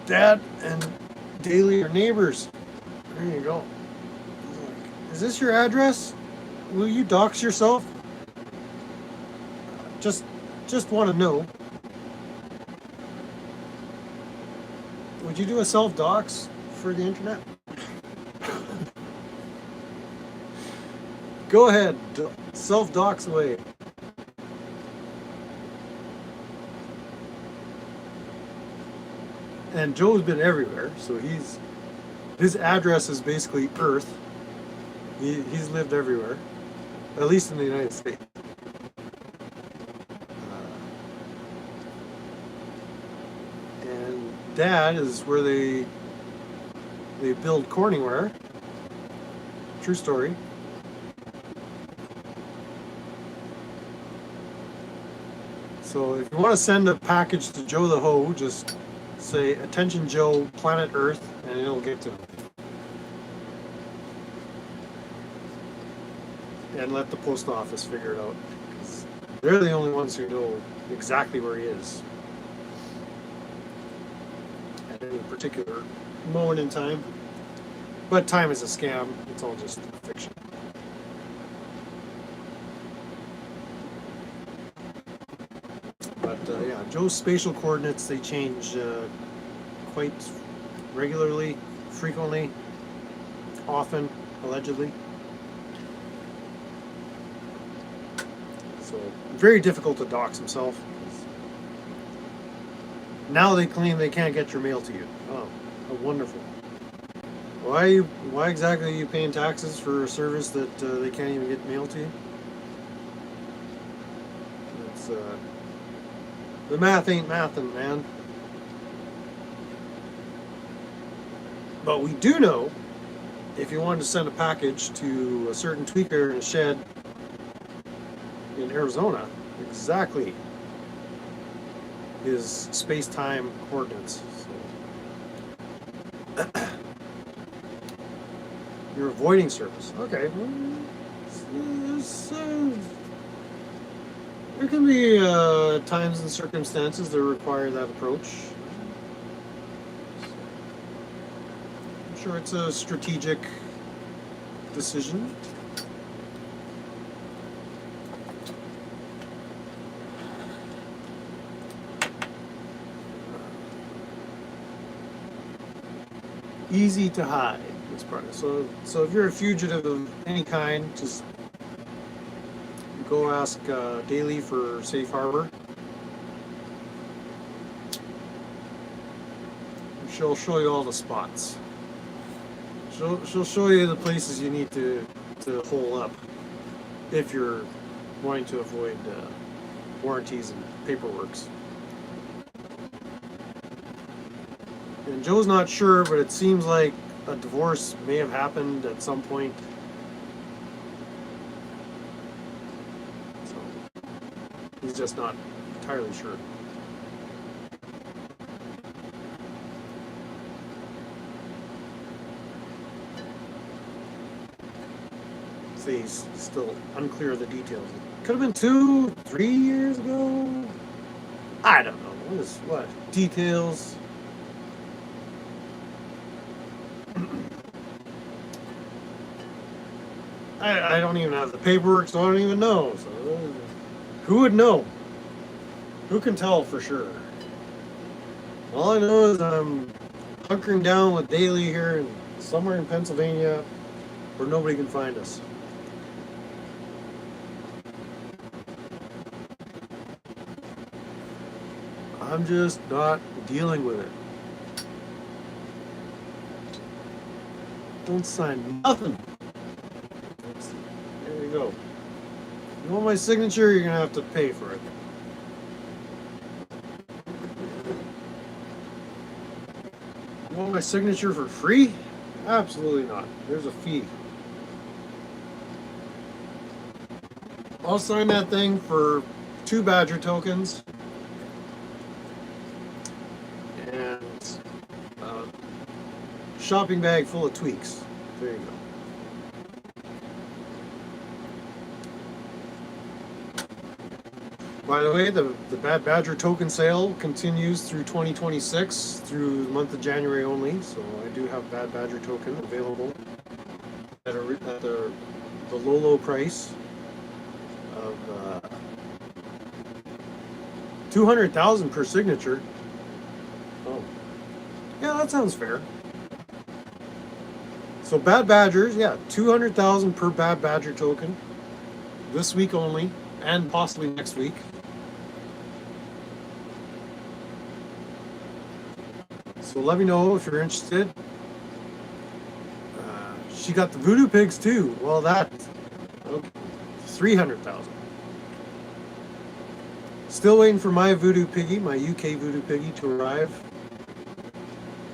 Dad and Daly are neighbors. There you go. Is this your address? Will you dox yourself? Just want to know. Would you do a self-dox for the internet? Go ahead, self-dox away. And Joe's been everywhere, so his address is basically Earth. He's lived everywhere, at least in the United States. And Dad is where they build Corningware. True story. So if you want to send a package to Joe the Ho, just say, "Attention Joe, Planet Earth," and it'll get to him. And let the post office figure it out. They're the only ones who know exactly where he is at any particular moment in time. But time is a scam. It's all just fiction. But yeah, Joe's spatial coordinates, they change quite regularly, frequently, often, allegedly. So very difficult to dox himself. Now they claim they can't get your mail to you. Oh, how wonderful. Why exactly are you paying taxes for a service that they can't even get mail to you? It's the math ain't mathin', man. But we do know, if you wanted to send a package to a certain tweaker in a shed in Arizona, exactly his space-time coordinates. So. You're avoiding service. Okay. There can be times and circumstances that require that approach. I'm sure it's a strategic decision. Easy to hide. This part. So if you're a fugitive of any kind, just go ask Daly for safe harbor. She'll show you all the spots. She'll show you the places you need to hole up if you're wanting to avoid warranties and paperworks. And Joe's not sure, but it seems like a divorce may have happened at some point. So he's just not entirely sure. See, he's still unclear of the details. Could have been 2-3 years ago. I don't know. What details? I don't even have the paperwork, so I don't even know. So, who would know? Who can tell for sure? All I know is I'm hunkering down with Daly here somewhere in Pennsylvania where nobody can find us. I'm just not dealing with it. Don't sign nothing. There you go. You want my signature, you're gonna have to pay for it. You want my signature for free? Absolutely not. There's a fee. I'll sign that thing for 2 Badger tokens and a shopping bag full of tweaks. There you go. By the way, the Bad Badger token sale continues through 2026, through the month of January only. So I do have Bad Badger token available at the low price of 200,000 per signature. Oh, yeah, that sounds fair. So Bad Badgers, yeah, 200,000 per Bad Badger token this week only, and possibly next week. So let me know if you're interested. She got the Voodoo Pigs too. Well, that's okay. 300,000. Still waiting for my Voodoo Piggy, my UK Voodoo Piggy, to arrive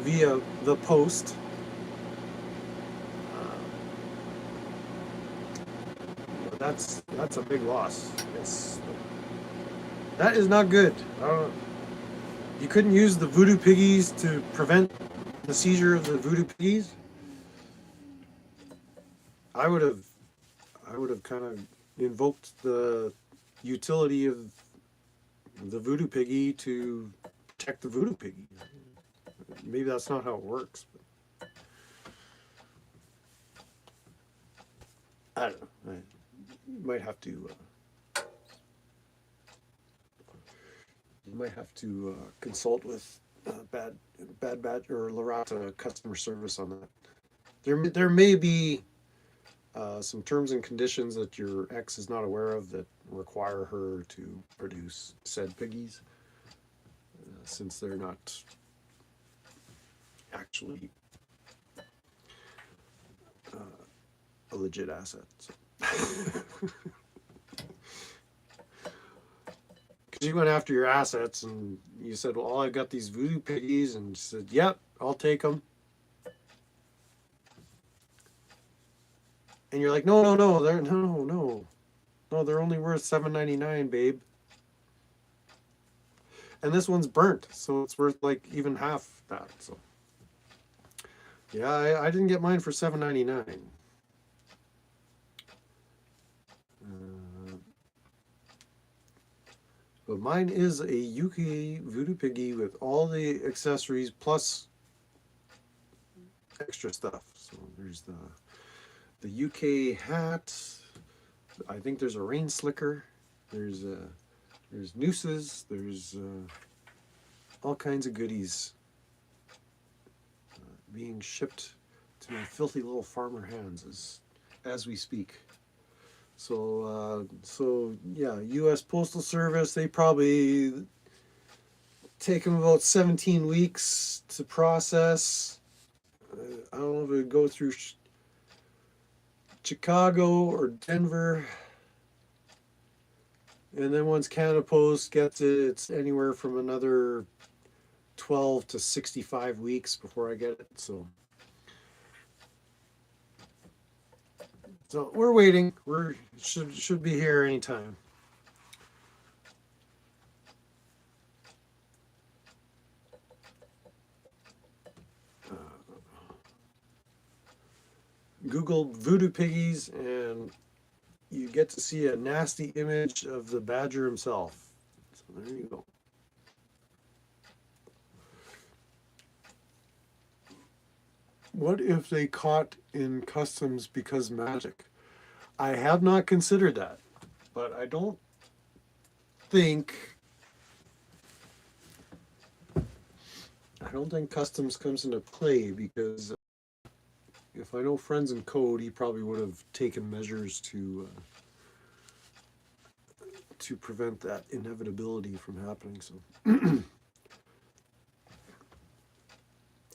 via the post. That's a big loss. That is not good. You couldn't use the Voodoo Piggies to prevent the seizure of the Voodoo Piggies? I would have kind of invoked the utility of the voodoo piggy to protect the voodoo piggy. Maybe that's not how it works. But I don't know. You might have to. You might have to consult with Bad Badge or Lorata customer service on that. There may be some terms and conditions that your ex is not aware of that require her to produce said piggies, since they're not actually a legit asset. So. Because you went after your assets and you said, well, I got these voodoo piggies, and she said, yep, I'll take them. And you're like, no, they're only worth $7.99, babe. And this one's burnt, so it's worth like even half that. So yeah, I didn't get mine for $7.99. But mine is a UK voodoo piggy with all the accessories plus extra stuff. So there's the UK hat. I think there's a rain slicker. There's nooses. There's all kinds of goodies being shipped to my filthy little farmer hands as we speak. So yeah, U.S. Postal Service, they probably take them about 17 weeks to process. I don't know if it would go through Chicago or Denver. And then once Canada Post gets it, it's anywhere from another 12 to 65 weeks before I get it. So we're waiting. Should be here anytime. Google voodoo piggies and you get to see a nasty image of the badger himself. So there you go. What if they caught in customs because magic? I have not considered that, but I don't think customs comes into play, because if I know Friends in Code, he probably would have taken measures to prevent that inevitability from happening. So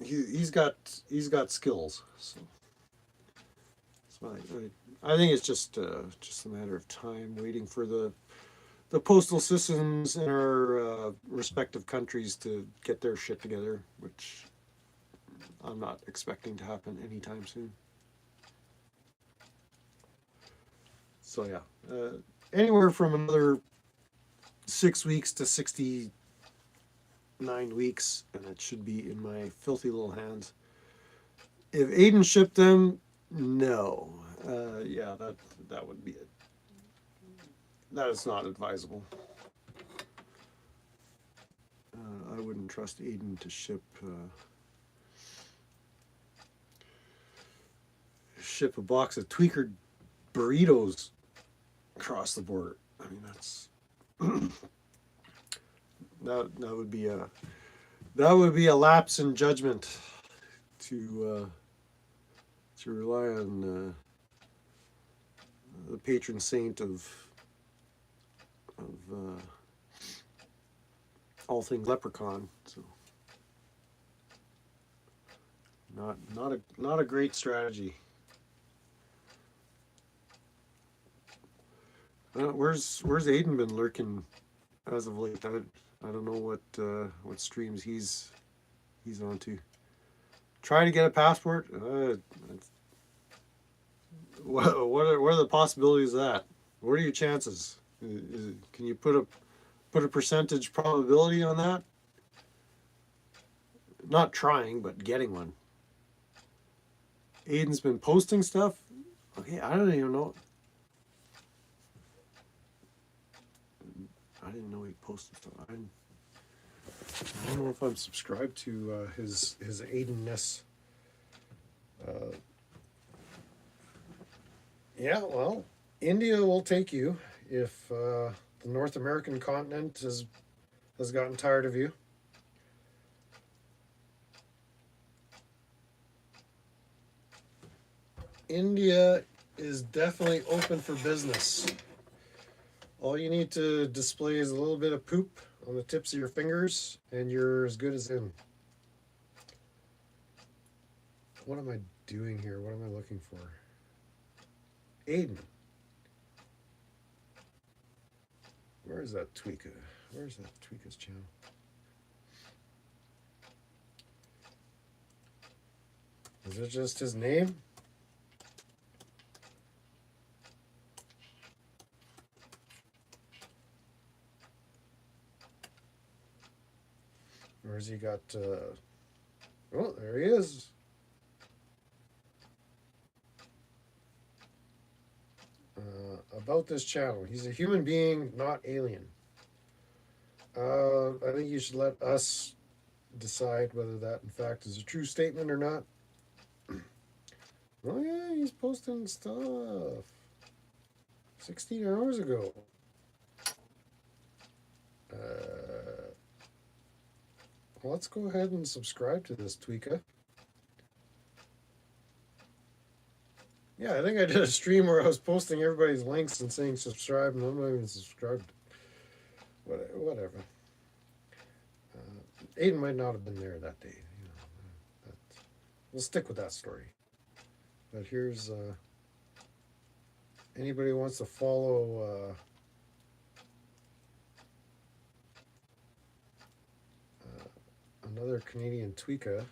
he's got skills. So I think it's just a matter of time, waiting for the postal systems in our respective countries to get their shit together, which I'm not expecting to happen anytime soon. So yeah, anywhere from another 6 weeks to 69 weeks, and it should be in my filthy little hands. If Aiden shipped them, no. Yeah, that would be it. That is not advisable. I wouldn't trust Aiden to ship a box of tweaker burritos across the border. I mean, that's that would be a lapse in judgment to rely on the patron saint of all things leprechaun. So not a great strategy. Where's Aiden been lurking as of late? I don't know what streams he's onto. Try to get a passport. What are the possibilities of that? What are your chances? Can you put a percentage probability on that? Not trying, but getting one. Aiden's been posting stuff. Okay, I don't even know. didn't know he posted something. I don't know if I'm subscribed to his Aiden-ness. Yeah, well, India will take you if the North American continent has gotten tired of you. India is definitely open for business. All you need to display is a little bit of poop on the tips of your fingers, and you're as good as in. What am I doing here? What am I looking for? Aiden. Where is that Tweaka? Where is that Tweaka's channel? Is it just his name? Or has he got, oh, there he is. About this channel. He's a human being, not alien. I think you should let us decide whether that, in fact, is a true statement or not. Oh, yeah, he's posting stuff. 16 hours ago. Well, let's go ahead and subscribe to this Tweaka. Yeah, I think I did a stream where I was posting everybody's links and saying subscribe, and I'm not even subscribed. Whatever. Aiden might not have been there that day. You know, we'll stick with that story. But here's anybody who wants to follow another Canadian Tweaka.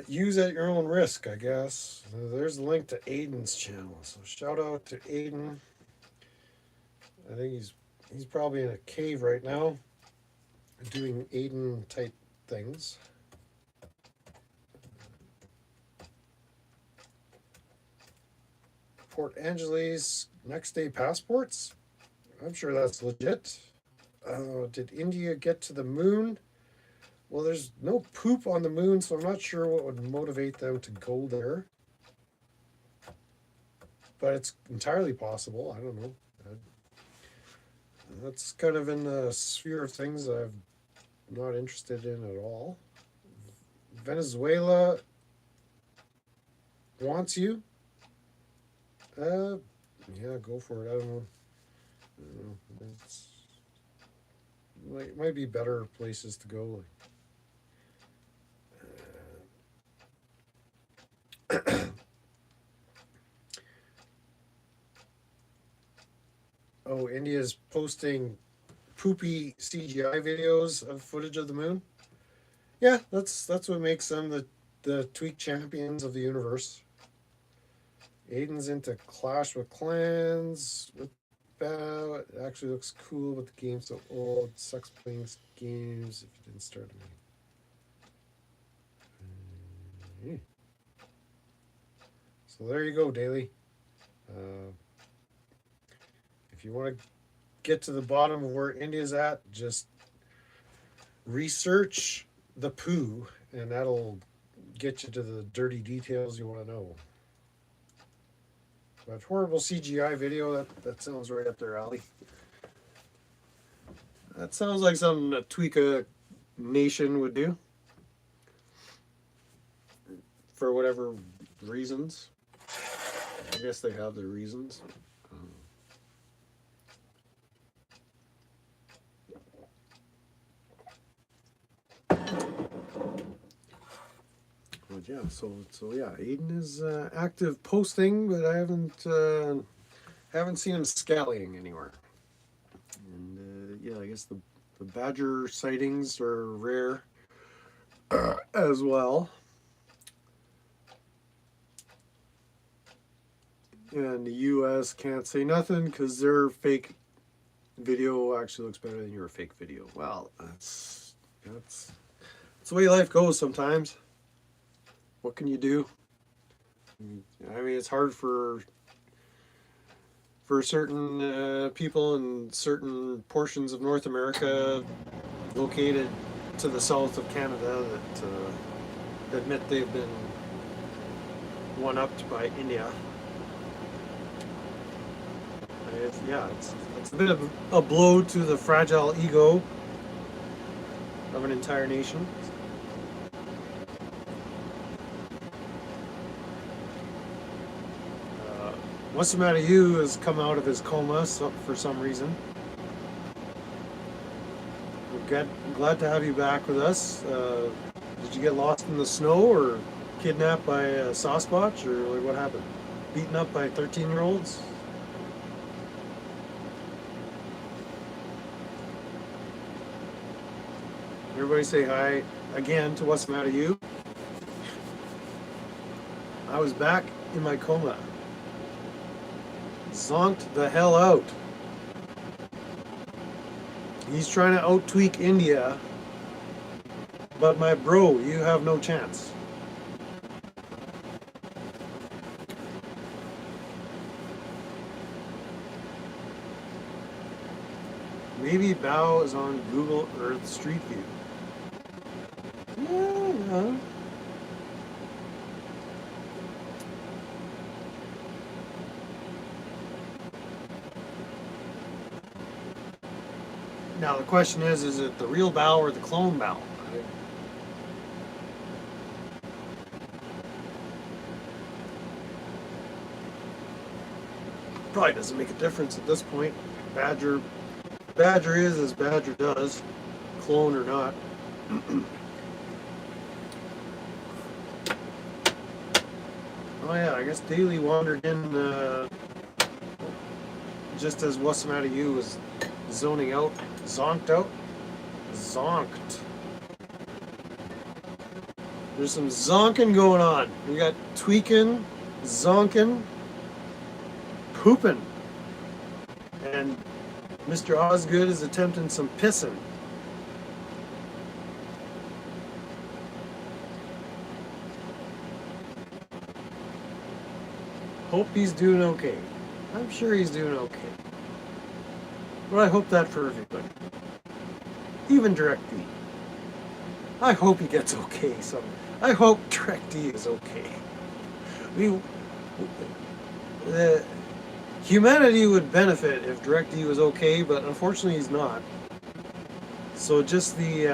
Use at your own risk, I guess. There's the link to Aiden's channel. So shout out to Aiden. I think he's probably in a cave right now doing Aiden type things. Port Angeles next day passports. I'm sure that's legit. Did India get to the moon? Well, there's no poop on the moon, so I'm not sure what would motivate them to go there. But it's entirely possible. I don't know. That's kind of in the sphere of things I'm not interested in at all. Venezuela wants you. Yeah, go for it. I don't know. It's like, might be better places to go. Oh, India's posting poopy CGI videos of footage of the moon. Yeah, that's what makes them the tweak champions of the universe. Aiden's into Clash with Clans with Bow. It actually looks cool, but the game's so old. It sucks playing games if you didn't start it. So there you go, Daily. If you want to get to the bottom of where India's at, just research the poo, and that'll get you to the dirty details you want to know. But horrible CGI video, that sounds right up their alley. That sounds like something a Tweaka Nation would do. For whatever reasons. I guess they have their reasons. But yeah, so yeah, Aiden is active posting, but I haven't seen him scallying anywhere. And yeah, I guess the badger sightings are rare as well. And the US can't say nothing because their fake video actually looks better than your fake video. Well, that's the way life goes sometimes. What can you do? I mean, it's hard for certain people in certain portions of North America located to the south of Canada that admit they've been one-upped by India. It's a bit of a blow to the fragile ego of an entire nation. What's the matter? You has come out of his coma for some reason. We're glad to have you back with us. Did you get lost in the snow or kidnapped by a Sasquatch, or what happened? Beaten up by 13-year-olds? Everybody say hi again to What's the Matter You. I was back in my coma. Zonked the hell out. He's trying to out-tweak India, but my bro, you have no chance. Maybe Bao is on Google Earth Street View. Yeah. Now the question is it the real Bao or the clone Bao? Probably doesn't make a difference at this point. Badger is as Badger does, clone or not. Oh yeah, I guess Daly wandered in just as What's the Matter You was zoning out, zonked out, zonked. There's some zonking going on. We got tweaking, zonking, pooping, and Mr. Osgood is attempting some pissing. Hope he's doing okay. I'm sure he's doing okay. But I hope that for everybody. Even DirectD. I hope he gets okay. I hope DirectD is okay. Humanity would benefit if DirectD was okay, but unfortunately he's not. So just the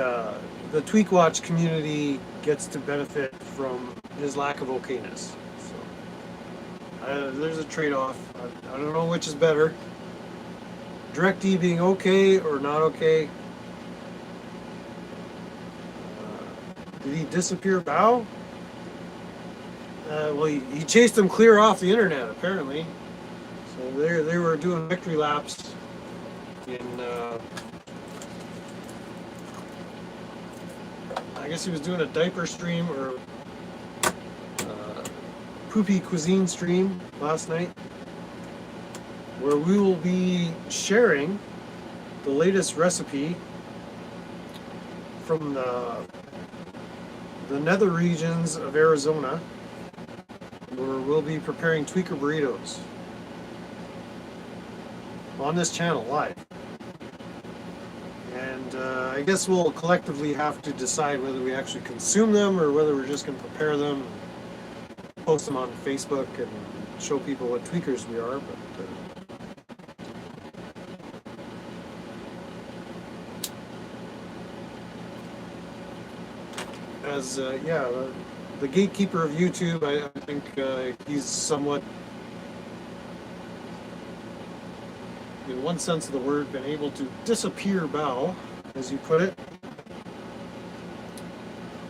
Tweakwatch community gets to benefit from his lack of okayness. So there's a trade-off. I don't know which is better. DirectD being okay or not okay. Did he disappear Bao? Well, he chased him clear off the internet, apparently. So they were doing victory laps in, I guess he was doing a diaper stream or poopy cuisine stream last night, where we will be sharing the latest recipe from the nether regions of Arizona, where we'll be preparing tweaker burritos on this channel live. And I guess we'll collectively have to decide whether we actually consume them or whether we're just going to prepare them, post them on Facebook, and show people what tweakers we are. But as the gatekeeper of YouTube, I think he's somewhat, in one sense of the word, been able to disappear Bao, as you put it.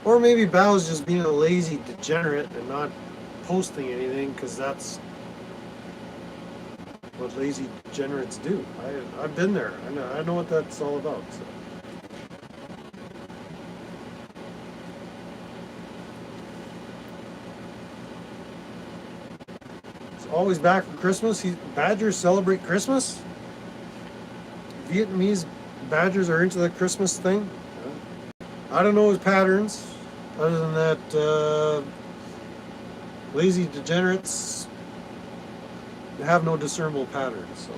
Or maybe Bao's just being a lazy degenerate and not posting anything, because that's what lazy degenerates do. I've been there. I know what that's all about. So. It's always back for Christmas. Badgers celebrate Christmas? Vietnamese badgers are into the Christmas thing. I don't know his patterns, other than that lazy degenerates have no discernible patterns. So,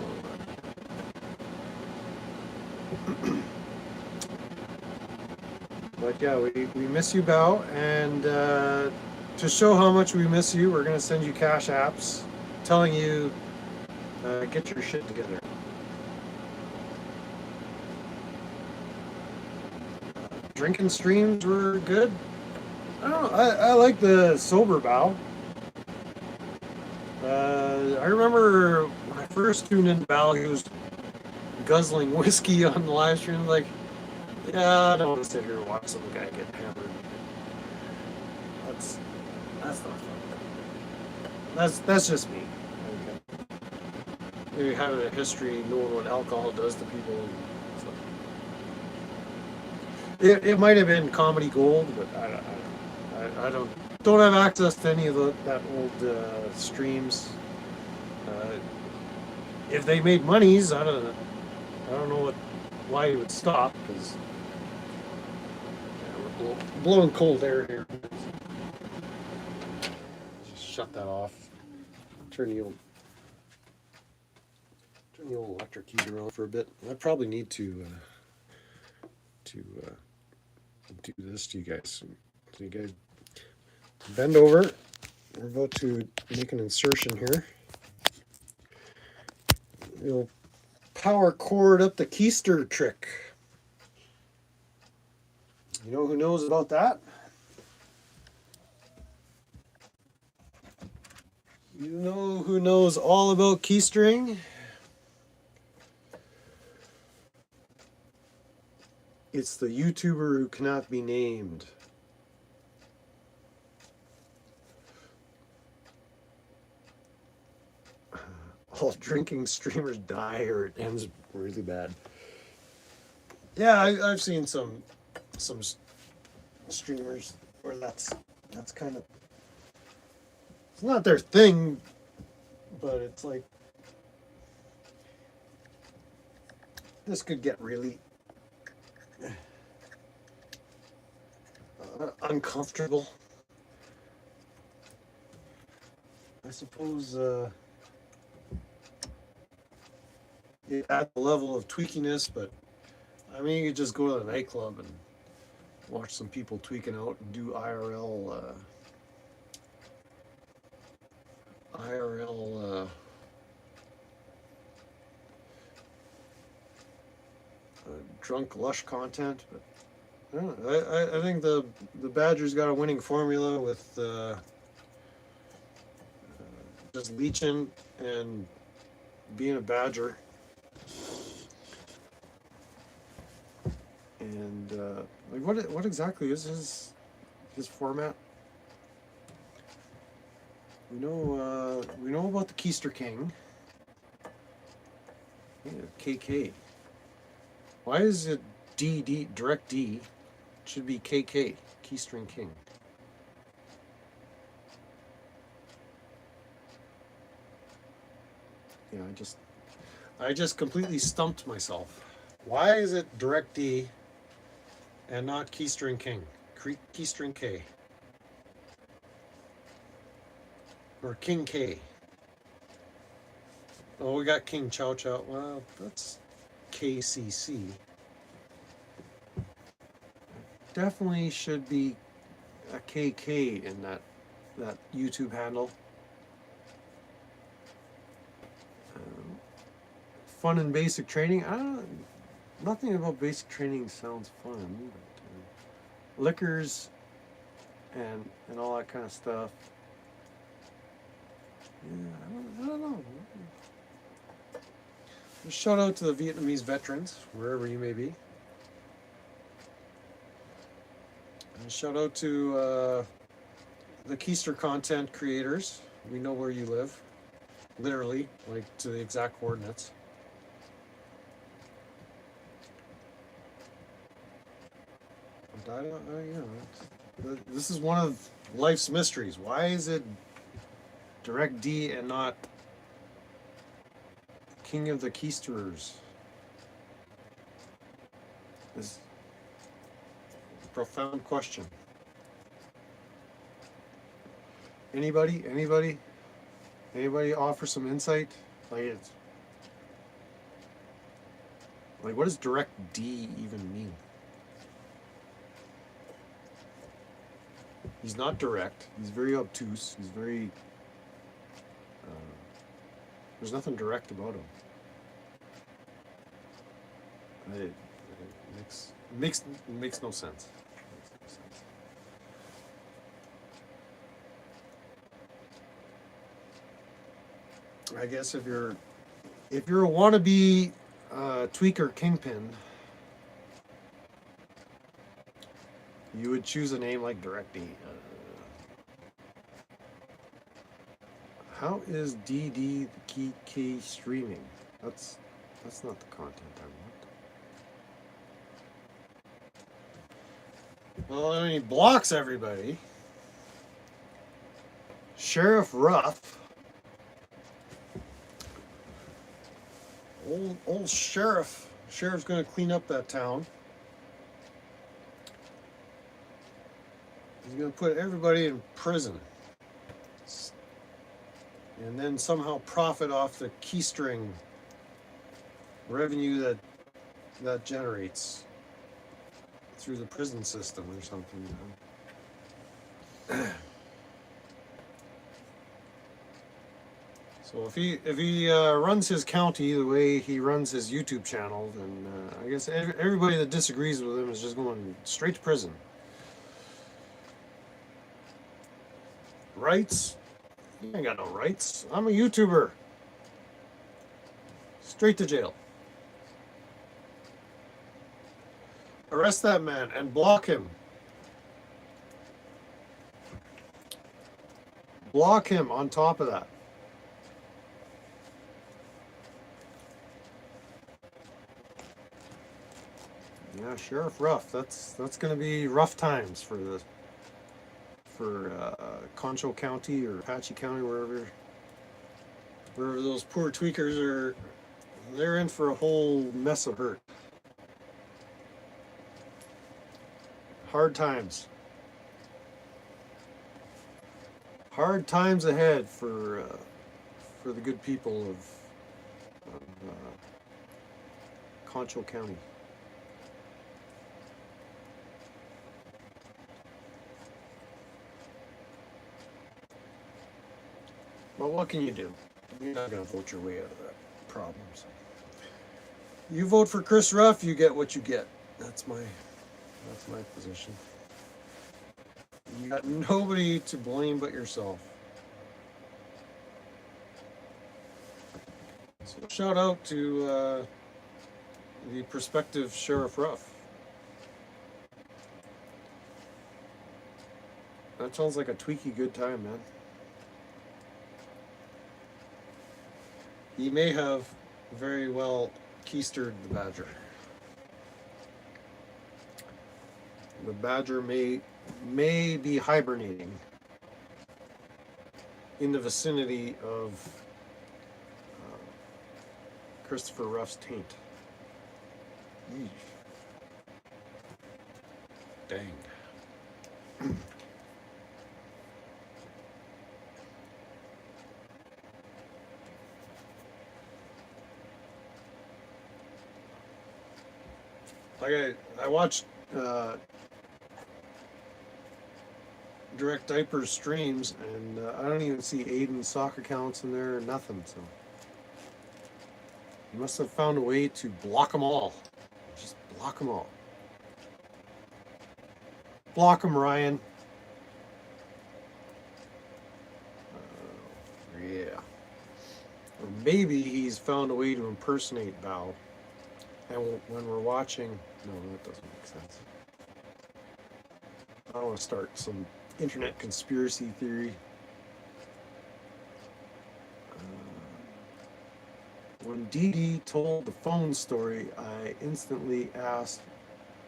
but yeah, we miss you, Bao, and to show how much we miss you, we're gonna send you cash apps telling you get your shit together. Drinking streams were good. I don't know. I like the sober Bao. I remember when I first tuned into Bao, he was guzzling whiskey on the live stream. Like, yeah, I don't want to sit here and watch some guy get hammered. That's not fun. That's just me. Maybe having a history, knowing what alcohol does to people. So. It might have been comedy gold, but I don't have access to any of that old streams. If they made monies, I don't know why you would stop, because we're blowing cold air here. Just shut that off. Turn the old electric heater on for a bit. I probably need to do this to you guys. So you guys bend over. We're about to make an insertion here. You'll power cord up the keister trick. You know who knows about that? You know who knows all about keystering? It's the YouTuber who cannot be named. All drinking streamers die or it ends really bad. Yeah, I've seen some streamers where that's kind of, it's not their thing, but it's like this could get really uncomfortable. I suppose it at the level of tweakiness, but I mean, you could just go to the nightclub and watch some people tweaking out and do IRL drunk lush content. But I don't know. I think the Badgers got a winning formula with just leeching and being a Badger. And like what exactly is his format? We know about the Keister King. Yeah, KK. Why is it D direct D? It should be KK, Keystring King. Yeah, I just completely stumped myself. Why is it direct D and not Keystring King? Keystring K. Or King K. Oh, we got King Chow Chow. Well, that's KCC. Definitely should be a KK in that YouTube handle. Fun and basic training. Nothing about basic training sounds fun. But, liquors and all that kind of stuff. Yeah, I don't know. Just shout out to the Vietnamese veterans, wherever you may be. And shout out to the Keister content creators. We know where you live. Literally, like to the exact coordinates. But this is one of life's mysteries. Why is it direct D and not King of the Keisterers? This is a profound question. Anybody offer some insight? Like what does direct D even mean? He's not direct. He's very obtuse. He's very. There's nothing direct about him. It makes no sense. Makes no sense. I guess if you're a wannabe tweaker kingpin, you would choose a name like Direct D. How is DD the key streaming? That's not the content I want. Well, I mean, he blocks everybody. Sheriff Ruff. Old sheriff. Sheriff's gonna clean up that town. He's gonna put everybody in prison. And then somehow profit off the keystring revenue that generates through the prison system or something. So if he runs his county the way he runs his YouTube channel, then I guess everybody that disagrees with him is just going straight to prison. Rights? You ain't got no rights. I'm a YouTuber. Straight to jail. Arrest that man and block him. Block him on top of that. Yeah, Sheriff Ruff. That's going to be rough times for Concho County or Apache County, wherever those poor tweakers are. They're in for a whole mess of hurt. Hard times. Hard times ahead for the good people of Concho County. Well, what can you do? You're not going to vote your way out of that problem. So. You vote for Chris Ruff, you get what you get. That's my position. You got nobody to blame but yourself. So shout out to the prospective Sheriff Ruff. That sounds like a tweaky good time, man. He may have very well keistered the badger. The badger may be hibernating in the vicinity of Christopher Ruff's taint. Yeesh. Dang. Like I watched Direct Diapers streams, and I don't even see Aiden's sock accounts in there or nothing. So he must have found a way to block them all. Just block them all. Block them, Ryan. Yeah. Or maybe he's found a way to impersonate Val. And when we're watching, no, that doesn't make sense. I don't want to start some internet conspiracy theory. When Dee Dee told the phone story, I instantly asked,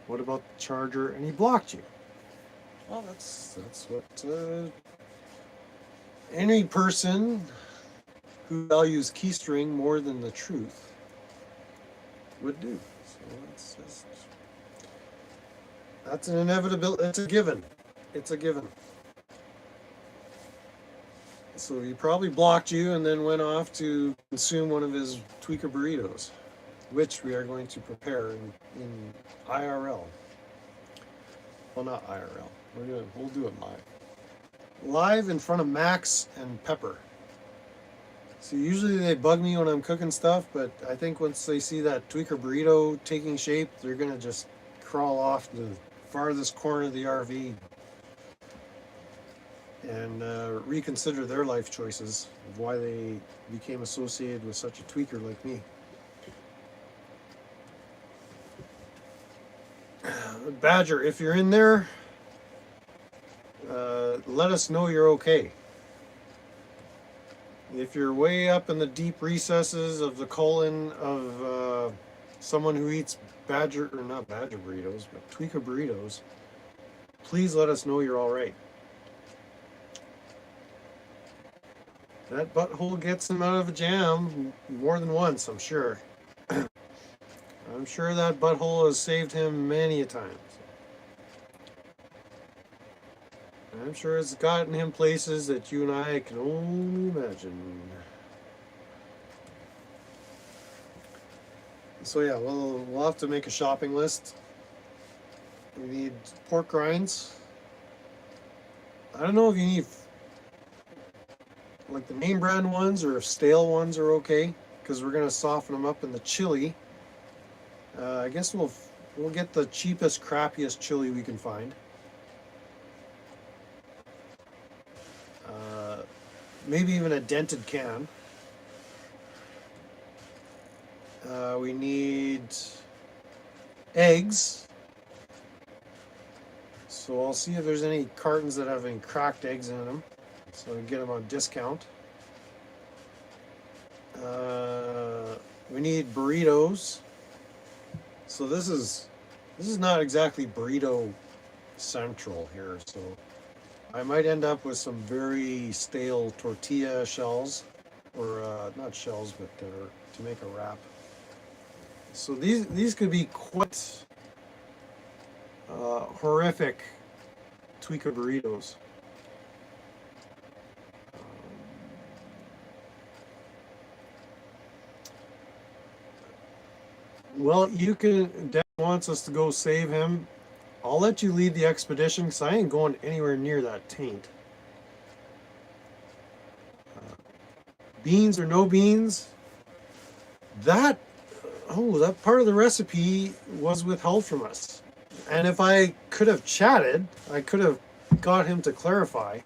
"What about the charger?" And he blocked you. Well, that's what any person who values keystring more than the truth would do. So that's an inevitability. It's a given. It's a given. So he probably blocked you and then went off to consume one of his tweaker burritos, which we are going to prepare in IRL. Well, not IRL. We'll do it live. Live in front of Max and Pepper. So usually they bug me when I'm cooking stuff, but I think once they see that tweaker burrito taking shape, they're gonna just crawl off the farthest corner of the RV and reconsider their life choices of why they became associated with such a tweaker like me. Badger, if you're in there, let us know you're okay. If you're way up in the deep recesses of the colon of someone who eats badger, or not badger burritos, but tweaker burritos, please let us know you're all right. That butthole gets him out of a jam more than once, I'm sure. I'm sure that butthole has saved him many a time. I'm sure it's gotten him places that you and I can only imagine. So yeah, we'll have to make a shopping list. We need pork rinds. I don't know if you need like the name brand ones or if stale ones are okay, because we're gonna soften them up in the chili. I guess we'll get the cheapest, crappiest chili we can find. Maybe even a dented can. We need eggs. So I'll see if there's any cartons that have any cracked eggs in them, so I can get them on discount. We need burritos. So this is not exactly burrito central here, so I might end up with some very stale tortilla shells, or not shells, but to make a wrap. So these could be quite horrific tweaker burritos. Well, you can. Dad wants us to go save him. I'll let you lead the expedition because I ain't going anywhere near that taint. Beans or no beans, that part of the recipe was withheld from us. And if I could have chatted, I could have got him to clarify.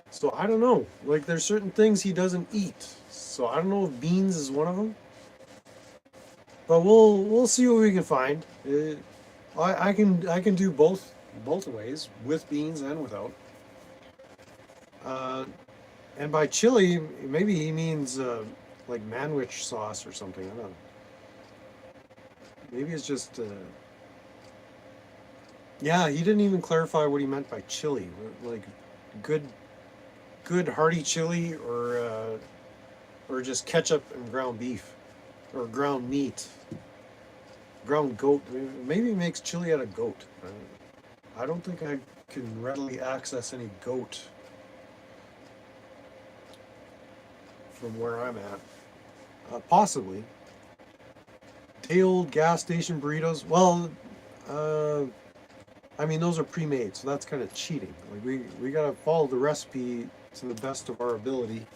So I don't know. Like there's certain things he doesn't eat. So I don't know if beans is one of them. But we'll see what we can find. I can do both ways, with beans and without. And by chili, maybe he means like manwich sauce or something. I don't know. Maybe it's just. Yeah, he didn't even clarify what he meant by chili. Like good hearty chili, or just ketchup and ground beef, or ground meat. Ground goat. Maybe he makes chili out of goat. I don't think I can readily access any goat from where I'm at. Possibly. Day-old gas station burritos. Well, I mean, those are pre-made, so that's kind of cheating. Like we gotta follow the recipe to the best of our ability.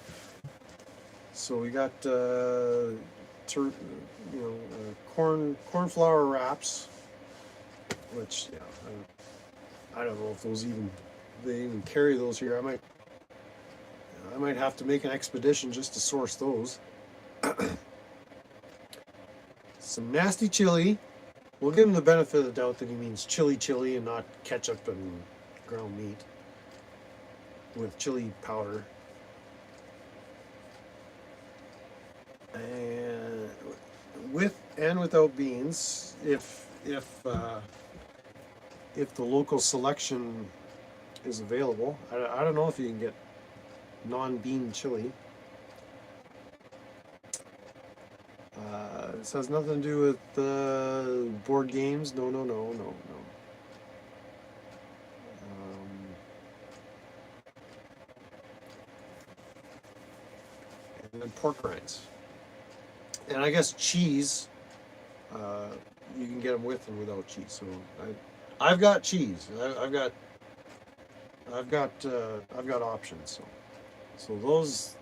So we got corn flour wraps, which I don't know if they even carry those here. I might have to make an expedition just to source those. Some nasty chili. We'll give him the benefit of the doubt that he means chili and not ketchup and ground meat with chili powder. And with and without beans, if the local selection is available. I don't know if you can get non-bean chili. This has nothing to do with board games. No. and then pork rinds. And I guess cheese, you can get them with and without cheese. So I've got cheese. I've got options. So those,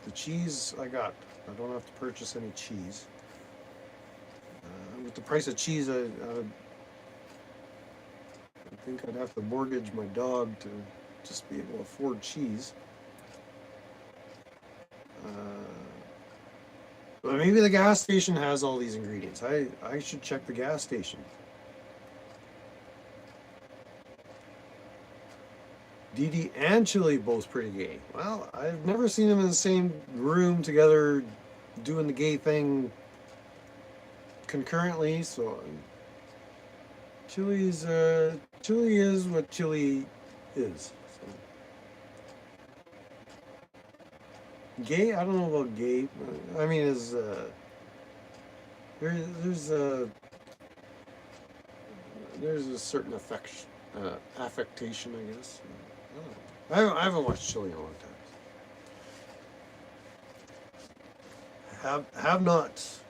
the cheese I got. I don't have to purchase any cheese. With the price of cheese, I think I'd have to mortgage my dog to just be able to afford cheese. But maybe the gas station has all these ingredients. I should check the gas station. Dee Dee and Chili both pretty gay. Well, I've never seen them in the same room together doing the gay thing concurrently, so Chili is what Chili is. So. Gay? I don't know about gay. I mean, there's a certain affectation, I guess. I haven't watched Chili in a long time. Have not.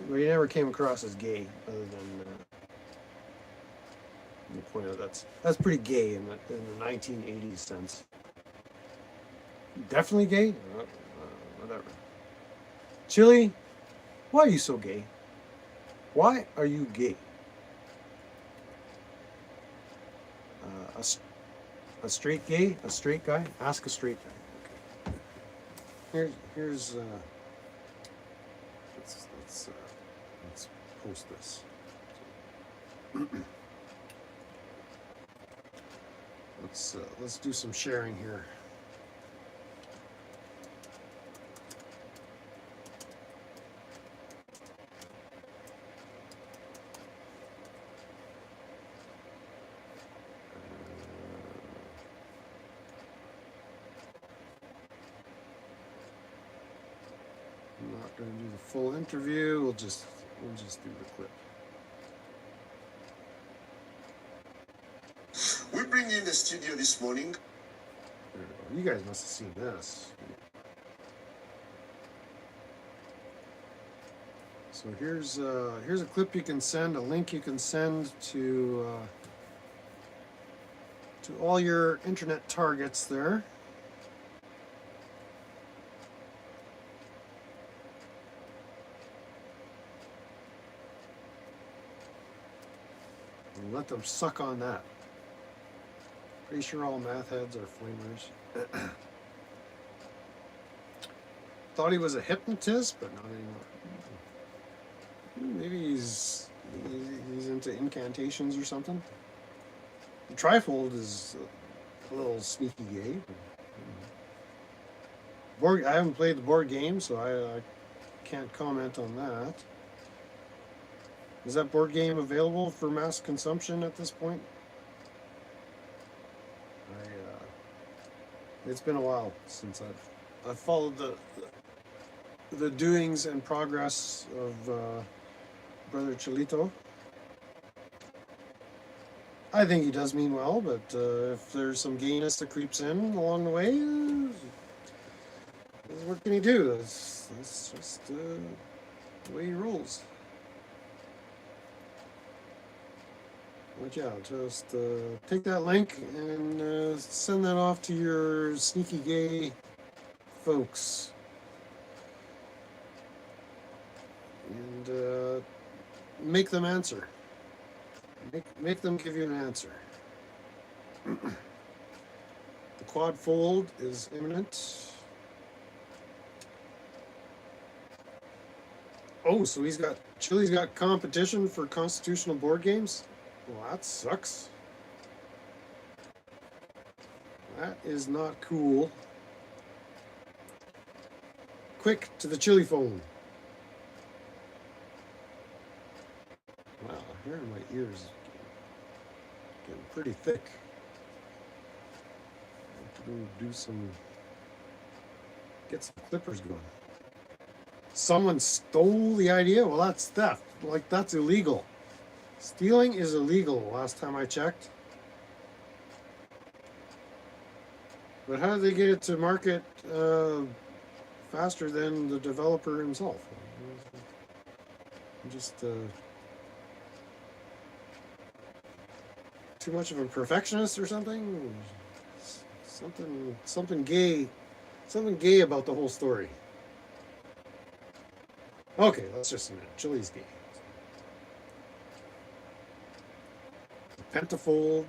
We never came across as gay, other than you point out that's pretty gay in the 1980s sense. Definitely gay. Whatever. Chili, why are you so gay? Why are you gay? A straight gay? A straight guy? Ask a straight guy. Okay. Here's let's post this. Let's do some sharing here. I'm not going to do the full interview. We'll just do the clip. We bring you in the studio this morning. There we go. You guys must have seen this. So here's a clip you can send, a link you can send to all your internet targets there. And let them suck on that. Pretty sure all math heads are flamers. Thought he was a hypnotist, but not anymore. Maybe he's into incantations or something. The trifold is a little sneaky gay. I haven't played the board game, so I can't comment on that. Is that board game available for mass consumption at this point? It's been a while since I've followed the doings and progress of Brother Chilito. I think he does mean well, but if there's some gayness that creeps in along the way, what can he do? That's just the way he rolls. But yeah, just take that link and send that off to your sneaky gay folks. And make them answer. Make them give you an answer. The quad fold is imminent. Oh, so Chili's got competition for constitutional board games? Well, that sucks. That is not cool. Quick to the Chili phone. Wow, hair in my ears getting pretty thick. I have to go get some clippers going. Someone stole the idea? Well, that's theft. Like, that's illegal. Stealing is illegal, last time I checked. But how do they get it to market faster than the developer himself? Just too much of a perfectionist or something? Something gay about the whole story. Okay, let's just admit it. Chili's gay. Pentafold.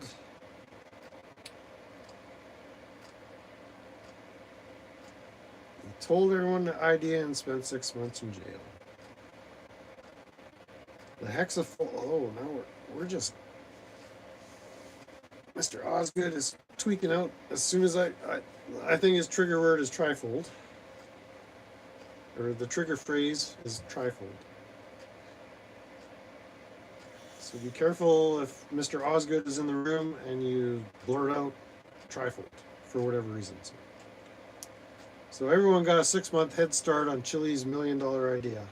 He told everyone the idea and spent 6 months in jail. The hexafold. Oh, now we're just. Mr. Osgood is tweaking out as soon as I think his trigger word is trifold. Or the trigger phrase is trifold. So be careful if Mr. Osgood is in the room and you blurt out trifold for whatever reasons. So everyone got a 6-month head start on Chili's $1 million idea.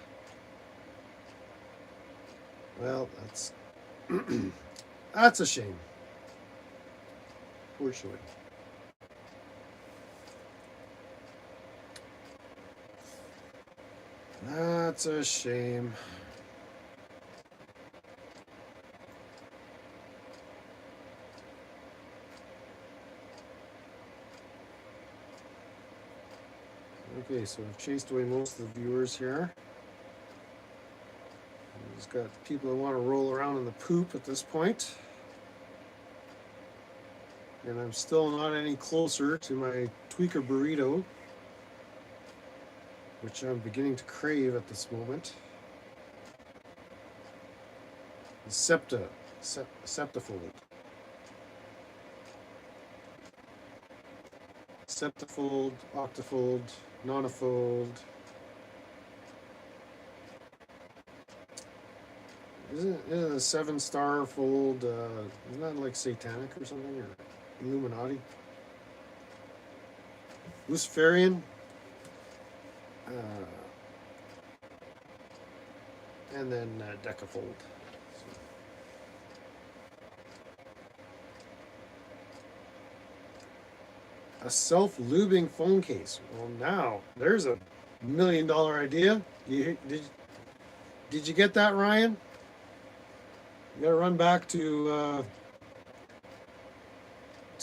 Well, that's a shame. Poor Chili. That's a shame. Okay, so I've chased away most of the viewers here. I've just got people that want to roll around in the poop at this point. And I'm still not any closer to my tweaker burrito, which I'm beginning to crave at this moment. The septafold. Septafold, octafold, nonafold. Isn't it a 7-star fold? Isn't that like satanic or something? Or Illuminati? Luciferian? And then decafold. A self-lubing phone case. Well, now there's a $1 million idea. Did you get that, Ryan? You got to run back to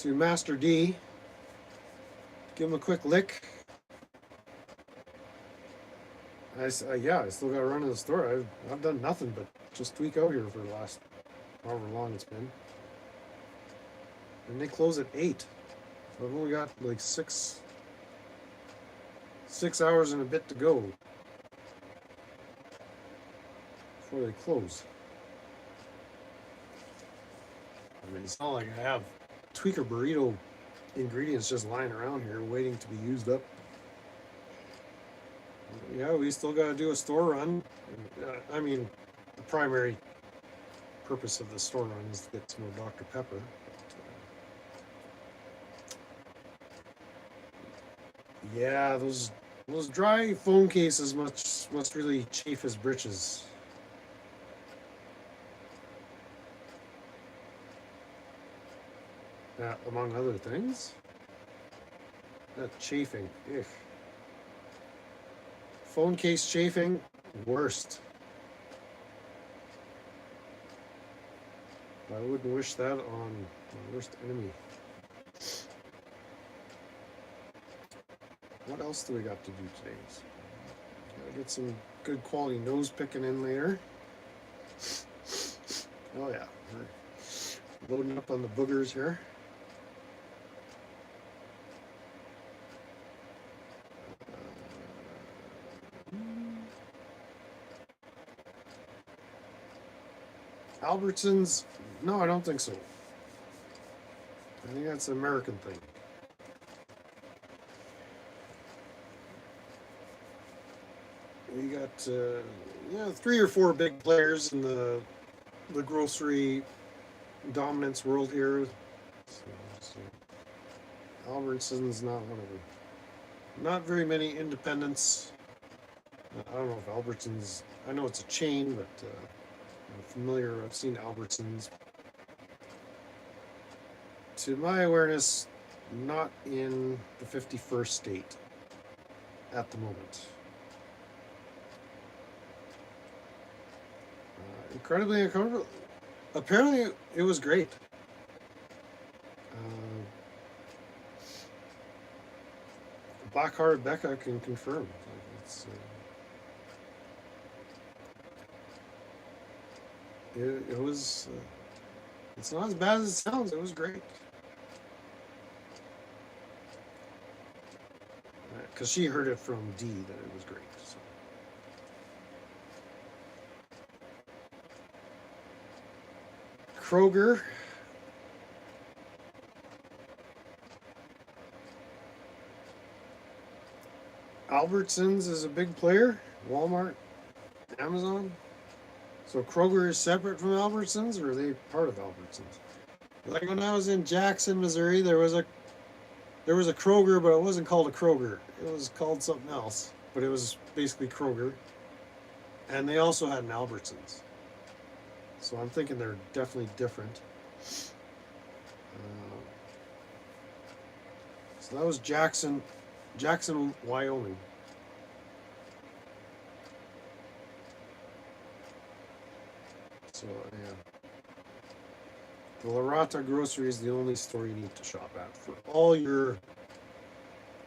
Master D. Give him a quick lick. I still got to run to the store. I've done nothing but just tweak out here for the last however long it's been. And they close at 8. So I've only got like six hours and a bit to go before they close. I mean, it's not like I have tweaker burrito ingredients just lying around here waiting to be used up. Yeah, we still got to do a store run. I mean, the primary purpose of the store run is to get some more Dr. Pepper. But, yeah, those dry phone cases must really chafe his britches. Among other things. That chafing. Ugh. Phone case chafing, worst. I wouldn't wish that on my worst enemy. What else do we got to do today? Gotta get some good quality nose picking in later. Oh yeah, we're loading up on the boogers here. Albertsons? No, I don't think so. I think that's an American thing. We got 3 or 4 big players in the grocery dominance world here. So Albertsons not one of them. Not very many independents. I don't know if Albertsons. I know it's a chain, but. I'm familiar, I've seen Albertsons. To my awareness, not in the 51st state at the moment. Incredibly uncomfortable. Apparently, it was great. Blackhearted Becca can confirm. It's, it was. It's not as bad as it sounds. It was great. Because she heard it from D that it was great. So. Kroger. Albertsons is a big player. Walmart. Amazon. So Kroger is separate from Albertsons, or are they part of Albertsons? Like when I was in Jackson, Missouri, there was a Kroger, but it wasn't called a Kroger. It was called something else, but it was basically Kroger. And they also had an Albertsons. So I'm thinking they're definitely different. So that was Jackson, Wyoming. So yeah. The Larata Grocery is the only store you need to shop at for all your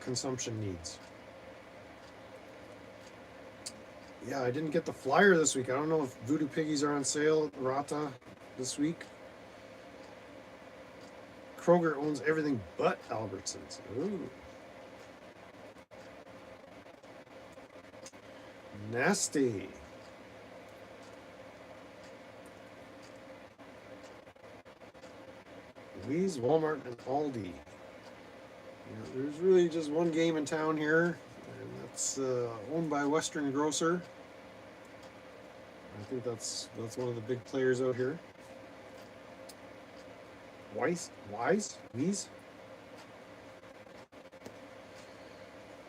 consumption needs. Yeah, I didn't get the flyer this week. I don't know if Voodoo Piggies are on sale at Larata this week. Kroger owns everything but Albertsons. Ooh. Nasty. Lee's, Walmart, and Aldi. There's really just one game in town here, and that's owned by Western Grocer. I think that's one of the big players out here. Wise?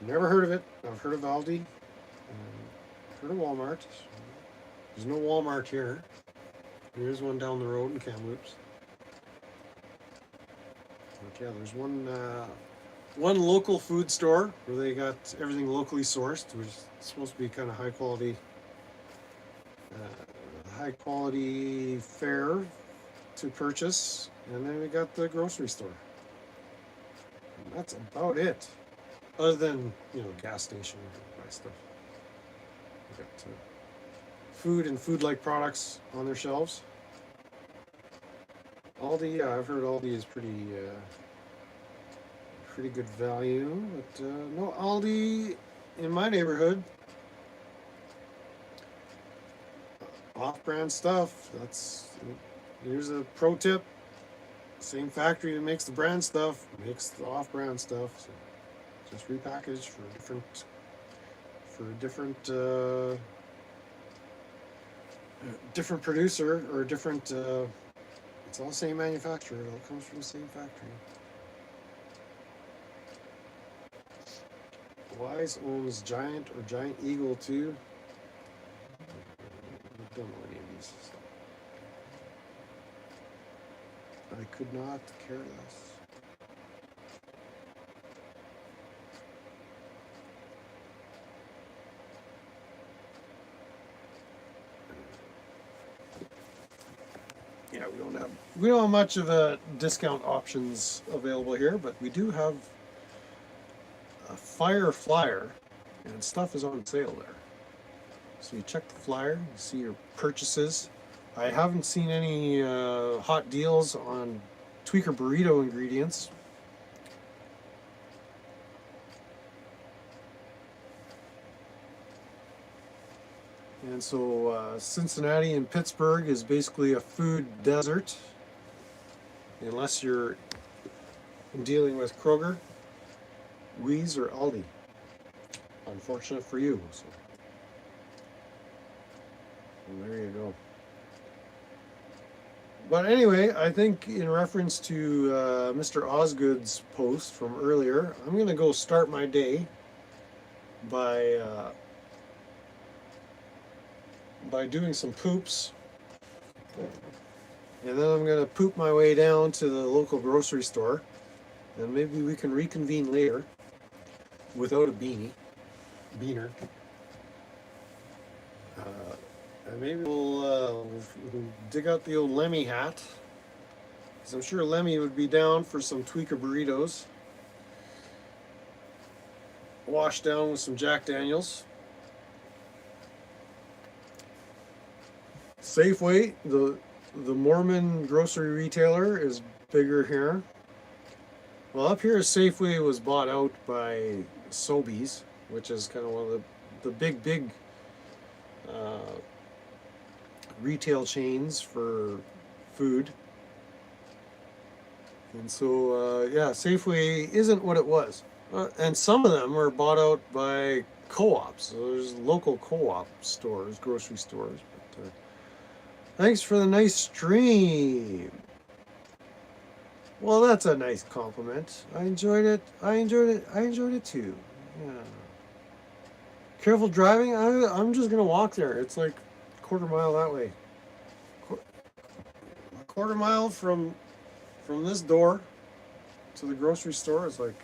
Never heard of it. I've heard of Aldi. Heard of Walmart. There's no Walmart here. There's one down the road in Kamloops. But yeah, there's one local food store where they got everything locally sourced, which is supposed to be kind of high quality fare to purchase, and then we got the grocery store. And that's about it, other than gas station and buy stuff. We got food and food-like products on their shelves. Aldi, yeah, I've heard Aldi is pretty good value, but no Aldi in my neighborhood. Off-brand stuff. Here's a pro tip. Same factory that makes the brand stuff makes the off-brand stuff. So just repackaged for a different producer or different. It's all the same manufacturer. It all comes from the same factory. Wise owns Giant or Giant Eagle too. I don't know any of these. I could not care less. Yeah, we don't have much of a discount options available here, but we do have a fire flyer, and stuff is on sale there. So you check the flyer, you see your purchases. I haven't seen any hot deals on Tweaker burrito ingredients. And so Cincinnati and Pittsburgh is basically a food desert, unless you're dealing with Kroger, Weeze, or Aldi. Unfortunate for you. So. Well, there you go. But anyway, I think in reference to Mr. Osgood's post from earlier, I'm going to go start my day by doing some poops. And then I'm going to poop my way down to the local grocery store and maybe we can reconvene later without a beaner. And maybe we'll dig out the old Lemmy hat, because I'm sure Lemmy would be down for some tweaker burritos, washed down with some Jack Daniels. Safeway, the Mormon grocery retailer, is bigger here. Well, up here, Safeway was bought out by Sobeys, which is kind of one of the big retail chains for food. And so, yeah, Safeway isn't what it was. And some of them are bought out by co-ops. So there's local co-op stores, grocery stores. But thanks for the nice stream. Well, that's a nice compliment. I enjoyed it. I enjoyed it too. Yeah. Careful driving. I'm just gonna walk there. It's like a quarter mile that way. A quarter mile from this door to the grocery store is like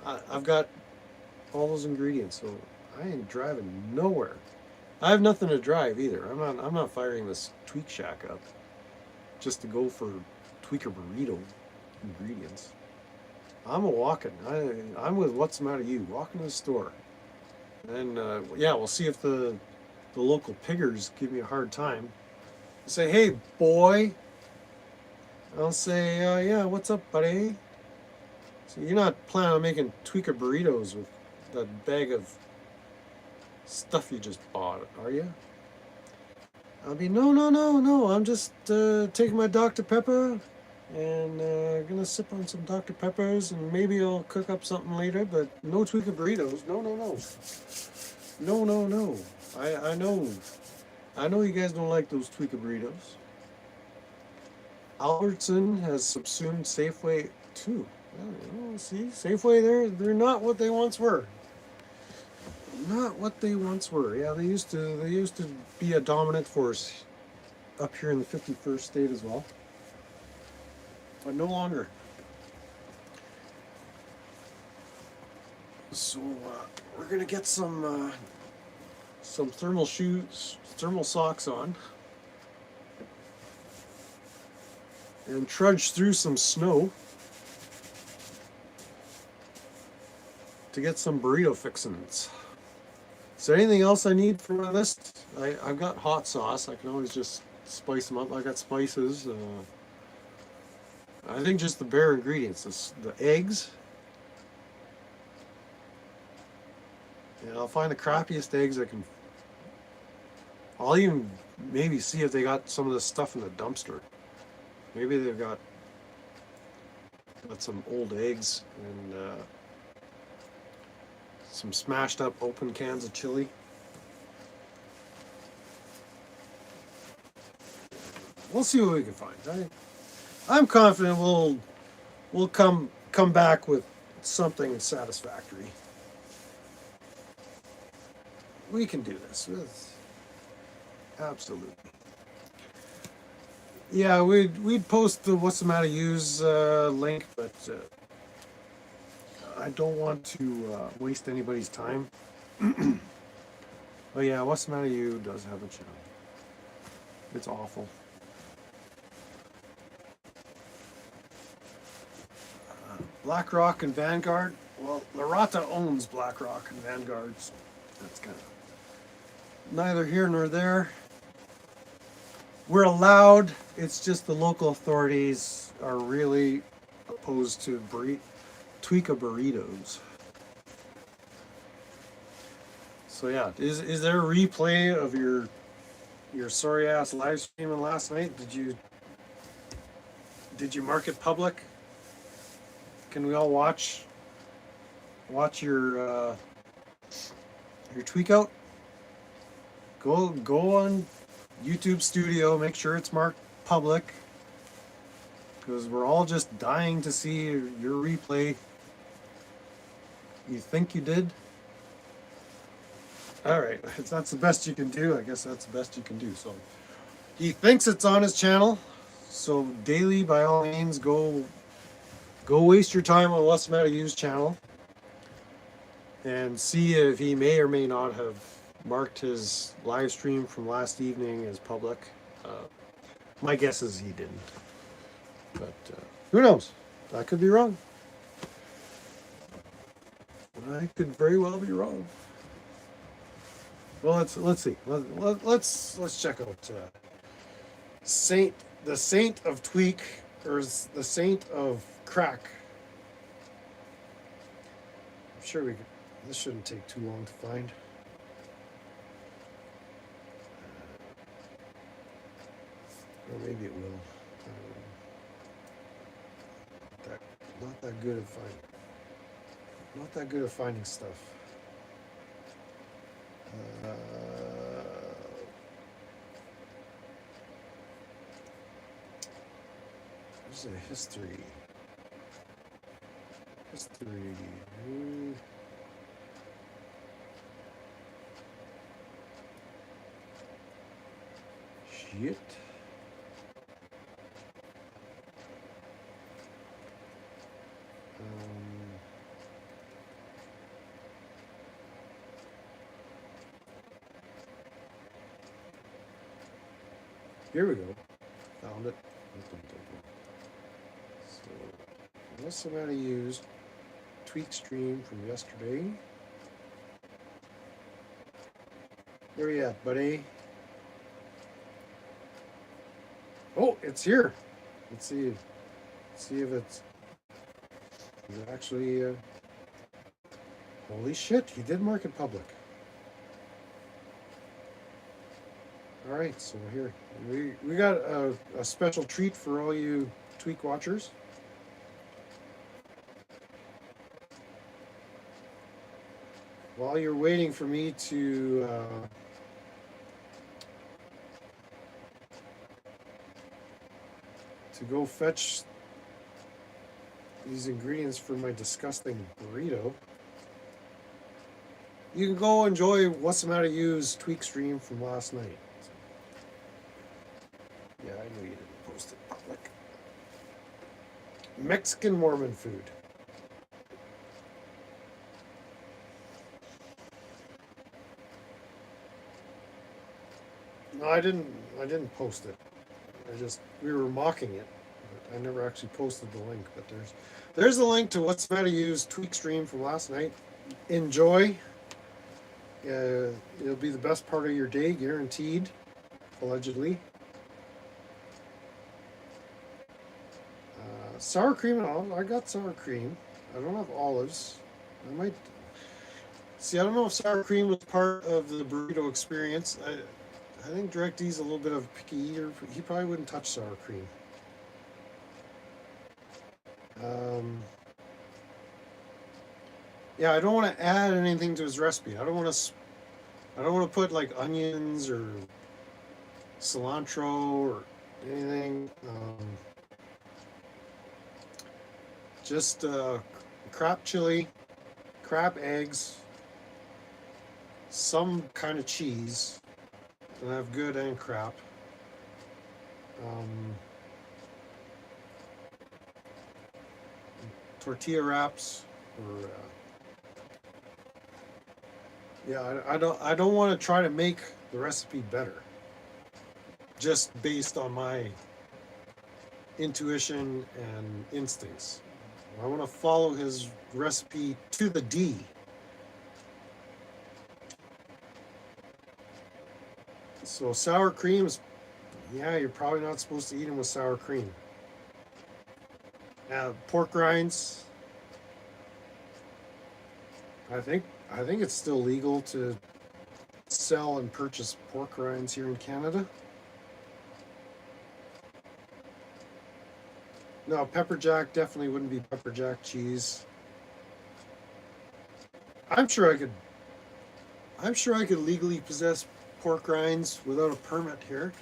I've got all those ingredients, so I ain't driving nowhere. I have nothing to drive either. I'm not firing this Tweak Shack up just to go for tweaker burrito ingredients. I'm a walking. I'm with What's the Matter You, walking to the store. And then yeah, we'll see if the local piggers give me a hard time. Say, hey boy. I'll say, yeah, what's up, buddy? So you're not planning on making tweaker burritos with that bag of stuff you just bought, are you? I'll be, no. I'm just taking my Dr. Pepper and gonna sip on some Dr. Peppers, and maybe I'll cook up something later, but no tweaker burritos. No. No. I know you guys don't like those tweaker burritos. Albertson has subsumed Safeway too. Oh, see, Safeway, they're not what they once were. Not what they once were. Yeah, they used to be a dominant force up here in the 51st state as well, but no longer. So we're gonna get some thermal socks on, and trudge through some snow to get some burrito fixins. Is there anything else I need for my list? I've got hot sauce. I can always just spice them up. I got spices. I think just the bare ingredients. The eggs. Yeah, I'll find the crappiest eggs I can. I'll even maybe see if they got some of this stuff in the dumpster. Maybe they've got some old eggs and some smashed up open cans of chili. We'll see what we can find. I'm confident we'll come back with something satisfactory. We can do this. Absolutely. Yeah, we'd post the What's the Matter Use link, but I don't want to waste anybody's time. But yeah, What's the Matter You does have a channel. It's awful. BlackRock and Vanguard. Well, Larata owns BlackRock and Vanguard, so that's kind of neither here nor there. We're allowed, it's just the local authorities are really opposed to Tweaker burritos. So yeah, is there a replay of your sorry ass live streaming last night? Did you mark it public? Can we all watch your Tweakout? Go on YouTube Studio, make sure it's marked public, because we're all just dying to see your replay. You think you did? Alright, if that's the best you can do, I guess that's the best you can do. So he thinks it's on his channel, so daily, by all means, go go waste your time on What's the Matter Used channel and see if he may or may not have marked his live stream from last evening as public. My guess is he didn't, but who knows? I could be wrong. I could very well be wrong. Well, let's see. Let's check out the Saint of Tweak, or the Saint of Crack. I'm sure this shouldn't take too long to find. Or maybe it will. Not that good at finding. Not that good at finding stuff. There's a history. Shit. Here we go. Found it. So, unless somebody used Tweak stream from yesterday. Where you at, buddy? Oh, it's here. Let's see if it's actually. Holy shit! He did mark it public. All right, so here we got a special treat for all you Tweak watchers. While you're waiting for me to go fetch these ingredients for my disgusting burrito, you can go enjoy What's the Matter Used Tweak stream from last night. Yeah, I knew you didn't post it public. Mexican Mormon food. No, I didn't post it. We were mocking it. But I never actually posted the link, but there's the link to What's the Matter Used Tweak stream from last night. Enjoy. It'll be the best part of your day, guaranteed. Allegedly. Sour cream and olives. I got sour cream. I don't have olives. I might. See, I don't know if sour cream was part of the burrito experience. I think Direct D's a little bit of a picky eater. He probably wouldn't touch sour cream. Yeah, I don't want to add anything to his recipe. I don't want to put like onions or cilantro or anything. Just crab chili, crab eggs, some kind of cheese. And I have good and crap. Tortilla wraps, or yeah, I don't want to try to make the recipe better, just based on my intuition and instincts. I want to follow his recipe to the D. So sour cream is, yeah, you're probably not supposed to eat them with sour cream. Pork rinds. I think it's still legal to sell and purchase pork rinds here in Canada. No, pepper jack definitely wouldn't be pepper jack cheese. I'm sure I could legally possess pork rinds without a permit here.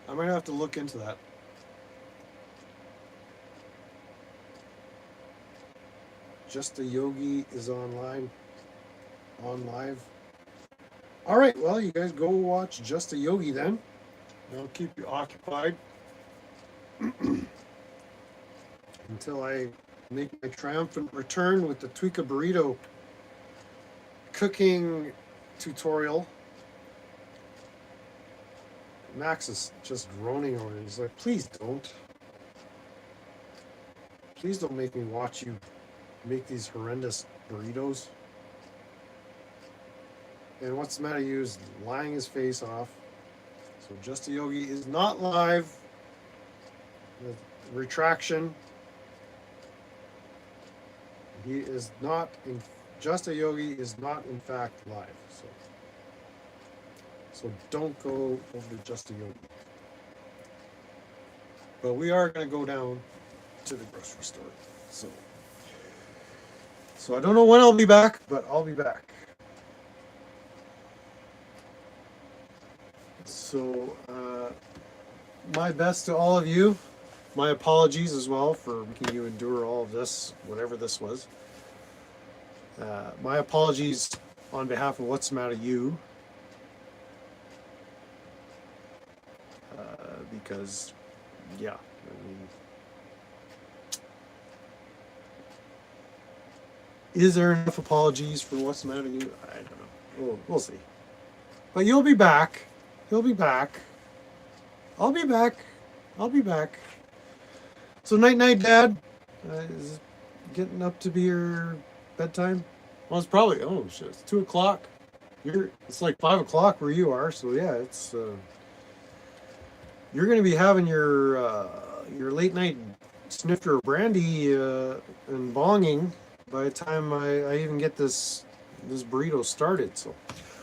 I might have to look into that. Just a Yogi is on live. All right, well, you guys go watch Just a Yogi then. I'll keep you occupied. until I make my triumphant return with the Tweakout burrito cooking tutorial. Max is just groaning over it. He's like, please don't. Please don't make me watch you make these horrendous burritos. And what's the matter? He was lying his face off. So Just a Yogi is not live. The retraction. He is not in. Just a Yogi is not in fact live. So don't go over to Just a Yogi. But we are going to go down to the grocery store. So I don't know when I'll be back, but I'll be back. So my best to all of you. My apologies as well for making you endure all of this, whatever this was. My apologies on behalf of What's the Matter You. Because, yeah, I mean, is there enough apologies for What's the Matter You? I don't know. We'll see. But you'll be back. He'll be back. I'll be back. I'll be back. So night, Dad. Is it getting up to be your bedtime? Well, it's probably, oh shit, it's 2 o'clock. It's like 5 o'clock where you are. So yeah, it's you're going to be having your late night snifter of brandy and bonging by the time I even get this burrito started. So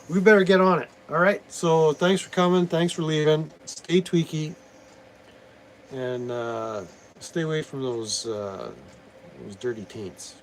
we better get on it. All right. So thanks for coming. Thanks for leaving. Stay tweaky and stay away from those dirty taints.